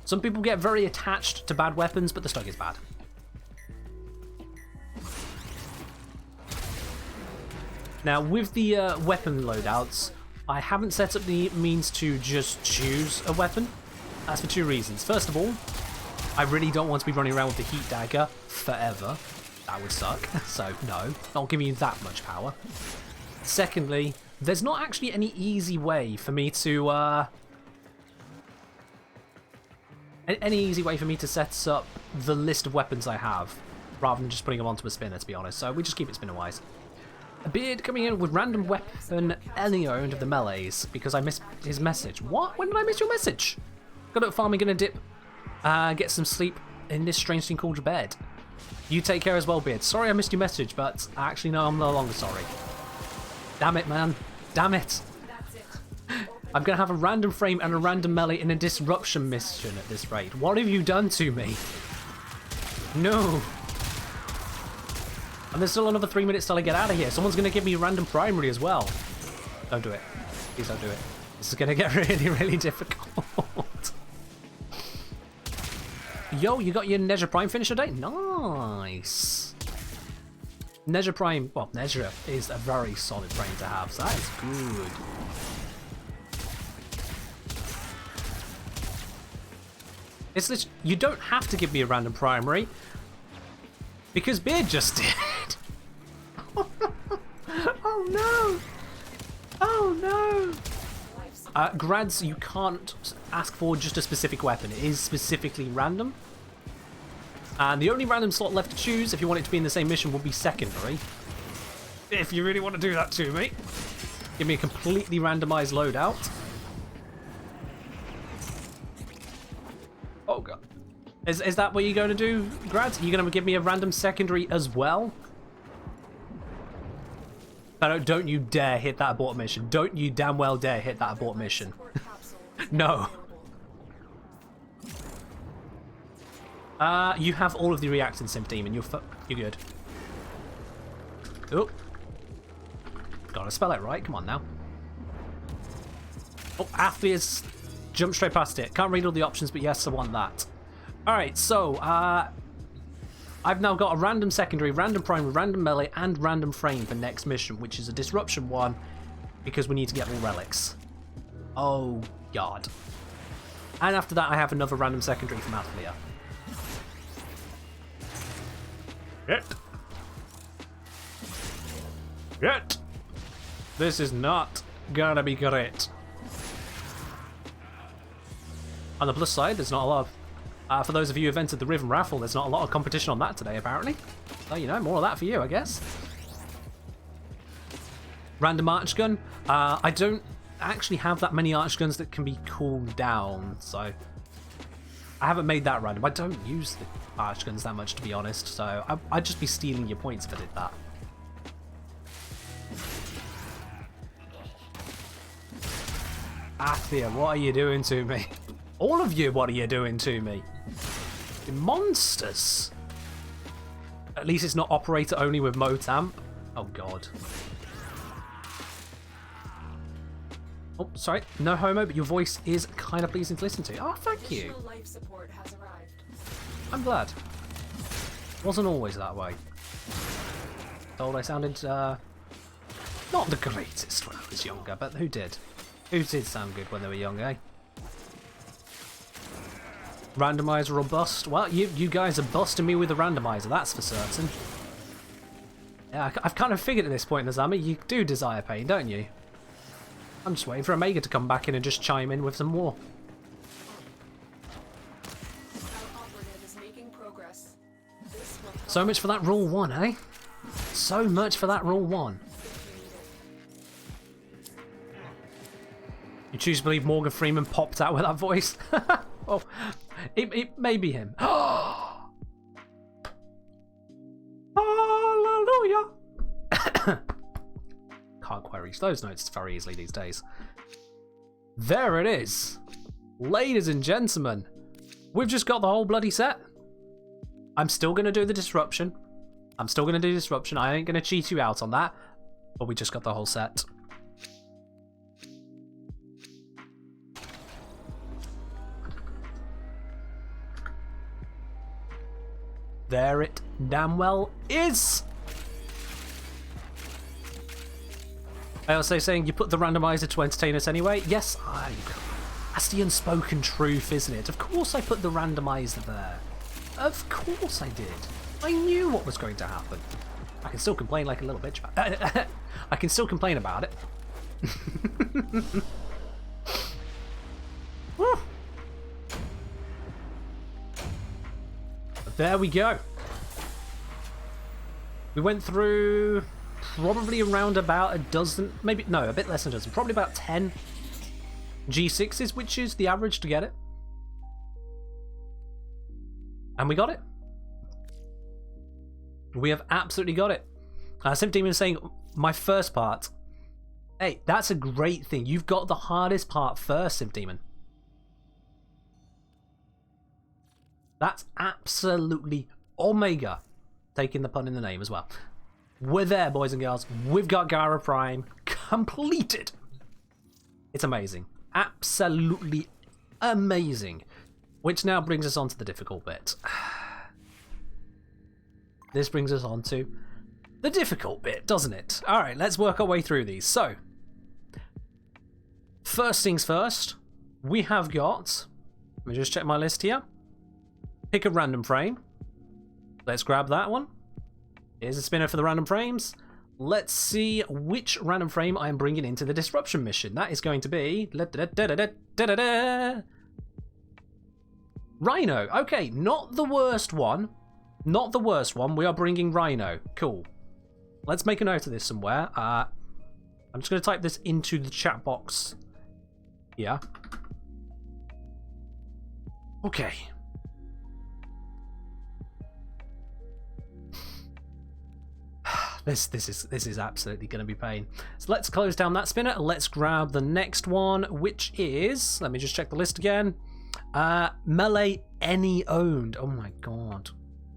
Some people get very attached to bad weapons, but the Stug is bad. Now, with the weapon loadouts, I haven't set up the means to just choose a weapon. That's for 2 reasons. First of all, I really don't want to be running around with the Heat Dagger forever. That would suck. So, no, not giving you that much power. Secondly, there's not actually any easy way for me to set up the list of weapons I have, rather than just putting them onto a spinner, to be honest. So we just keep it spinner-wise. A Beard coming in with random weapon Elio into the melees because I missed his message. What? When did I miss your message? Got up farming, gonna dip, get some sleep in this strange thing called bed. You take care as well, Beard. Sorry I missed your message, but actually no, I'm no longer sorry. Damn it, man. Damn it. I'm going to have a random frame and a random melee in a disruption mission at this rate. What have you done to me? No. And there's still another 3 minutes till I get out of here. Someone's going to give me a random primary as well. Don't do it. Please don't do it. This is going to get really, really difficult. Yo, you got your Nezha Prime finisher date? Nice. Nezha Prime, well, Nezha is a very solid frame to have, so that is good. It's literally, you don't have to give me a random primary, because Beard just did. Oh no! Oh no! Grads, you can't ask for just a specific weapon. It is specifically random. And the only random slot left to choose, if you want it to be in the same mission, will be secondary. If you really want to do that to me. Give me a completely randomized loadout. Oh god. Is that what you're going to do, Grads? Are you going to give me a random secondary as well? Don't you dare hit that abort mission. Don't you damn well dare hit that abort mission. No. You have all of the reactants, Synth Demon. You're good. Oh. Gotta spell it right. Come on now. Oh, Athlia's jumped straight past it. Can't read all the options, but yes, I want that. Alright, so, I've now got a random secondary, random primary, random melee, and random frame for next mission, which is a disruption one, because we need to get all relics. Oh, God. And after that, I have another random secondary from Athlia. Yet. This is not gonna be great. On the plus side, there's not a lot of... for those of you who've entered the Riven Raffle, there's not a lot of competition on that today, apparently. So, you know, more of that for you, I guess. Random arch gun. I don't actually have that many arch guns that can be cooled down, so... I haven't made that random. I don't use the arch guns that much, to be honest, so I'd just be stealing your points if I did that. Athia, what are you doing to me? All of you, what are you doing to me? You monsters! At least it's not operator only with Motamp. Oh god. Oh, sorry, no homo, but your voice is kind of pleasing to listen to. Oh, thank you. Life support has arrived. I'm glad. Wasn't always that way. Told I sounded, not the greatest when I was younger, but who did? Who did sound good when they were young, eh? Randomizer or bust? Well, you guys are busting me with the randomizer, that's for certain. Yeah, I've kind of figured at this point, Nazami, you do desire pain, don't you? I'm just waiting for Omega to come back in and just chime in with some more. Our operative is making progress. This will So much for that rule 1, eh? So much for that rule 1. You choose to believe Morgan Freeman popped out with that voice? Well, it may be him. Hallelujah! Can't quite reach those notes very easily these days. There it is. Ladies and gentlemen, we've just got the whole bloody set. I'm still going to do the disruption. I ain't going to cheat you out on that. But we just got the whole set. There it damn well is. I also saying you put the randomizer to entertain us anyway. Yes, that's the unspoken truth, isn't it? Of course I put the randomizer there. Of course I did. I knew what was going to happen. I can still complain like a little bitch about it. I can still complain about it. But there we go. We went through probably around about a dozen, maybe, no, a bit less than a dozen, probably about 10 G6s, which is the average to get it. And we got it. We have absolutely got it. Simp Demon is saying, my first part. Hey, that's a great thing. You've got the hardest part first, Simp Demon. That's absolutely Omega. Taking the pun in the name as well. We're there, boys and girls. We've got Gara Prime completed. It's amazing. Absolutely amazing. Which now brings us on to the difficult bit. This brings us on to the difficult bit, doesn't it? Alright, let's work our way through these. So, first things first, we have got, let me just check my list here. Pick a random frame. Let's grab that one. Here's a spinner for the random frames. Let's see which random frame I'm bringing into the disruption mission. That is going to be Rhino. Okay, not the worst one. Not the worst one. We are bringing Rhino. Cool. Let's make a note of this somewhere. I'm just going to type this into the chat box here. Okay. This is absolutely going to be pain. So let's close down that spinner. Let's grab the next one, which is, let me just check the list again. Melee any owned. Oh my god.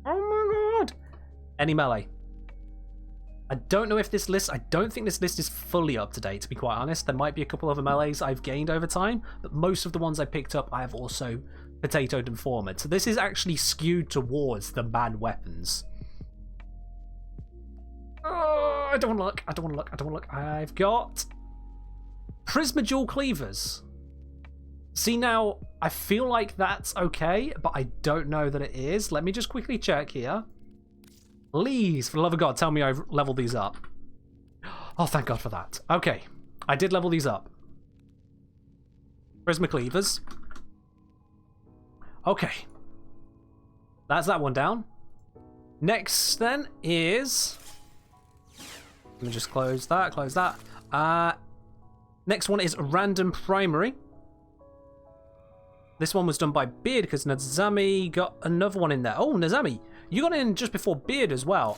Oh my god. Any melee. I don't know if this list, I don't think this list is fully up to date, to be quite honest. There might be a couple other melees I've gained over time, but most of the ones I picked up I have also potatoed and formed. So this is actually skewed towards the bad weapons. Oh, I don't want to look. I've got Prisma Dual Cleavers. See, now, I feel like that's okay, but I don't know that it is. Let me just quickly check here. Please, for the love of God, tell me I've leveled these up. Oh, thank God for that. Okay, I did level these up. Prisma Cleavers. Okay. That's that one down. Next, then, is... Let me just close that, close that. Next one is Random Primary. This one was done by Beard because Nazami got another one in there. Oh, Nazami, you got in just before Beard as well.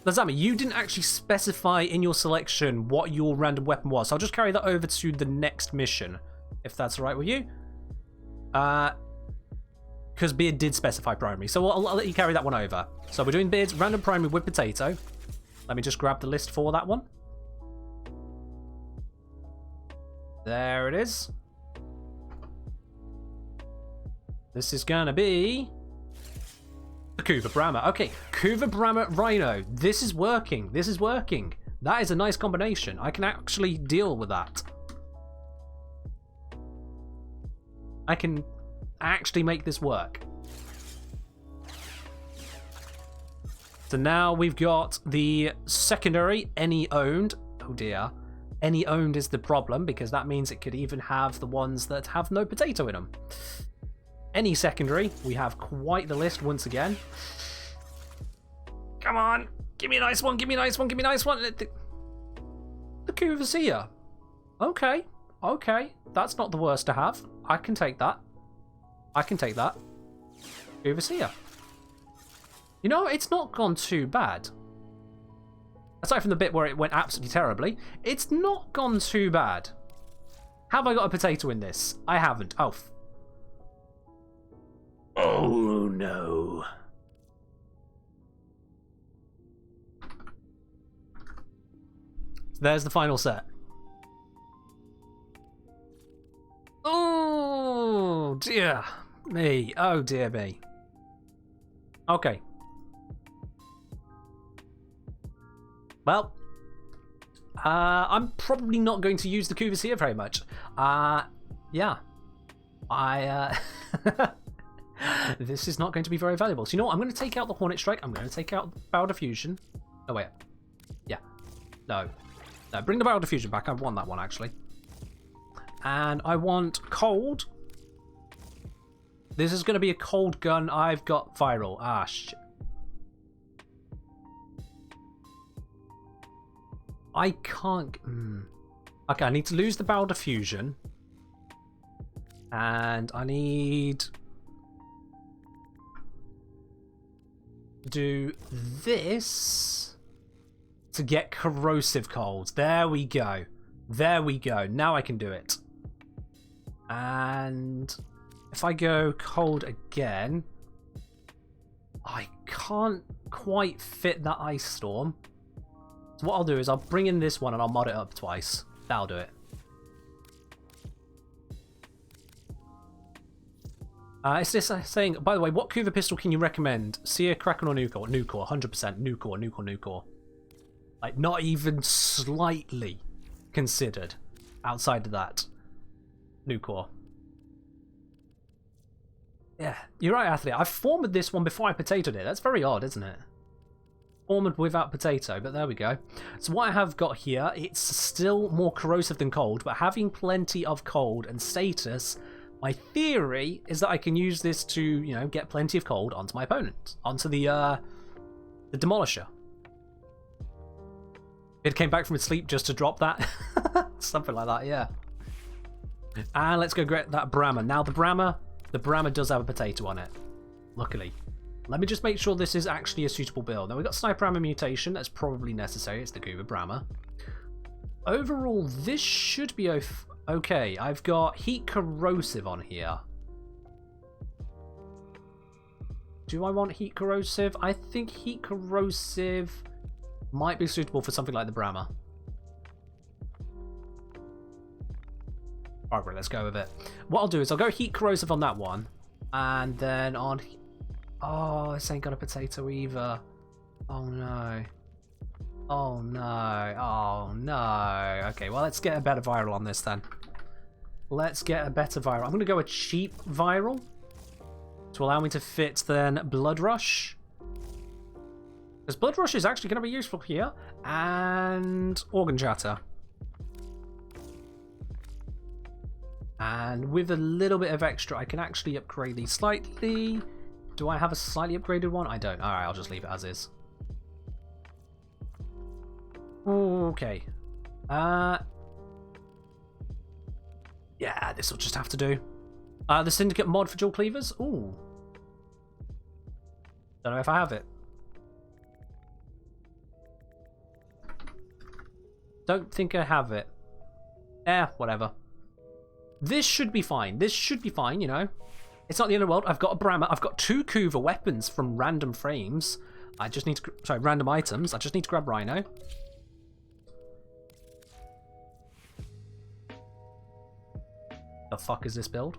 Nazami, you didn't actually specify in your selection what your random weapon was. So I'll just carry that over to the next mission, if that's all right with you. Because Beard did specify primary, so I'll let you carry that one over. So we're doing Beard's random primary with potato. Let me just grab the list for that one. There it is. This is gonna be the Kuva Brahma. Okay, Kuva Brahma Rhino. This is working. This is working. That is a nice combination. I can actually deal with that. I can actually make this work. So now we've got the secondary, any owned. Oh dear. Any owned is the problem because that means it could even have the ones that have no potato in them. Any secondary, we have quite the list once again. Come on, give me a nice one, give me a nice one, give me a nice one. The Kuvasia. Okay, okay, that's not the worst to have. I can take that. I can take that. Kuvasia. You know, it's not gone too bad. Aside from the bit where it went absolutely terribly, it's not gone too bad. Have I got a potato in this? I haven't. Oh. Oh no. There's the final set. Oh dear me. Oh dear me. Okay. Well, I'm probably not going to use the Kuvasia very much. Yeah. This is not going to be very valuable. So you know what? I'm going to take out the Hornet Strike. I'm going to take out the Bow Diffusion. Oh, wait. Yeah. No. No, bring the Bow Diffusion back. I want that one, actually. And I want Cold. This is going to be a cold gun. I've got Viral. Ah, shit. I can't... Okay, I need to lose the Bow Diffusion. And I need... do this to get Corrosive Cold. There we go. There we go. Now I can do it. And if I go Cold again, I can't quite fit that Ice Storm. So what I'll do is I'll bring in this one and I'll mod it up twice. That'll do it. It's this saying, by the way, what Kuva pistol can you recommend? Seer, Kraken, or Nucore? Nucore, 100%. Nucore. Like, not even slightly considered outside of that. Nucore. Yeah, you're right, Athlete. I've formed this one before I potatoed it. That's very odd, isn't it? Formed without potato, but there we go. So what I have got here, it's still more corrosive than cold, but having plenty of cold and status, my theory is that I can use this to, you know, get plenty of cold onto my opponent, onto the Demolisher. It came back from its sleep just to drop that. Something like that, yeah. And let's go get that Brahma. Now the Brahma does have a potato on it, luckily. Let me just make sure this is actually a suitable build. Now we've got Sniper Ammo Mutation, that's probably necessary, it's the Kuva Brahma. Overall, this should be okay. I've got Heat Corrosive on here. Do I want Heat Corrosive? I think Heat Corrosive might be suitable for something like the Brahma. Alright, let's go with it. What I'll do is I'll go Heat Corrosive on that one, and then on... Oh, this ain't got a potato either. Oh no. Oh no. Oh no. Okay, well, let's get a better viral on this then. Let's get a better viral. I'm going to go a cheap viral to allow me to fit then Blood Rush. Because Blood Rush is actually going to be useful here. And Organ Chatter. And with a little bit of extra, I can actually upgrade these slightly. Do I have a slightly upgraded one? I don't. Alright, I'll just leave it as is. Okay. Yeah, this will just have to do. The Syndicate mod for dual cleavers? Ooh. Don't know if I have it. Don't think I have it. Whatever. This should be fine. This should be fine, you know. It's not the end of the world. I've got a Brammer. I've got 2 Kuva weapons from random frames. I just need to... Sorry, random items. I just need to grab Rhino. The fuck is this build?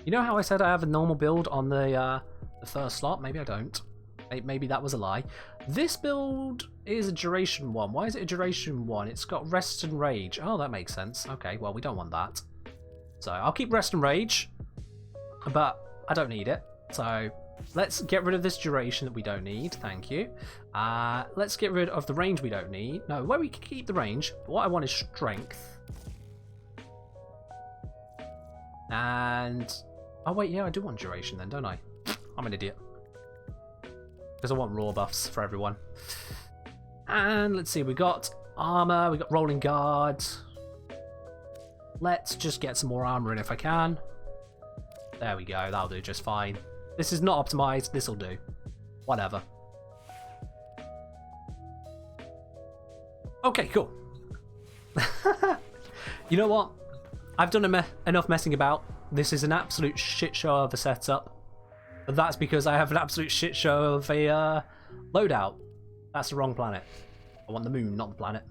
You know how I said I have a normal build on the first slot? Maybe I don't. Maybe that was a lie. This build is a duration one. Why is it a duration one? It's got rest and rage. Oh, that makes sense. Okay, well, we don't want that. So I'll keep rest and rage, but I don't need it. So let's get rid of this duration that we don't need. Thank you. Let's get rid of the range we don't need. No, well, we can keep the range. But what I want is strength. And... oh, wait, yeah, I do want duration then, don't I? I'm an idiot. Because I want raw buffs for everyone. And let's see, we got armor, we got rolling guard. Let's just get some more armor in if I can. There we go, that'll do just fine. This is not optimized, this'll do. Whatever. Okay, cool. You know what? I've done enough messing about. This is an absolute shit show of a setup. But that's because I have an absolute shit show of a loadout. That's the wrong planet. I want the moon, not the planet.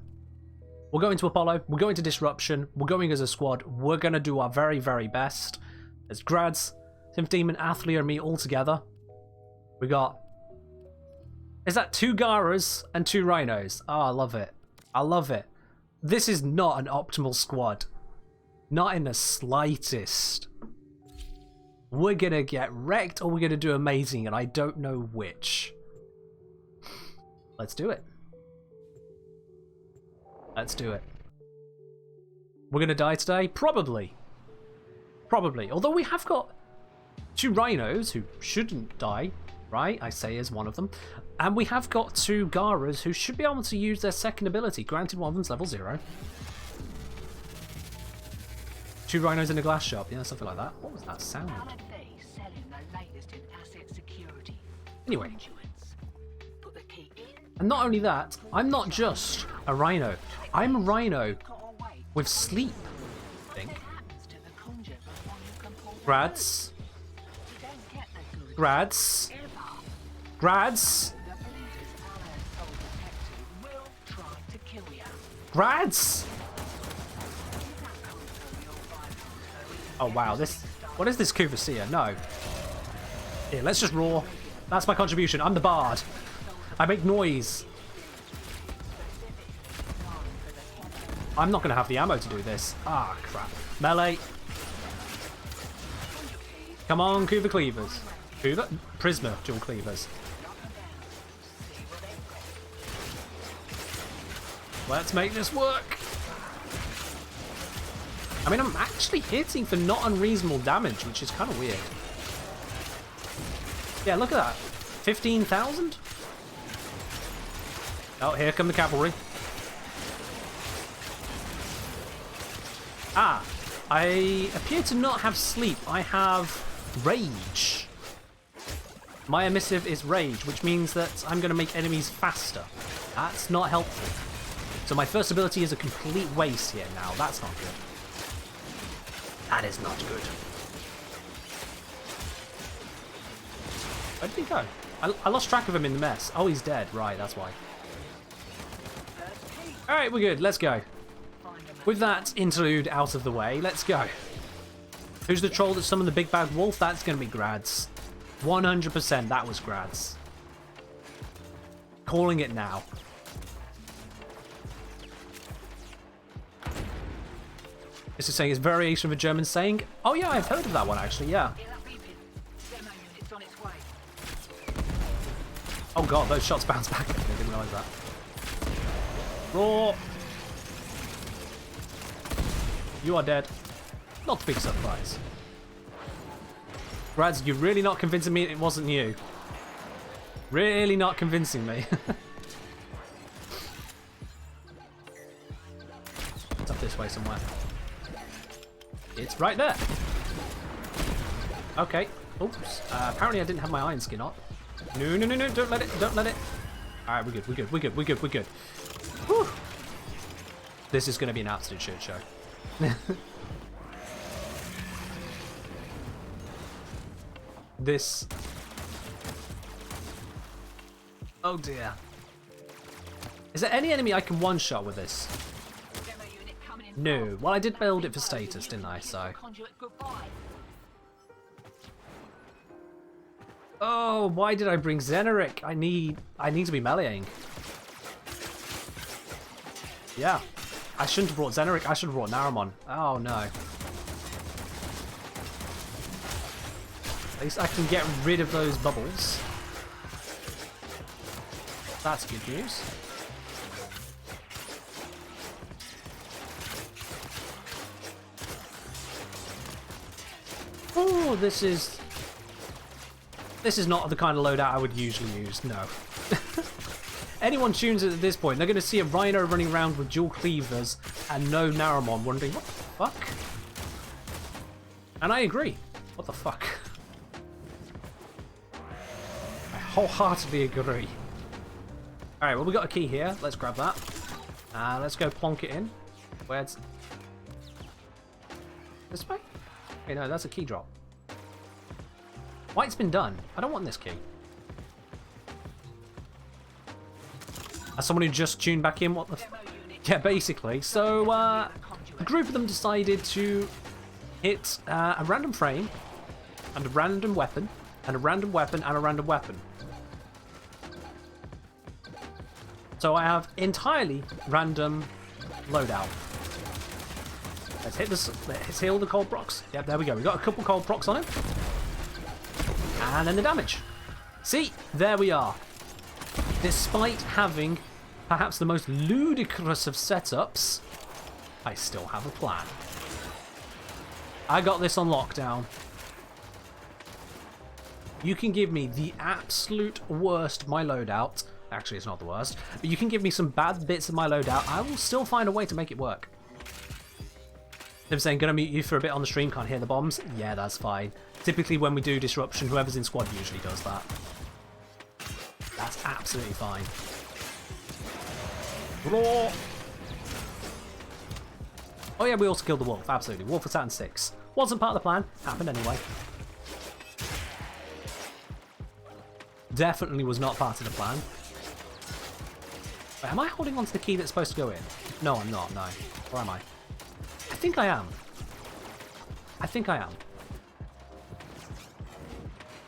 We're going to Apollo. We're going to Disruption. We're going as a squad. We're going to do our very, very best. There's Grads, Symph Demon, Athlia, and me all together. We got... is that 2 Garas and 2 Rhinos? Oh, I love it. I love it. This is not an optimal squad. Not in the slightest. We're going to get wrecked or we're going to do amazing, and I don't know which. Let's do it. Let's do it. We're going to die today? Probably. Probably. Although we have got 2 Rhinos who shouldn't die, right? I say as one of them. And we have got 2 Garas who should be able to use their second ability. Granted, one of them's level 0. 2 Rhinos in a glass shop. Yeah, something like that. What was that sound? Anyway. And not only that, I'm not just a Rhino. I'm a Rhino with sleep, I think. Grads. Grads. Grads. Grads. Oh wow, this... what is this Kuvasia? No. Here, let's just roar. That's my contribution. I'm the bard. I make noise. I'm not going to have the ammo to do this. Ah, crap. Melee. Come on, Kuva cleavers. Kuva? Prisma dual cleavers. Let's make this work. I mean, I'm actually hitting for not unreasonable damage, which is kind of weird. Yeah, look at that. 15,000? Oh, here come the cavalry. Ah, I appear to not have sleep. I have rage. My emissive is rage, which means that I'm going to make enemies faster. That's not helpful. So my first ability is a complete waste here now. That's not good. That is not good. Where did he go? I lost track of him in the mess. Oh, he's dead. Right, that's why. Alright, we're good. Let's go. With that interlude out of the way, let's go. Who's the troll that summoned the big bad wolf? That's going to be Grads. 100% that was Grads. Calling it now. This is saying it's a variation of a German saying. Oh yeah, I've heard of that one actually, yeah. Oh god, those shots bounce back. I didn't realise that. Roar! You are dead. Not a big surprise. Brads, you're really not convincing me it wasn't you. Really not convincing me. It's up this way somewhere. It's right there. Okay. Oops. Apparently I didn't have my iron skin up. No, no, no, no. Don't let it. Don't let it. Alright, we're good. We're good. We're good. We're good. We're good. Whew. This is going to be an absolute shit show. This. Oh dear. Is there any enemy I can one-shot with this? No. Well, I did build it for status, didn't I? So. Oh, why did I bring Xeneric? I need to be meleeing. Yeah. I shouldn't have brought Xeneric. I should have brought Naramon. Oh no. At least I can get rid of those bubbles. That's good news. Oh, this is not the kind of loadout I would usually use, no. Anyone tunes it at this point, they're going to see a Rhino running around with dual cleavers and no Naramon wondering, what the fuck? And I agree. What the fuck? I wholeheartedly agree. Alright, well we got a key here. Let's grab that. Let's go plonk it in. Where's... this way? Wait, no, that's a key drop. White's been done. I don't want this key. As someone who just tuned back in, what the... yeah, basically. So, a group of them decided to hit a random frame, and a random weapon, and a random weapon, and a random weapon. So I have entirely random loadout. Let's hit this. Let's heal the cold procs. Yep, there we go. We got a couple cold procs on him. And then the damage. See, there we are. Despite having perhaps the most ludicrous of setups, I still have a plan. I got this on lockdown. You can give me the absolute worst of my loadout. Actually, it's not the worst. But you can give me some bad bits of my loadout. I will still find a way to make it work. They're saying, gonna mute you for a bit on the stream, can't hear the bombs. Yeah, that's fine. Typically when we do disruption, whoever's in squad usually does that. That's absolutely fine. Raw. Oh yeah, we also killed the wolf, absolutely. Wolf was at 6. Wasn't part of the plan, happened anyway. Definitely was not part of the plan. Wait, am I holding on to the key that's supposed to go in? No, I'm not, no. Or am I? I think I am. I think I am.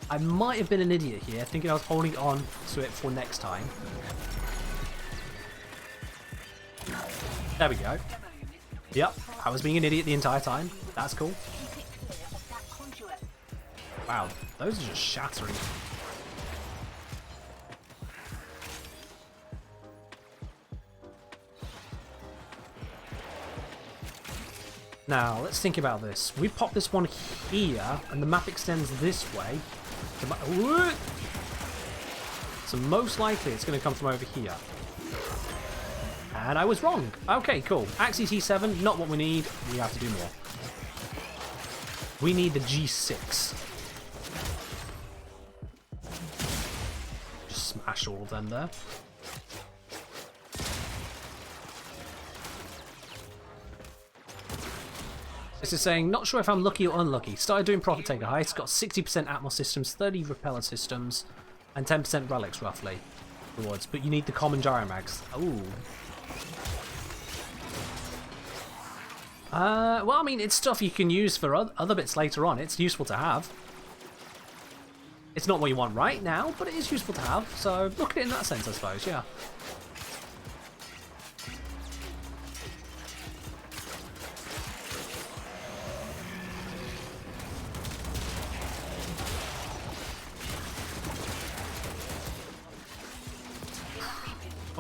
I might have been an idiot here, thinking I was holding on to it for next time. There we go. Yep, I was being an idiot the entire time. That's cool. Wow, those are just shattering. Now, let's think about this. We pop this one here, and the map extends this way. So most likely it's going to come from over here. And I was wrong. Okay, cool. Axis E7, not what we need. We have to do more. We need the G6. Just smash all of them there. This is saying, not sure if I'm lucky or unlucky. Started doing Profit Taker Heist, got 60% Atmos systems, 30 Repeller systems, and 10% relics roughly rewards. But you need the common Gyromags. Ooh. Well, I mean, it's stuff you can use for other bits later on. It's useful to have. It's not what you want right now, but it is useful to have. So look at it in that sense, I suppose, yeah.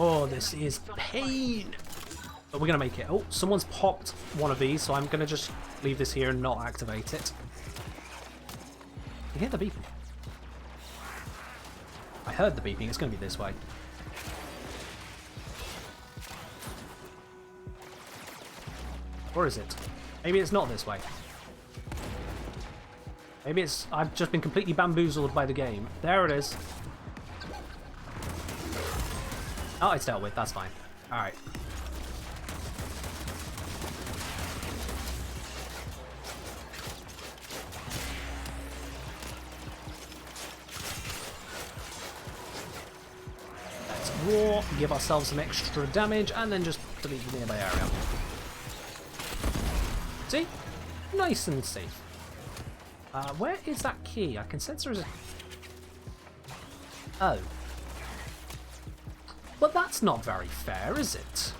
Oh, this is pain. But we're going to make it. Oh, someone's popped one of these, so I'm going to just leave this here and not activate it. You hear the beeping? I heard the beeping. It's going to be this way. Or is it? Maybe it's not this way. Maybe it's... I've just been completely bamboozled by the game. There it is. Oh, it's dealt with. That's fine. Alright. Let's roar, give ourselves some extra damage, and then just delete the nearby area. See? Nice and safe. Where is that key? I can sense there is a... Oh. But that's not very fair, is it?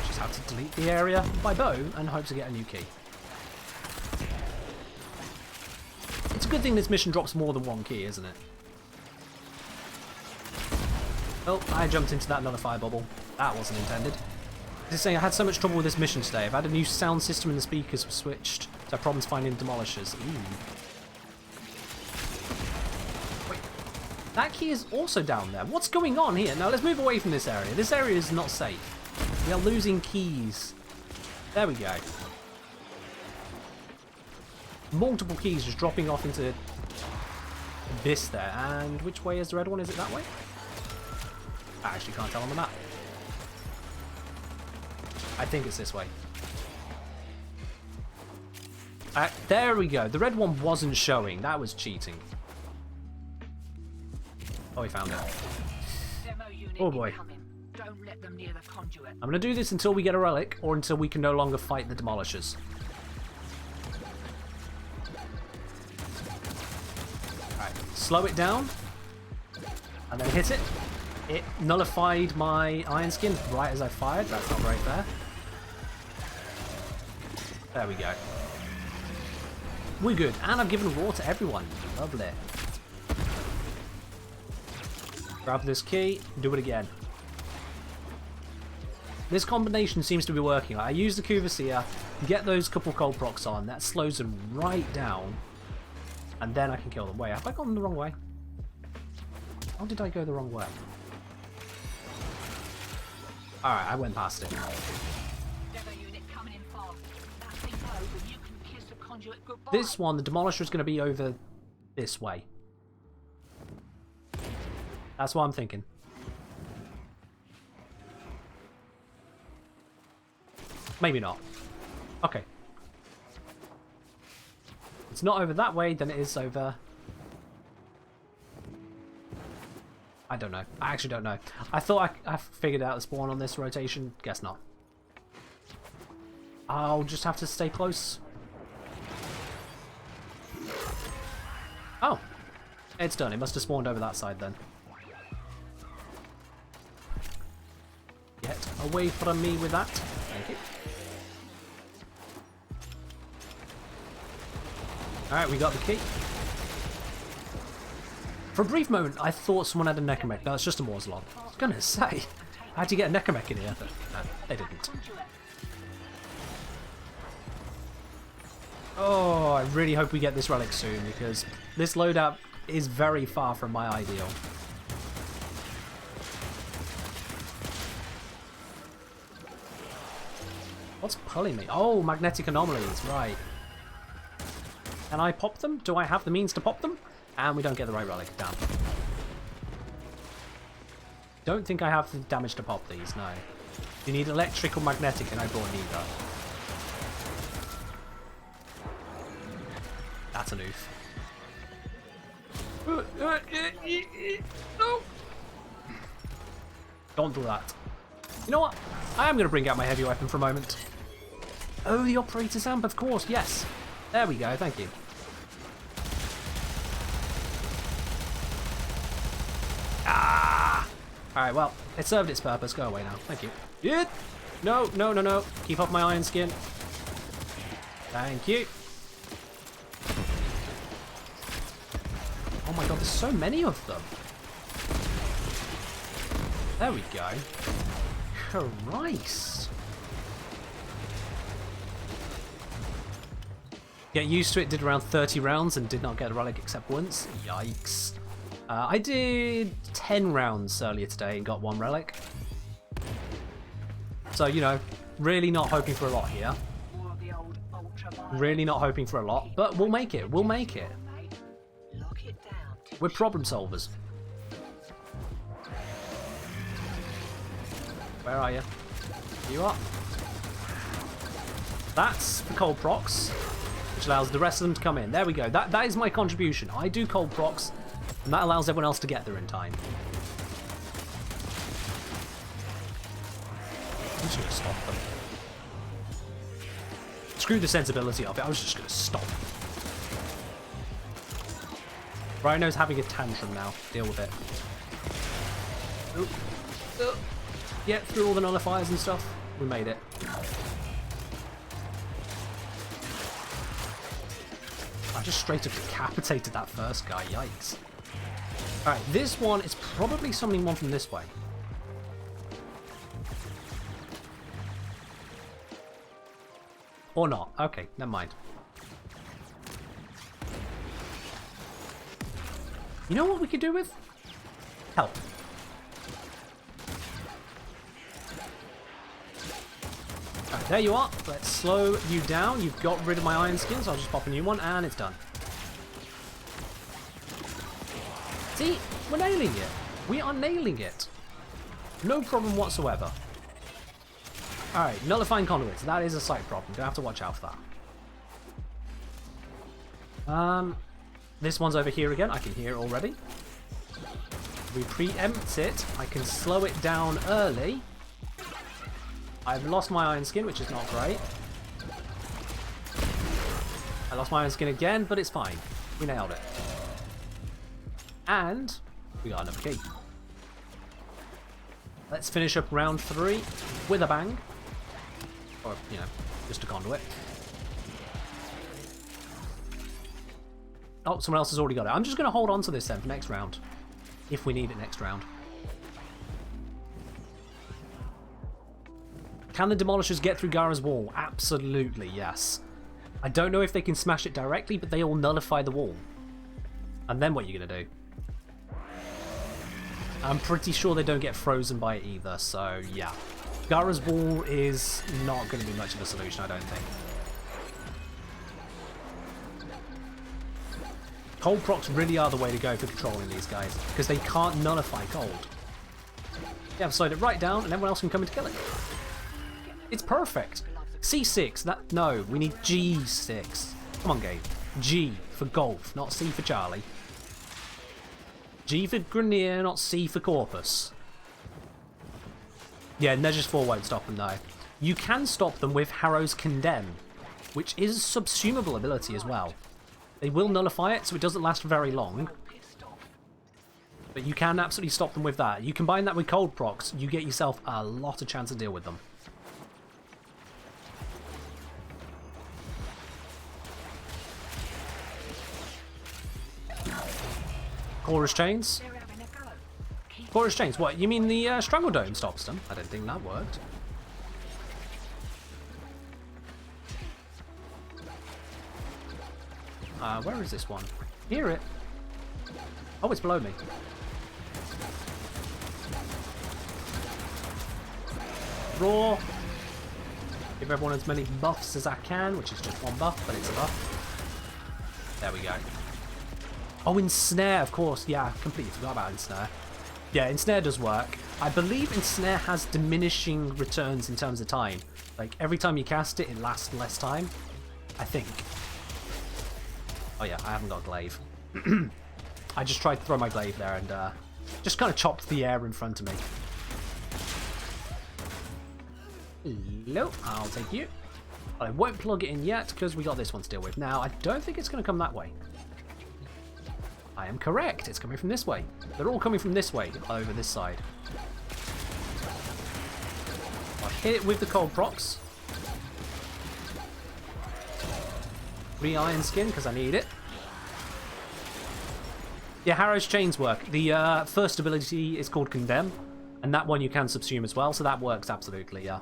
Just have to delete the area by bow and hope to get a new key. It's a good thing this mission drops more than one key, isn't it? Oh, I jumped into that another fire bubble. That wasn't intended. Just saying, I had so much trouble with this mission today. I've had a new sound system and the speakers were switched. So I have problems finding demolishers. Ooh. Wait, that key is also down there. What's going on here? Now let's move away from this area. This area is not safe. We are losing keys. There we go. Multiple keys just dropping off into this there. And which way is the red one? Is it that way? I actually can't tell on the map. I think it's this way. There we go. The red one wasn't showing. That was cheating. Oh, we found it. Oh boy. Don't let them near the conduit. I'm going to do this until we get a relic or until we can no longer fight the demolishers. Alright, slow it down. And then hit it. It nullified my iron skin right as I fired. That's not very fair. There we go. We're good. And I've given raw to everyone. Lovely. Grab this key. Do it again. This combination seems to be working. I use the Kuvasier, get those couple cold procs on. That slows them right down. And then I can kill them. Wait, have I gone the wrong way? How did I go the wrong way? Alright, I went past it. This one, the Demolisher is going to be over this way. That's what I'm thinking. Maybe not. Okay. It's not over that way, then it is over... I don't know. I actually don't know. I thought I figured out the spawn on this rotation. Guess not. I'll just have to stay close. Oh. It's done. It must have spawned over that side then. Get away from me with that. Thank you. Alright, we got the key. For a brief moment, I thought someone had a Necromech. No, it's just a Morzelon. I was going to say, how'd you get a Necromech in here? But no, they didn't. Oh, I really hope we get this relic soon, because this loadout is very far from my ideal. What's pulling me? Oh, magnetic anomalies, right. Can I pop them? Do I have the means to pop them? And we don't get the right relic. Damn. Don't think I have the damage to pop these, no. You need electric or magnetic, and I brought neither. That's an oof. No! Don't do that. You know what? I am going to bring out my heavy weapon for a moment. Oh, the operator's amp, of course, yes. There we go, thank you. Ah! Alright, well, it served its purpose. Go away now. Thank you. Yeah. No, no, no, no. Keep off my iron skin. Thank you. Oh my god, there's so many of them. There we go. Christ. Get used to it, did around 30 rounds and did not get a relic except once. Yikes. I did 10 rounds earlier today and got 1 relic. So, you know, really not hoping for a lot here. Really not hoping for a lot, but we'll make it. We'll make it. We're problem solvers. Where are you? You are. That's the cold procs, which allows the rest of them to come in. There we go. That is my contribution. I do cold procs, and that allows everyone else to get there in time. I'm just going to stop them. Screw the sensibility of it. I was just going to stop. Rhino's having a tantrum now. Deal with it. Oop. Get through all the nullifiers and stuff. We made it. I just straight up decapitated that first guy. Yikes. Alright, this one is probably summoning one from this way. Or not. Okay, never mind. You know what we could do with? Help. Right, there you are. Let's slow you down. You've got rid of my iron skin, so I'll just pop a new one, and it's done. See? We're nailing it. We are nailing it. No problem whatsoever. Alright, nullifying conduits. That is a slight problem. Gonna have to watch out for that. This one's over here again. I can hear it already. We preempt it. I can slow it down early. I've lost my iron skin, which is not great. I lost my iron skin again, but it's fine. We nailed it. And we got another key. Let's finish up round 3 with a bang. Or, you know, just a conduit. Oh, someone else has already got it. I'm just going to hold on to this then for next round. If we need it next round. Can the demolishers get through Gara's wall? Absolutely, yes. I don't know if they can smash it directly, but they all nullify the wall. And then what are you going to do? I'm pretty sure they don't get frozen by it either, so yeah. Gara's wall is not going to be much of a solution, I don't think. Cold procs really are the way to go for controlling these guys, because they can't nullify cold. Yeah, I've slowed it right down, and everyone else can come in to kill it. It's perfect. C6, that, no, we need G6. Come on, Gabe. G for golf, not C for Charlie. G for Grenier, not C for Corpus. Yeah, Neges 4 won't stop them though. You can stop them with Harrow's Condemn, which is a subsumable ability as well. They will nullify it, so it doesn't last very long. But you can absolutely stop them with that. You combine that with cold procs, you get yourself a lot of chance to deal with them. Chorus chains. Chorus chains. What? You mean the Strangle Dome stops them? I don't think that worked. Where is this one? Hear it. Oh, it's below me. Raw. Give everyone as many buffs as I can, which is just one buff, but it's a buff. There we go. Oh, Ensnare, of course. Yeah, I completely forgot about Ensnare. Yeah, Ensnare does work. I believe Ensnare has diminishing returns in terms of time. Like, every time you cast it, it lasts less time. I think. Oh yeah, I haven't got Glaive. I just tried to throw my Glaive there and just kind of chopped the air in front of me. Hello, I'll take you. But I won't plug it in yet because we got this one to deal with. Now, I don't think it's going to come that way. I am correct. It's coming from this way. They're all coming from this way, over this side. I'll hit it with the cold procs. 3 iron skin, because I need it. Yeah, Harrow's chains work. The first ability is called Condemn. And that one you can subsume as well, so that works absolutely, yeah.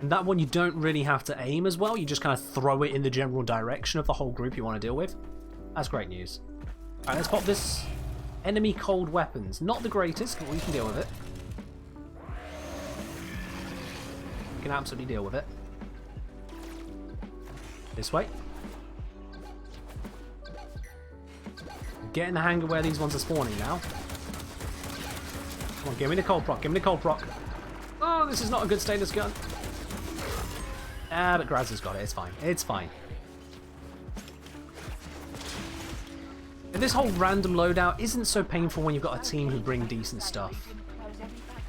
And that one you don't really have to aim as well, you just kind of throw it in the general direction of the whole group you want to deal with. That's great news. Alright, let's pop this. Enemy cold weapons. Not the greatest, but we can deal with it. We can absolutely deal with it. This way. Getting the hang of where these ones are spawning now. Come on, give me the cold proc, give me the cold proc. Oh, this is not a good status gun. Ah, but Graz has got it, it's fine, it's fine. And this whole random loadout isn't so painful when you've got a team who bring decent stuff.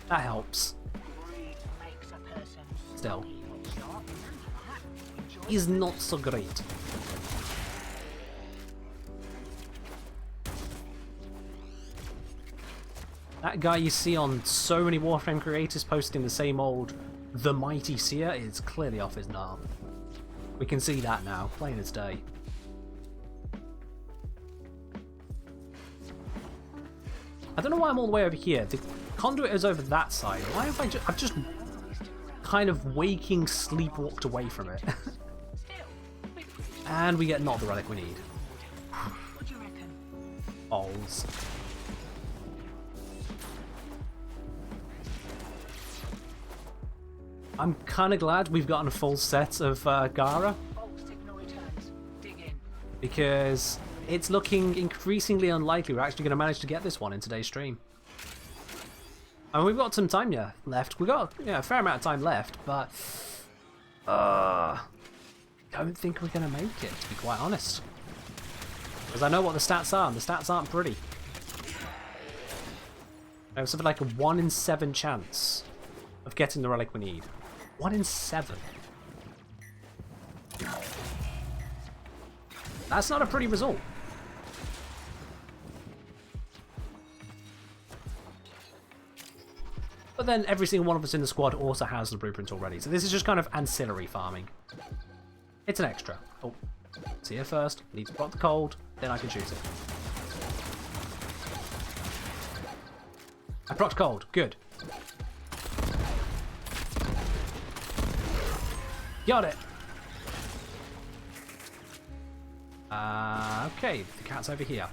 That helps. Still. Is not so great. That guy you see on so many Warframe creators posting the same old "The Mighty Seer" is clearly off his knob. We can see that now, plain as day. I don't know why I'm all the way over here. The conduit is over that side. Why have I've just kind of waking sleepwalked away from it. And we get not the relic we need. Balls. I'm kind of glad we've gotten a full set of Gara. Because it's looking increasingly unlikely we're actually going to manage to get this one in today's stream. I mean, we've got some time left. We've got a fair amount of time left, but don't think we're going to make it, to be quite honest. Because I know what the stats are, and the stats aren't pretty. There's something like a 1 in 7 chance of getting the relic we need. 1 in 7. That's not a pretty result. But then every single one of us in the squad also has the blueprint already, so this is just kind of ancillary farming. It's an extra. Oh, it's here first. Need to block the cold, then I can shoot it. I procced cold. Good. Got it. Okay, the cat's over here.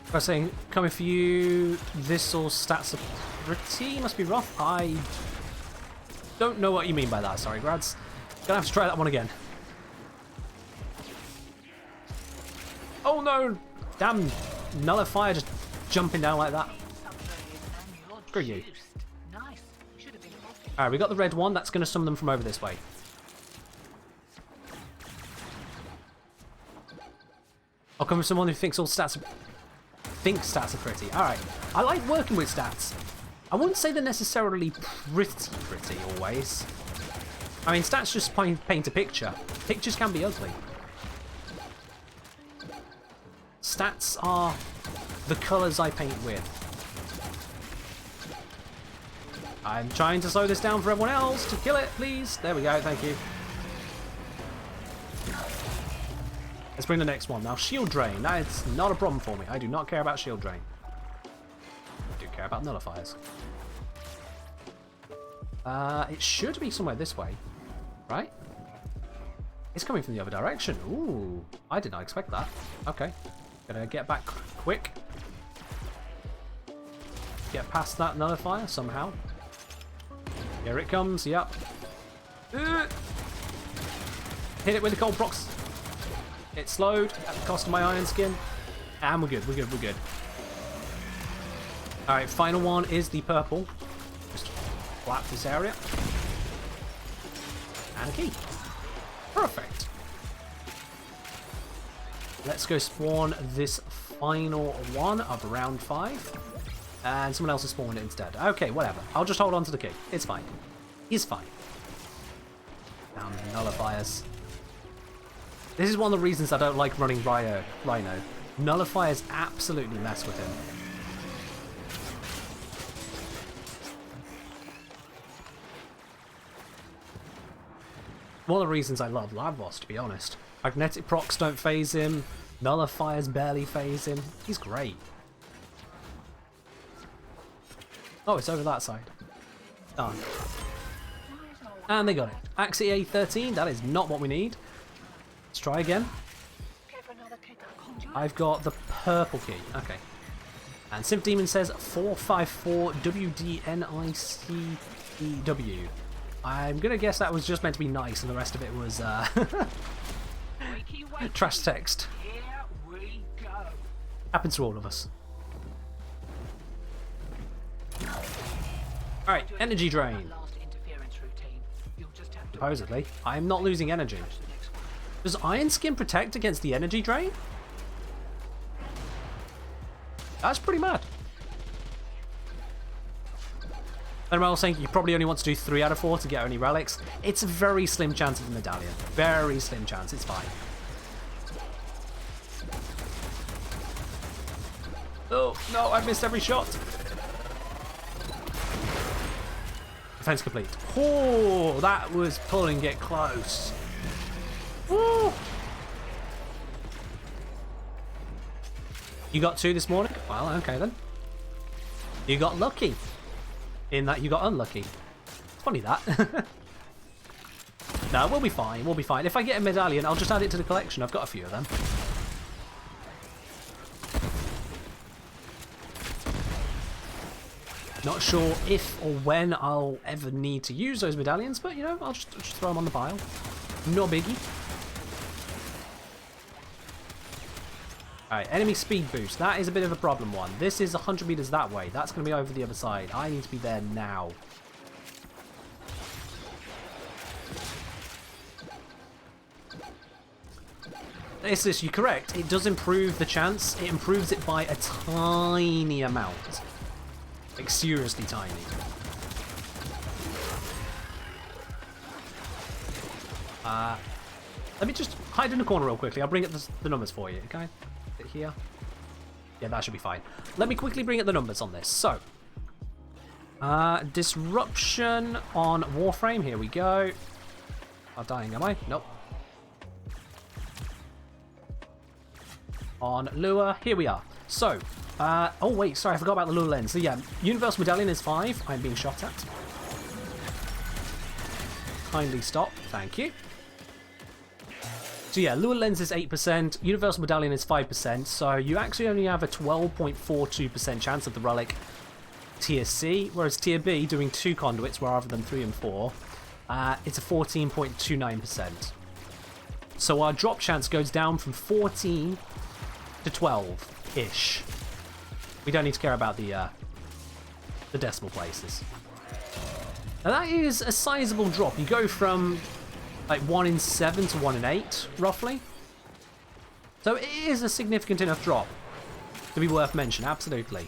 I was saying, coming for you, this or stats are pretty, must be rough. I don't know what you mean by that, sorry, Grads. Gonna have to try that one again. Oh no! Damn nullifier just jumping down like that. Screw you. Alright, we got the red one, that's gonna summon them from over this way. I'll come with someone who thinks all stats are... stats are pretty. Alright. I like working with stats. I wouldn't say they're necessarily pretty always. I mean, stats just paint a picture. Pictures can be ugly. Stats are the colours I paint with. I'm trying to slow this down for everyone else to kill it, please. There we go, thank you. Let's bring the next one. Now, shield drain. That is not a problem for me. I do not care about shield drain. I do care about nullifiers. It should be somewhere this way, right? It's coming from the other direction. Ooh, I did not expect that. Okay, gonna get back quick. Get past that nullifier somehow. Here it comes, yep. Hit it with the cold procs. It slowed at the cost of my iron skin. And we're good, we're good, we're good. Alright, final one is the purple. Just flap this area. And a key. Perfect. Let's go spawn this final one of round 5. And someone else has spawned it instead. Okay, whatever. I'll just hold on to the key. It's fine. He's fine. Damn nullifiers. This is one of the reasons I don't like running Rhino. Nullifiers absolutely mess with him. One of the reasons I love Lavos, to be honest. Magnetic procs don't phase him. Nullifiers barely phase him. He's great. Oh, it's over that side. Done. And they got it. Axie A13, that is not what we need. Let's try again. I've got the purple key. Okay. And Symph Demon says 454 WDNICEW. I'm going to guess that was just meant to be nice and the rest of it was trash text. Here we go. Happens to all of us. Alright, energy drain. Last interference routine. You'll just have to Supposedly. I'm not losing energy. Does Iron Skin protect against the energy drain? That's pretty mad. And I was saying you probably only want to do 3 out of 4 to get any relics. It's a very slim chance of the medallion. Very slim chance, it's fine. Oh, no, I missed every shot. Defense complete. Oh, that was pulling it close. Woo! You got 2 this morning? Well, okay then. You got lucky. In that you got unlucky. It's funny that. No, we'll be fine. We'll be fine. If I get a medallion, I'll just add it to the collection. I've got a few of them. Not sure if or when I'll ever need to use those medallions, but you know, I'll just throw them on the pile. No biggie. Alright, enemy speed boost. That is a bit of a problem one. This is 100 meters that way. That's going to be over the other side. I need to be there now. This, you're correct. It does improve the chance. It improves it by a tiny amount. Like, seriously tiny. Let me just hide in the corner real quickly. I'll bring up the numbers for you, okay? Bit here. Yeah, that should be fine. Let me quickly bring up the numbers on this. So, disruption on Warframe. Here we go. I'm dying, am I? Nope. On Lure, here we are. So, oh wait, sorry, I forgot about the Lure lens. So yeah, Universal Medallion is 5. I'm being shot at. Kindly stop, thank you. So yeah, Lure lens is 8%, Universal Medallion is 5%, so you actually only have a 12.42% chance of the relic tier C, whereas tier B, doing 2 conduits rather than 3 and 4, it's a 14.29%. So our drop chance goes down from 14 to 12-ish. We don't need to care about the decimal places. Now that is a sizable drop. You go from like 1 in 7 to 1 in 8, roughly. So it is a significant enough drop to be worth mention, absolutely.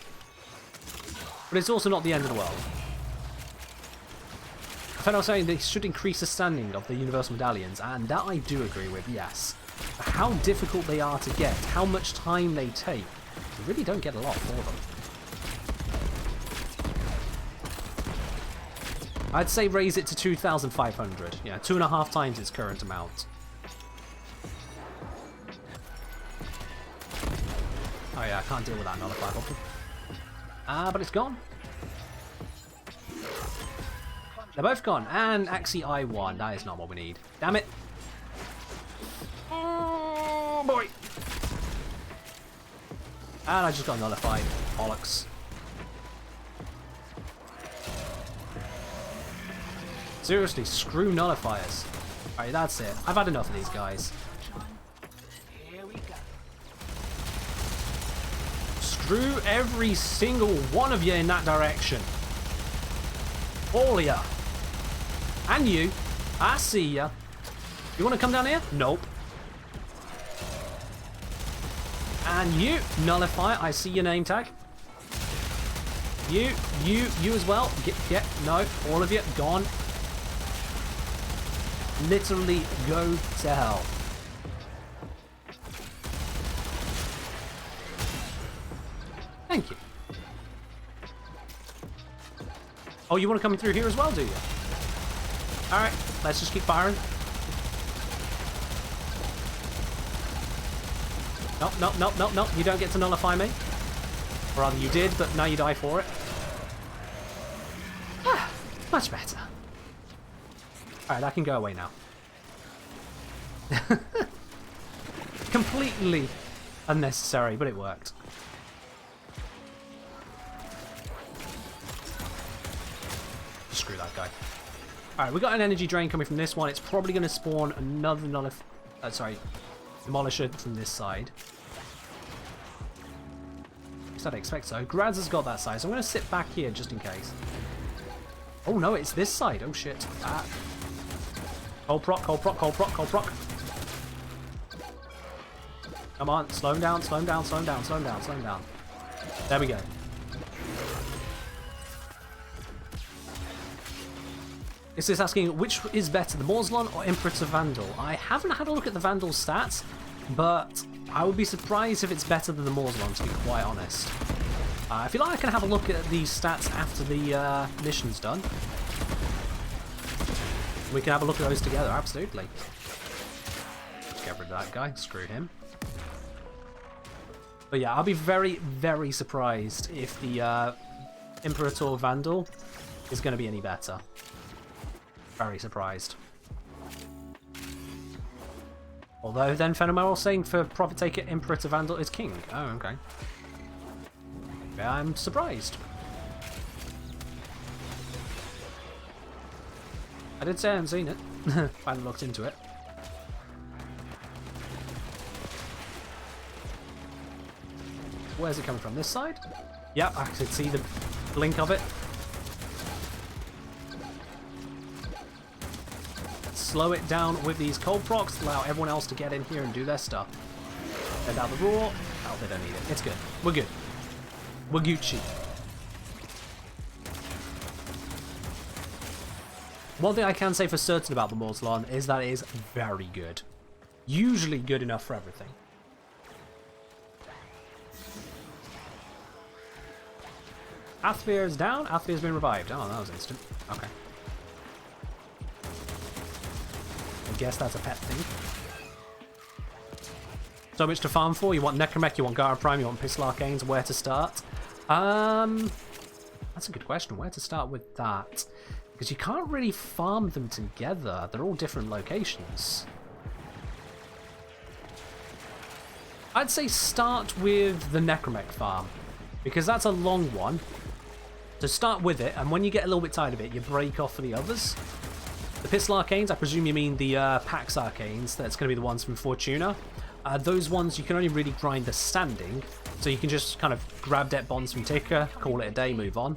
But it's also not the end of the world. I was saying they should increase the standing of the Universal Medallions, and that I do agree with, yes. But how difficult they are to get, how much time they take, you really don't get a lot for them. I'd say raise it to 2,500. Yeah, 2.5 times its current amount. Oh yeah, I can't deal with that another 5. But it's gone. They're both gone. And Axie I1. That is not what we need. Damn it. Oh boy. And I just got nullified. Bollocks. Seriously, screw nullifiers. Alright, that's it. I've had enough of these guys. Here we go. Screw every single one of you in that direction. All of ya. And you. I see ya. You want to come down here? Nope. And you, nullifier. I see your name tag. You as well. Get, no, all of you, gone. Literally go to hell. Thank you. Oh, you want to come through here as well, do you? Alright, let's just keep firing. Nope, nope, nope, nope, nope. You don't get to nullify me. Or rather, you did, but now you die for it. Ah, much better. Alright, that can go away now. Completely unnecessary, but it worked. Screw that guy. Alright, we got an energy drain coming from this one. It's probably going to spawn another demolisher from this side. At least I'd expect so. Grads has got that side, so I'm going to sit back here just in case. Oh no, it's this side. Oh shit. Ah. Cold proc, cold proc, cold proc, cold proc. Come on, slow him down, slow him down, slow him down, slow him down, slow him down. There we go. This is asking which is better, the Morslon or Imperator Vandal? I haven't had a look at the Vandal's stats, but I would be surprised if it's better than the Morslon, to be quite honest. I feel like I can have a look at these stats after the mission's done. We can have a look at those together, absolutely. Let's get rid of that guy, screw him. But yeah, I'll be very, very surprised if the Imperator Vandal is going to be any better. Very surprised. Although then Phenomenal saying for Profit Taker, Imperator Vandal is king. Oh, okay. Yeah, I'm surprised. I did say I hadn't seen it. I hadn't looked into it. Where's it coming from? This side? Yep, I could see the blink of it. Slow it down with these cold procs, allow everyone else to get in here and do their stuff. Send out the raw. Oh, they don't need it. It's good. We're good. We're Gucci. One thing I can say for certain about the Morslon is that it is very good. Usually good enough for everything. Athvir is down. Athvir's been revived. Oh, that was instant. Okay. I guess that's a pet thing. So much to farm for. You want Necromech, you want Gara Prime, you want Pistol Arcanes. Where to start? That's a good question. Where to start with that? Because you can't really farm them together. They're all different locations. I'd say start with the Necromech farm, because that's a long one. So start with it, and when you get a little bit tired of it, you break off for the others. The Pistol Arcanes, I presume you mean the Pax Arcanes. That's going to be the ones from Fortuna. Those ones, you can only really grind the standing, so you can just kind of grab Det Bonds from Ticker, call it a day, move on.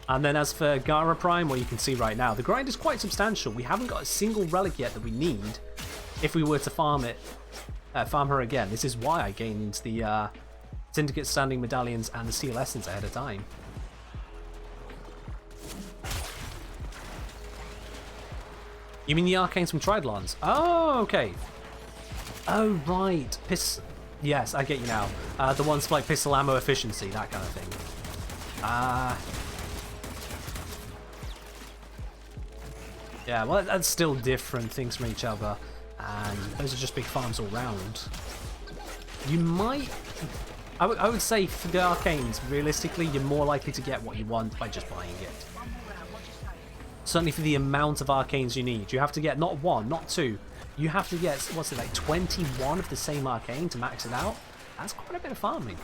And then as for Gara Prime, well, you can see right now, the grind is quite substantial. We haven't got a single relic yet that we need if we were to farm her again. This is why I gained the Syndicate Standing Medallions and the Steel Essence ahead of time. You mean the Arcanes from Tridlons? Oh, okay. Oh, right. Yes, I get you now. The ones for like pistol ammo efficiency, that kind of thing. Yeah, well, that's still different things from each other, and those are just big farms all round. You might... I would say for the Arcanes, realistically, you're more likely to get what you want by just buying it. Certainly for the amount of Arcanes you need. You have to get not one, not two. You have to get, what's it, like 21 of the same Arcane to max it out? That's quite a bit of farming.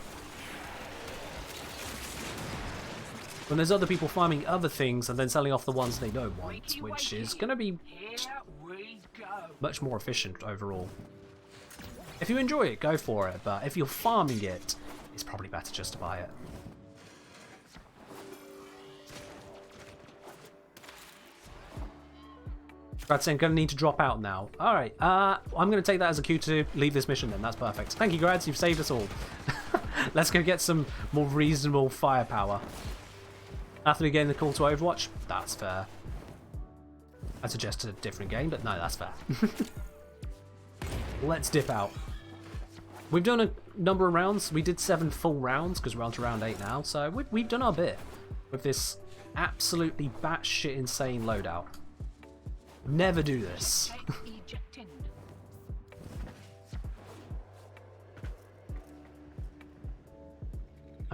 When there's other people farming other things and then selling off the ones they don't want, which is going to be much more efficient overall. If you enjoy it, go for it, but if you're farming it, it's probably better just to buy it. Grad's saying, gonna need to drop out now. Alright, I'm gonna take that as a cue to leave this mission then, that's perfect. Thank you, Grads, you've saved us all. Let's go get some more reasonable firepower. After we gain the call to Overwatch, that's fair. I suggested a different game, but no, that's fair. Let's dip out. We've done a number of rounds. We did 7 full rounds because we're on to round 8 now, so we've done our bit with this absolutely batshit insane loadout. Never do this.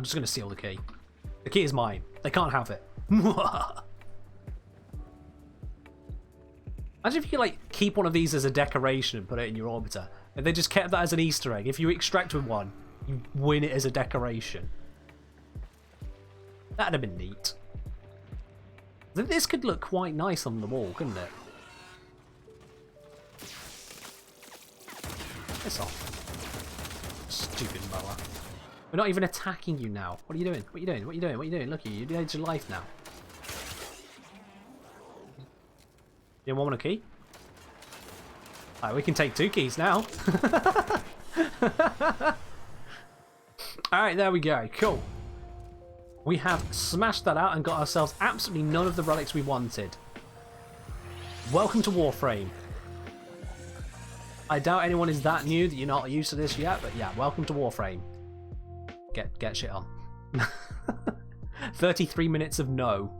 I'm just going to steal the key. The key is mine. They can't have it. Imagine if you could, like, keep one of these as a decoration and put it in your orbiter. If they just kept that as an Easter egg. If you extract with one, you win it as a decoration. That'd have been neat. This could look quite nice on the wall, couldn't it? Piss off. Stupid mower. We're not even attacking you now. What are you doing? What are you doing? What are you doing? What are you doing? Look at you. You're your life now. You want a key? Alright, we can take 2 keys now. Alright, there we go. Cool. We have smashed that out and got ourselves absolutely none of the relics we wanted. Welcome to Warframe. I doubt anyone is that new that you're not used to this yet, but yeah, welcome to Warframe. Get shit on. 33 minutes of no.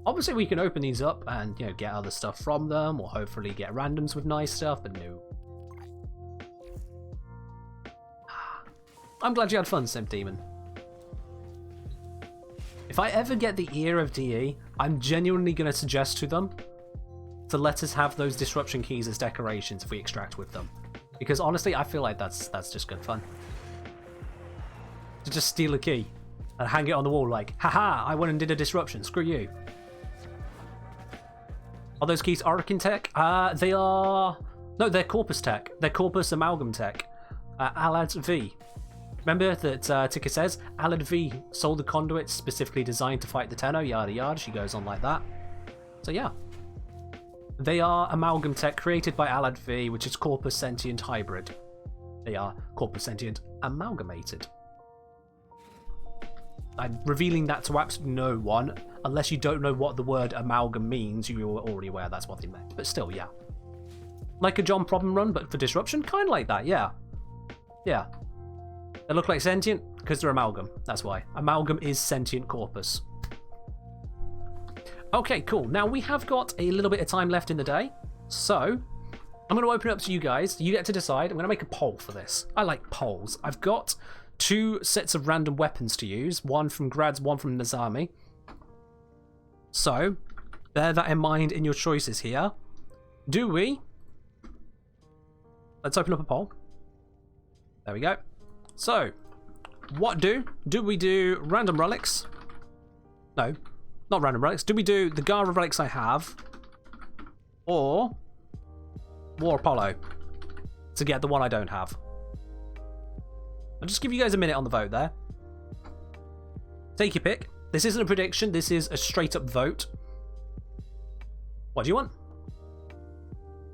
Obviously we can open these up and, you know, get other stuff from them, or hopefully get randoms with nice stuff, but no. I'm glad you had fun, Simp Demon. If I ever get the ear of DE, I'm genuinely going to suggest to them to let us have those disruption keys as decorations if we extract with them. Because honestly, I feel like that's just good fun. To just steal a key and hang it on the wall like, haha, I went and did a disruption, screw you. Are those keys Origin Tech? They are... No, they're Corpus Tech. They're Corpus Amalgam Tech. Alad V. Remember that Tika says, Alad V sold the conduits specifically designed to fight the Tenno, yada yada. She goes on like that. So yeah. They are Amalgam Tech created by Alad V, which is Corpus Sentient Hybrid. They are Corpus Sentient Amalgamated. I'm revealing that to absolutely no one. Unless you don't know what the word amalgam means, you're already aware that's what they meant. But still, yeah. Like a John Problem run, but for disruption? Kind of like that, yeah. Yeah. They look like sentient because they're amalgam. That's why. Amalgam is sentient corpus. Okay, cool. Now we have got a little bit of time left in the day. So, I'm going to open it up to you guys. You get to decide. I'm going to make a poll for this. I like polls. I've got 2 sets of random weapons to use. One from Grads, one from Nazami. So, bear that in mind in your choices here. Do we... Let's open up a poll. There we go. So, what do we do random relics? No, not random relics. Do we do the Gara relics I have? Or War Apollo to get the one I don't have? I'll just give you guys a minute on the vote there. Take your pick. This isn't a prediction. This is a straight up vote. What do you want?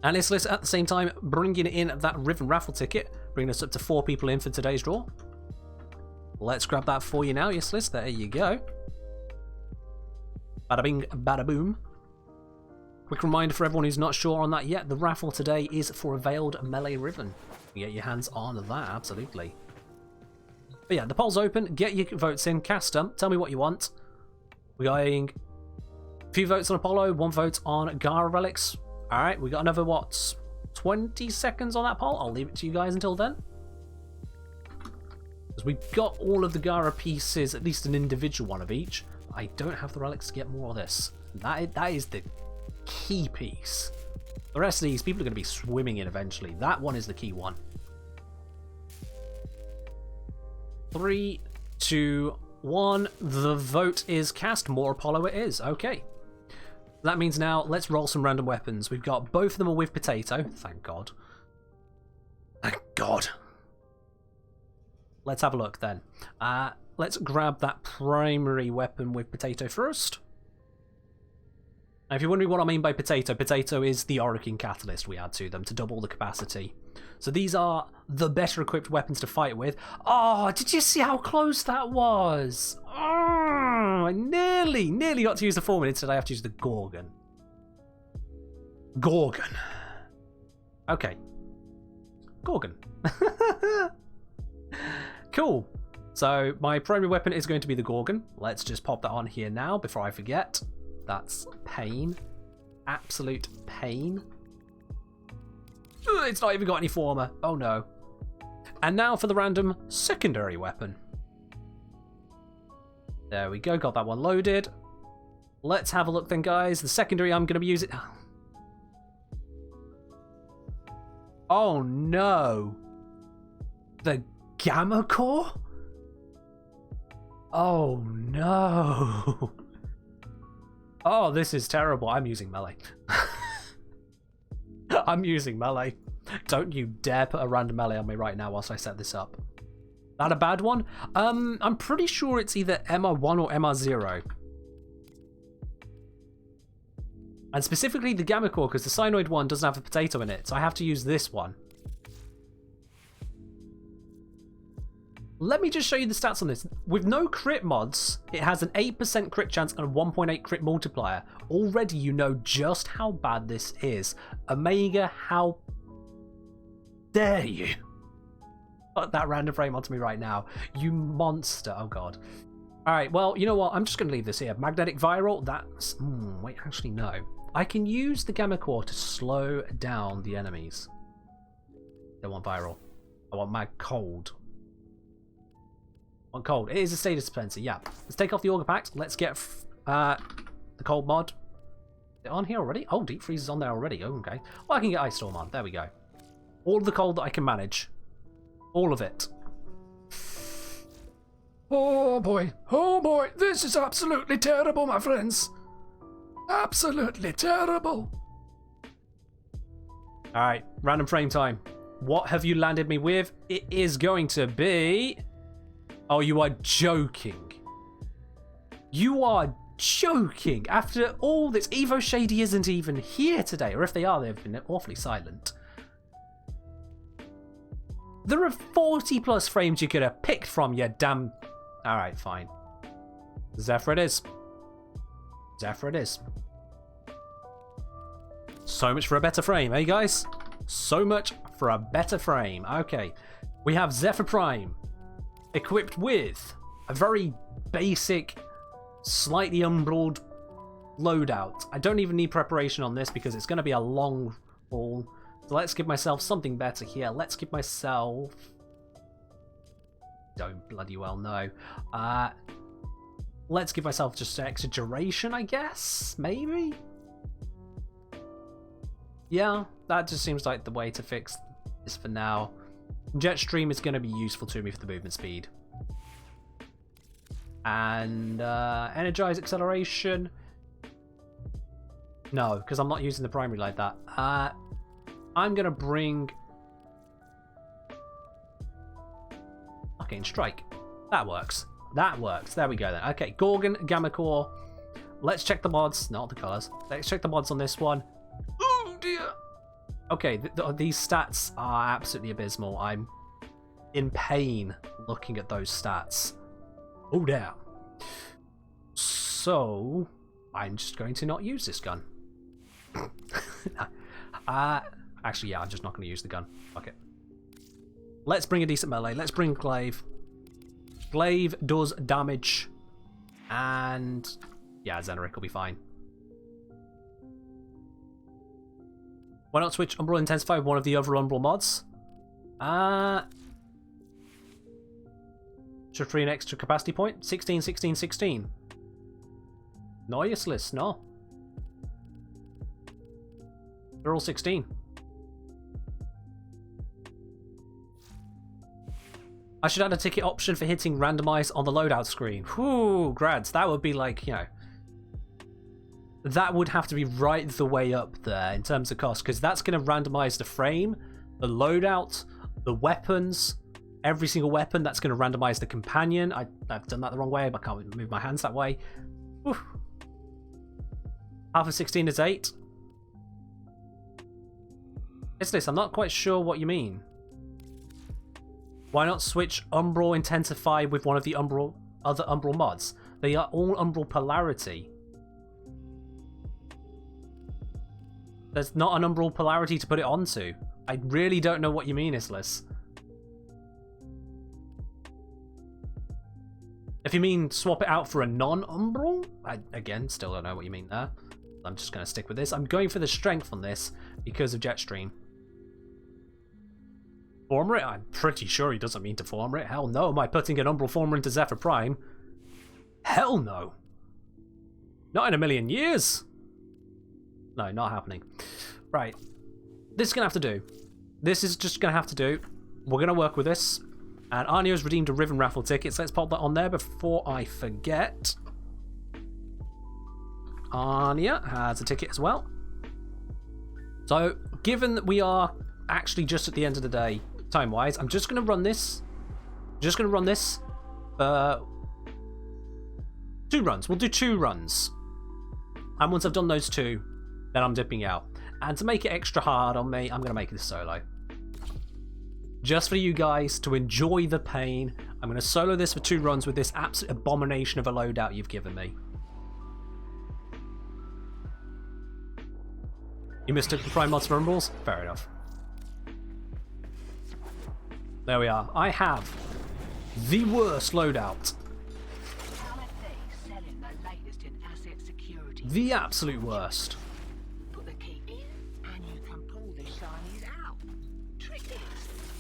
And let's at the same time bringing in that Riven Raffle ticket, bringing us up to 4 people in for today's draw. Let's grab that for you now, yes, Liz. There you go. Bada bing, bada boom. Quick reminder for everyone who's not sure on that yet: the raffle today is for a veiled melee Riven. You get your hands on that, absolutely. But yeah, the poll's open. Get your votes in. Cast them. Tell me what you want. We're going a few votes on Apollo, 1 vote on Gara relics. Alright, we got another, what, 20 seconds on that poll? I'll leave it to you guys until then. Because we've got all of the Gara pieces, at least an individual one of each. I don't have the relics to get more of this. That is the key piece. The rest of these, people are going to be swimming in eventually. That one is the key one. 3, 2, 1. The vote is cast. More Apollo it is. Okay. That means now let's roll some random weapons. We've got both of them are with potato. Thank God. Thank God. Let's have a look then. Let's grab that primary weapon with potato first. Now, if you're wondering what I mean by potato, potato is the Origin Catalyst we add to them to double the capacity. So these are the better equipped weapons to fight with. Oh, did you see how close that was? Oh, I nearly got to use the 4 minutes today. I have to use the Gorgon. Gorgon. Okay. Gorgon. Cool. So my primary weapon is going to be the Gorgon. Let's just pop that on here now before I forget. That's pain. Absolute pain. Ugh, it's not even got any former. Oh no. And now for the random secondary weapon. There we go, got that one loaded. Let's have a look then, guys. The secondary I'm going to be using... Oh no! The Gamma Core? Oh no! Oh, this is terrible. I'm using melee. I'm using melee. Don't you dare put a random melee on me right now whilst I set this up. That a bad one? I'm pretty sure it's either MR1 or MR0. And specifically the Gamma Core, because the Cyanoid one doesn't have a potato in it, so I have to use this one. Let me just show you the stats on this. With no crit mods, it has an 8% crit chance and a 1.8 crit multiplier. Already you know just how bad this is. Omega, how dare you put that random frame onto me right now? You monster. Oh god. Alright, well, you know what? I'm just going to leave this here. Magnetic Viral, that's... wait, actually, no. I can use the Gamma Core to slow down the enemies. I don't want Viral. I want Mag Cold. I want Cold. It is a status dispenser, yeah. Let's take off the Auger Packs. Let's get the Cold mod. Is it on here already? Oh, Deep Freeze is on there already. Oh, okay. Well, I can get Ice Storm on. There we go. All of the cold that I can manage. All of it. Oh boy, this is absolutely terrible, my friends. Absolutely terrible. Alright, random frame time. What have you landed me with? It is going to be... Oh, you are joking. You are joking. After all this, Evo Shady isn't even here today. Or if they are, they've been awfully silent. There are 40 plus frames you could have picked from, you damn... Alright, fine. Zephyr it is. Zephyr it is. So much for a better frame, eh guys? So much for a better frame. Okay. We have Zephyr Prime. Equipped with a very basic, slightly umbral loadout. I don't even need preparation on this because it's going to be a long haul. So let's give myself something better here. Let's give myself... Don't bloody well know. Let's give myself just extra duration, I guess? Maybe? Yeah, that just seems like the way to fix this for now. Jetstream is going to be useful to me for the movement speed. And Energize Acceleration. No, because I'm not using the primary like that. I'm going to bring... Okay, and Strike. That works. That works. There we go then. Okay, Gorgon, Gamma Core. Let's check the mods. Not the colours. Let's check the mods on this one. Oh dear. Okay, these stats are absolutely abysmal. I'm in pain looking at those stats. Oh damn. So, I'm just going to not use this gun. Actually, yeah, I'm just not going to use the gun. Fuck it. Let's bring a decent melee. Let's bring Glaive. Glaive does damage. And yeah, Xenoric will be fine. Why not switch Umbral Intensify with one of the other Umbral mods? Should free an extra capacity point. 16, 16, 16. No, useless, no. They're all 16. I should add a ticket option for hitting randomize on the loadout screen. Whew, grads, that would be like, you know... That would have to be right the way up there in terms of cost, because that's going to randomize the frame, the loadout, the weapons, every single weapon. That's going to randomize the companion. I've done that the wrong way, but I can't move my hands that way. Whew. Half of 16 is 8. It's this, I'm not quite sure what you mean. Why not switch Umbral Intensify with one of the other Umbral mods? They are all Umbral Polarity. There's not an Umbral Polarity to put it onto. I really don't know what you mean, Islis. If you mean swap it out for a non-Umbral, I, again, still don't know what you mean there. I'm just going to stick with this. I'm going for the strength on this because of Jetstream. Former it? I'm pretty sure he doesn't mean to former it. Hell no, am I putting an Umbral Former into Zephyr Prime? Hell no. Not in a million years. No, not happening. Right. This is going to have to do. This is just going to have to do. We're going to work with this. And Arnio's redeemed a Riven Raffle ticket, so let's pop that on there before I forget. Arnia has a ticket as well. So, given that we are actually just at the end of the day, time-wise, I'm just going to run this. Just going to run this. 2 runs. We'll do 2 runs. And once I've done those 2, then I'm dipping out. And to make it extra hard on me, I'm going to make this solo. Just for you guys to enjoy the pain, I'm going to solo this for 2 runs with this absolute abomination of a loadout you've given me. You mistook the Prime mods for Rumbles? Fair enough. There we are. I have the worst loadout. The absolute worst. Put the key in and you can pull the shinies out. Trick is,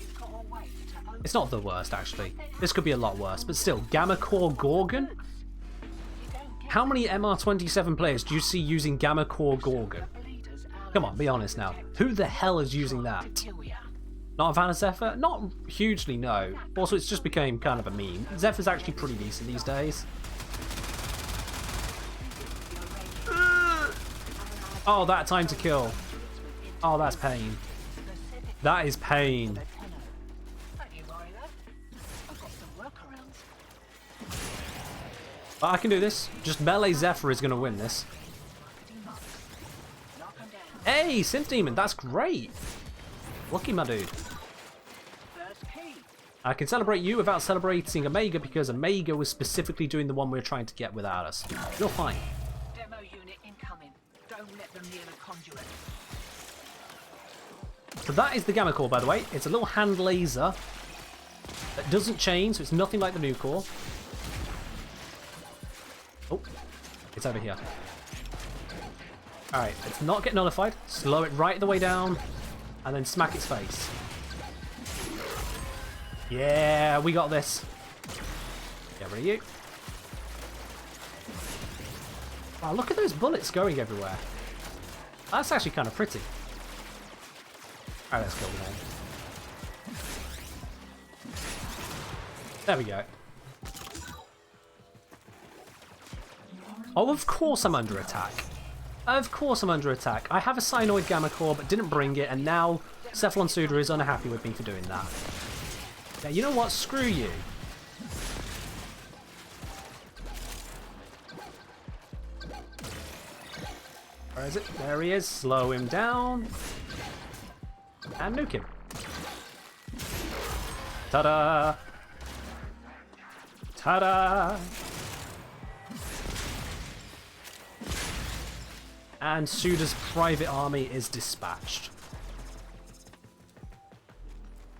you've got to wait to open. It's not the worst, actually. This could be a lot worse, but still, Gamma Core Gorgon? How many MR27 players do you see using Gamma Core Gorgon? Come on, be honest now. Who the hell is using that? Not a fan of Zephyr? Not hugely, no. Also, it's just became kind of a meme. Zephyr's actually pretty decent these days. Oh, that time to kill. Oh, that's pain. That is pain. But I can do this. Just melee Zephyr is going to win this. Hey, Synth Demon, that's great. Lucky, my dude. I can celebrate you without celebrating Omega because Omega was specifically doing the one we're trying to get without us. You're fine. Demo unit incoming. Don't let them near the conduit. So that is the Gamma Core, by the way. It's a little hand laser that doesn't chain, so it's nothing like the new core. Oh, it's over here. Alright, let's not get nullified. Slow it right the way down, and then smack its face. Yeah, we got this. Get rid of you. Wow, look at those bullets going everywhere. That's actually kind of pretty. Alright, let's kill them all. There we go. Oh, of course I'm under attack. Of course I'm under attack. I have a Cyanoid Gamma Core, but didn't bring it, and now Cephalon Suda is unhappy with me for doing that. Yeah, you know what? Screw you. Where is it? There he is. Slow him down. And nuke him. Ta-da! Ta-da! And Suda's private army is dispatched.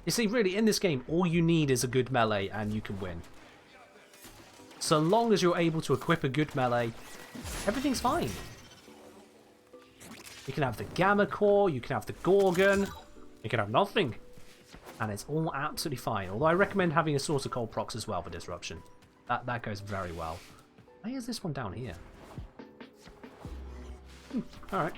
You see, really, in this game, all you need is a good melee and you can win. So long as you're able to equip a good melee, everything's fine. You can have the Gamma Core, you can have the Gorgon, you can have nothing. And it's all absolutely fine. Although I recommend having a Source of Cold procs as well for disruption. That goes very well. Why is this one down here? Alright.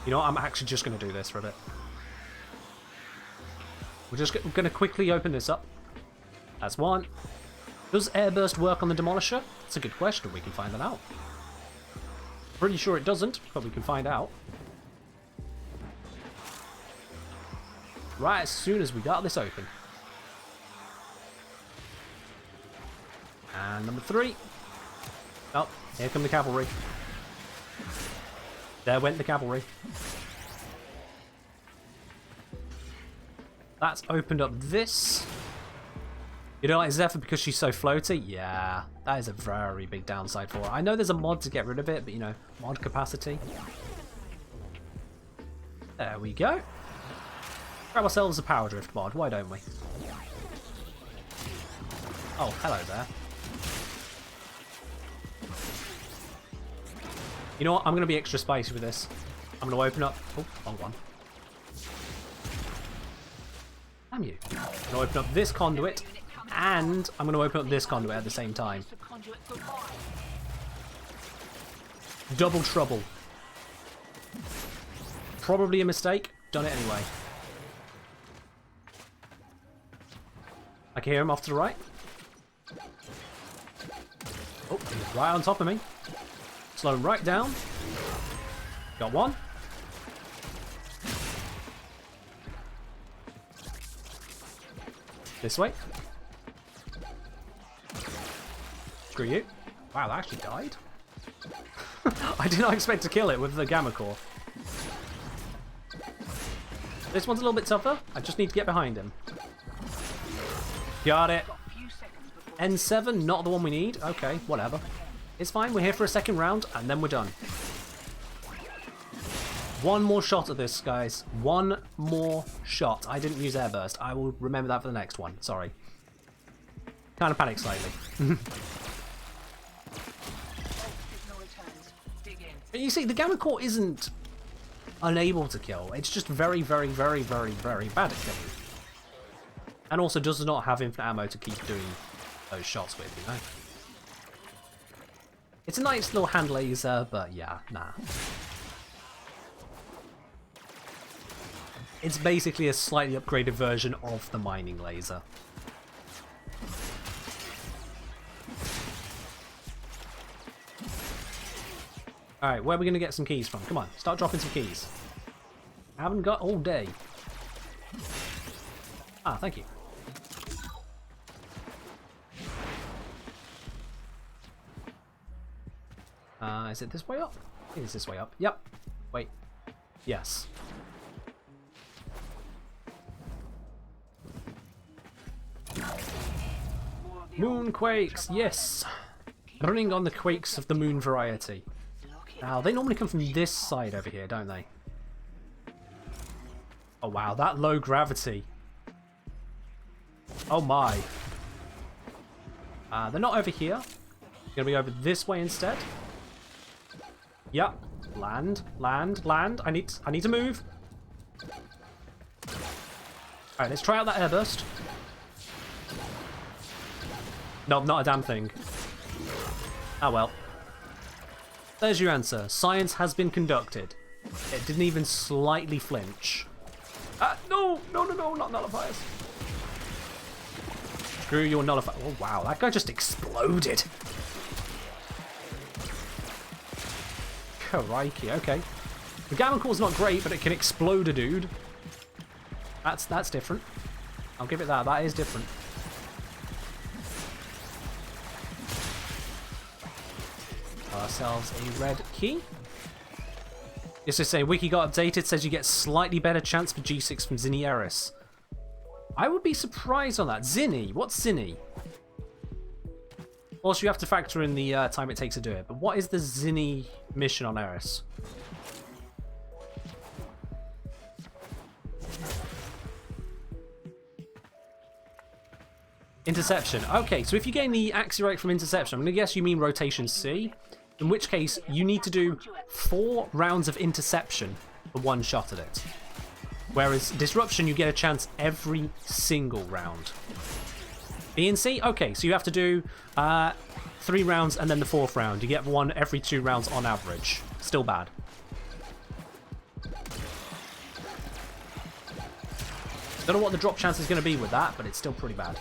You know what? I'm actually just going to do this for a bit. We're just going to quickly open this up. That's one. Does Airburst work on the Demolisher? That's a good question. We can find that out. Pretty sure it doesn't, but we can find out. Right as soon as we got this open. And number 3. Oh, here come the cavalry. There went the cavalry. That's opened up this. You don't like Zephyr because she's so floaty? Yeah, that is a very big downside for her. I know there's a mod to get rid of it, but you know, mod capacity. There we go. Grab ourselves a Power Drift mod, why don't we? Oh, hello there. You know what? I'm going to be extra spicy with this. I'm going to open up... Oh, wrong one. Damn you. I'm going to open up this conduit, and I'm going to open up this conduit at the same time. Double trouble. Probably a mistake. Done it anyway. I can hear him off to the right. Oh, he's right on top of me. Slow him right down. Got one. This way. Screw you. Wow, that actually died. I did not expect to kill it with the Gamma Core. This one's a little bit tougher. I just need to get behind him. Got it. N7, not the one we need. Okay, whatever. It's fine. We're here for a second round, and then we're done. One more shot at this, guys. One more shot. I didn't use airburst. I will remember that for the next one. Sorry. Kind of panicked slightly. You see, the Gamma Core isn't unable to kill. It's just very, very, very, very, very bad at killing. And also does not have infinite ammo to keep doing those shots with, you know? It's a nice little hand laser, but yeah, nah. It's basically a slightly upgraded version of the mining laser. Alright, where are we going to get some keys from? Come on, start dropping some keys. I haven't got all day. Ah, thank you. Is it this way up? I think it's this way up. Yep. Wait. Yes. Moonquakes, yes! Running on the quakes of the moon variety. Now, they normally come from this side over here, don't they? Oh wow, that low gravity. Oh my. They're not over here. They're gonna be over this way instead. Yep. Land, land, land. I need to move. Alright, let's try out that airburst. No, not a damn thing. Ah well. There's your answer. Science has been conducted. It didn't even slightly flinch. No, no, no, no, not nullifiers. Screw your nullifier. Oh wow, that guy just exploded. Crikey, okay. The Gamma Core's not great, but it can explode a dude. That's different. I'll give it that. That is different. Ourselves a red key. Yes, to say, Wiki got updated, says you get slightly better chance for G6 from Zinni Eris. I would be surprised on that. Zinni? What's Zinni? Also, you have to factor in the time it takes to do it. But what is the Zinni mission on Eris? Interception. Okay, so if you gain the Axierite from Interception, I'm going to guess you mean Rotation C. In which case, you need to do 4 rounds of Interception for one shot at it. Whereas Disruption, you get a chance every single round. B and C? Okay, so you have to do 3 rounds and then the 4th round. You get 1 every 2 rounds on average. Still bad. Don't know what the drop chance is going to be with that, but it's still pretty bad.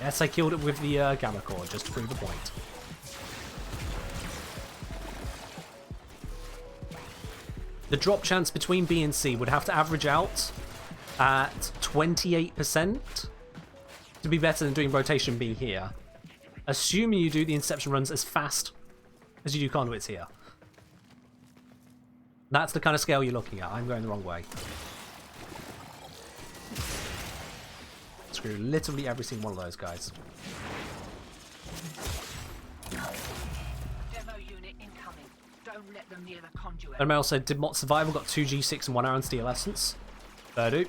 Yes, I killed it with the Gamma Core, just to prove the point. The drop chance between B and C would have to average out at 28% to be better than doing Rotation B here. Assuming you do the Inception runs as fast as you do Conduits here. That's the kind of scale you're looking at. I'm going the wrong way. Screw literally every single one of those guys. Demo unit incoming. Don't let them near the conduit. And Mel said, did Mott Survival got 2 G6 and 1 Iron Steel Essence? Fair do.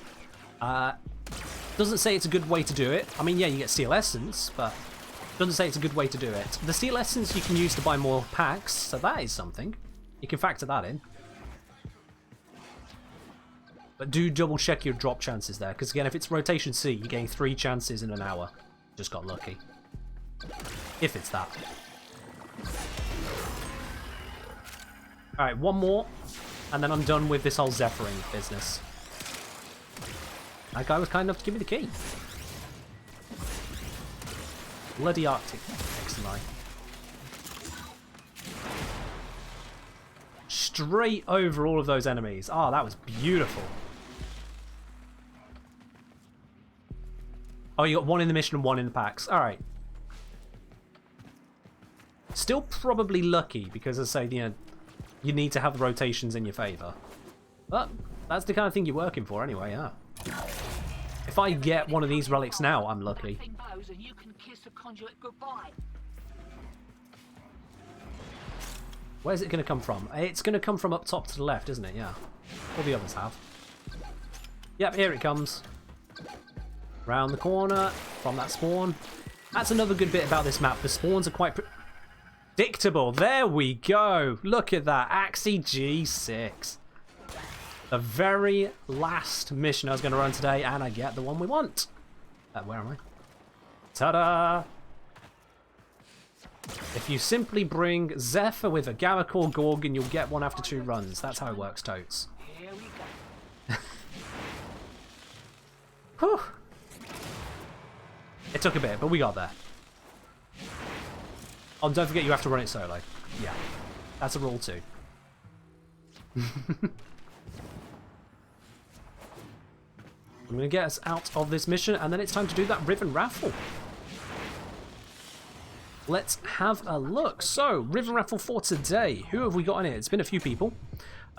Doesn't say it's a good way to do it. I mean, yeah, you get Steel Essence, but doesn't say it's a good way to do it. The Steel Essence you can use to buy more packs, so that is something. You can factor that in. But do double check your drop chances there, because again, if it's rotation C, you're getting 3 chances in an hour. Just got lucky. If it's that. Alright, one more, and then I'm done with this whole Zephyring business. That guy was kind enough to give me the key. Bloody Arctic XMI. Straight over all of those enemies. Oh, that was beautiful. Oh, you got 1 in the mission and 1 in the packs. Alright. Still probably lucky, because as I say, you know, you need to have the rotations in your favour. But that's the kind of thing you're working for anyway, yeah. If I get one of these relics now, I'm lucky. Where's it going to come from? It's going to come from up top to the left, isn't it? Yeah. All the others have. Yep, here it comes. Round the corner from that spawn. That's another good bit about this map. The spawns are quite predictable. There we go. Look at that. Axie G6. The very last mission I was going to run today, and I get the one we want. Where am I? Ta-da! If you simply bring Zephyr with a Gara Core Gorgon, you'll get one after 2 runs. That's how it works, totes. Here we go. Whew. It took a bit, but we got there. Oh, don't forget you have to run it solo. Yeah, that's a rule too. I'm going to get us out of this mission, and then it's time to do that Riven Raffle. Let's have a look. So, Riven Raffle for today. Who have we got in it? It's been a few people.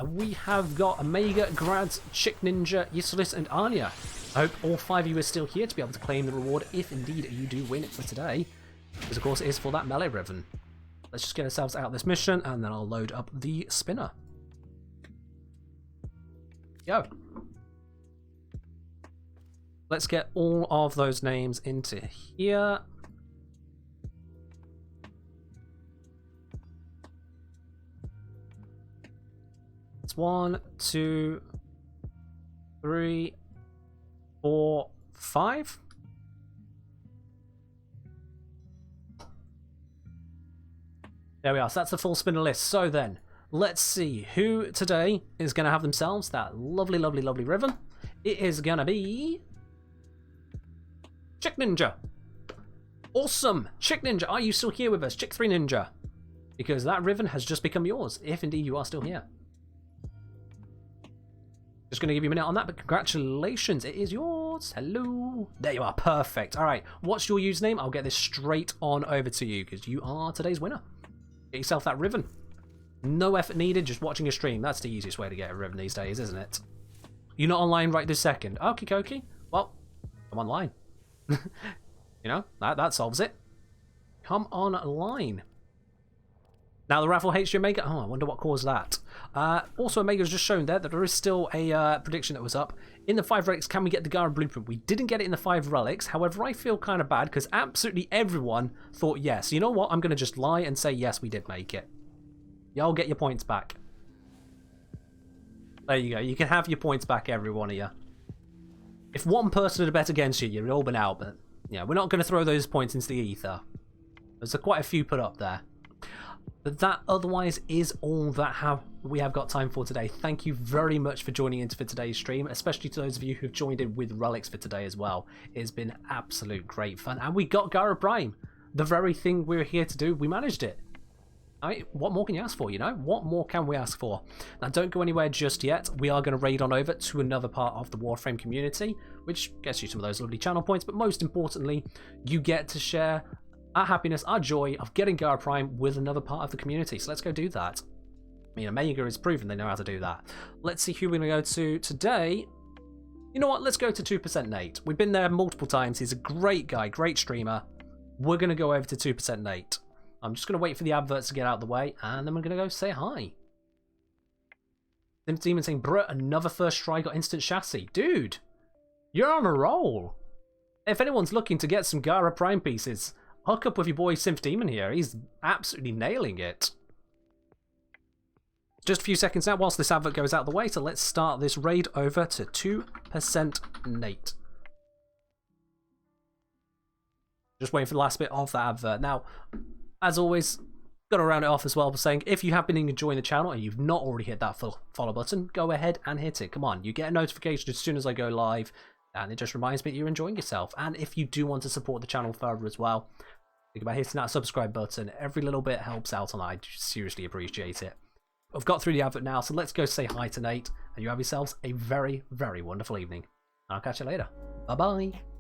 We have got Omega, Grads, Chick Ninja, Yisulis, and Anya. I hope all 5 of you are still here to be able to claim the reward if indeed you do win it for today. Because of course it is for that melee Riven. Let's just get ourselves out of this mission, and then I'll load up the spinner. Go. Let's get all of those names into here. It's 1, 2, 3, 4, 5. There we are. So that's the full spinner list. So then, let's see who today is going to have themselves that lovely, lovely, lovely Riven. It is going to be Chick Ninja. Awesome. Chick Ninja, are you still here with us? Chick 3 Ninja. Because that Riven has just become yours, if indeed you are still here. Just going to give you a minute on that, but congratulations, it is yours. Hello. There you are, perfect. All right, what's your username? I'll get this straight on over to you, because you are today's winner. Get yourself that Riven. No effort needed, just watching a stream. That's the easiest way to get a Riven these days, isn't it? You're not online right this second. Okie dokie. Well, I'm online. You know, that solves it. Come online. Now the raffle hates you, Omega. Oh, I wonder what caused that. Also, Omega's just shown there that there is still a prediction that was up. In the 5 relics, can we get the Gara blueprint? We didn't get it in the 5 relics. However, I feel kind of bad because absolutely everyone thought yes. You know what? I'm going to just lie and say yes, we did make it. Y'all get your points back. There you go. You can have your points back, every one of you. If one person had bet against you, you'd all been out. But yeah, we're not going to throw those points into the ether. There's quite a few put up there. But that otherwise is all that we have got time for today. Thank you very much for joining in for today's stream, especially to those of you who've joined in with relics for today as well. It's been absolute great fun. And we got Gara Prime. The very thing we were here to do, we managed it. What more can you ask for, you know? What more can we ask for? Now, don't go anywhere just yet. We are going to raid on over to another part of the Warframe community, which gets you some of those lovely channel points, but most importantly, you get to share our happiness, our joy of getting Gara Prime with another part of the community. So let's go do that. I mean, Omega has proven they know how to do that. Let's see who we're going to go to today. You know what? Let's go to 2% Nate. We've been there multiple times. He's a great guy, great streamer. We're going to go over to 2% Nate. I'm just going to wait for the adverts to get out of the way, and then we're going to go say hi. Demon saying, bruh, another first try got instant chassis. Dude, you're on a roll. If anyone's looking to get some Gara Prime pieces, hook up with your boy Synth Demon here. He's absolutely nailing it. Just a few seconds now whilst this advert goes out the way, so let's start this raid over to 2% Nate. Just waiting for the last bit of that advert. Now, as always, got to round it off as well by saying if you have been enjoying the channel and you've not already hit that follow button, go ahead and hit it. Come on, you get a notification as soon as I go live, and it just reminds me that you're enjoying yourself. And if you do want to support the channel further as well, think about hitting that subscribe button. Every little bit helps out, and I seriously appreciate it. I've got through the advert now, so let's go say hi to Nate, and you have yourselves a very, very wonderful evening. I'll catch you later. Bye-bye.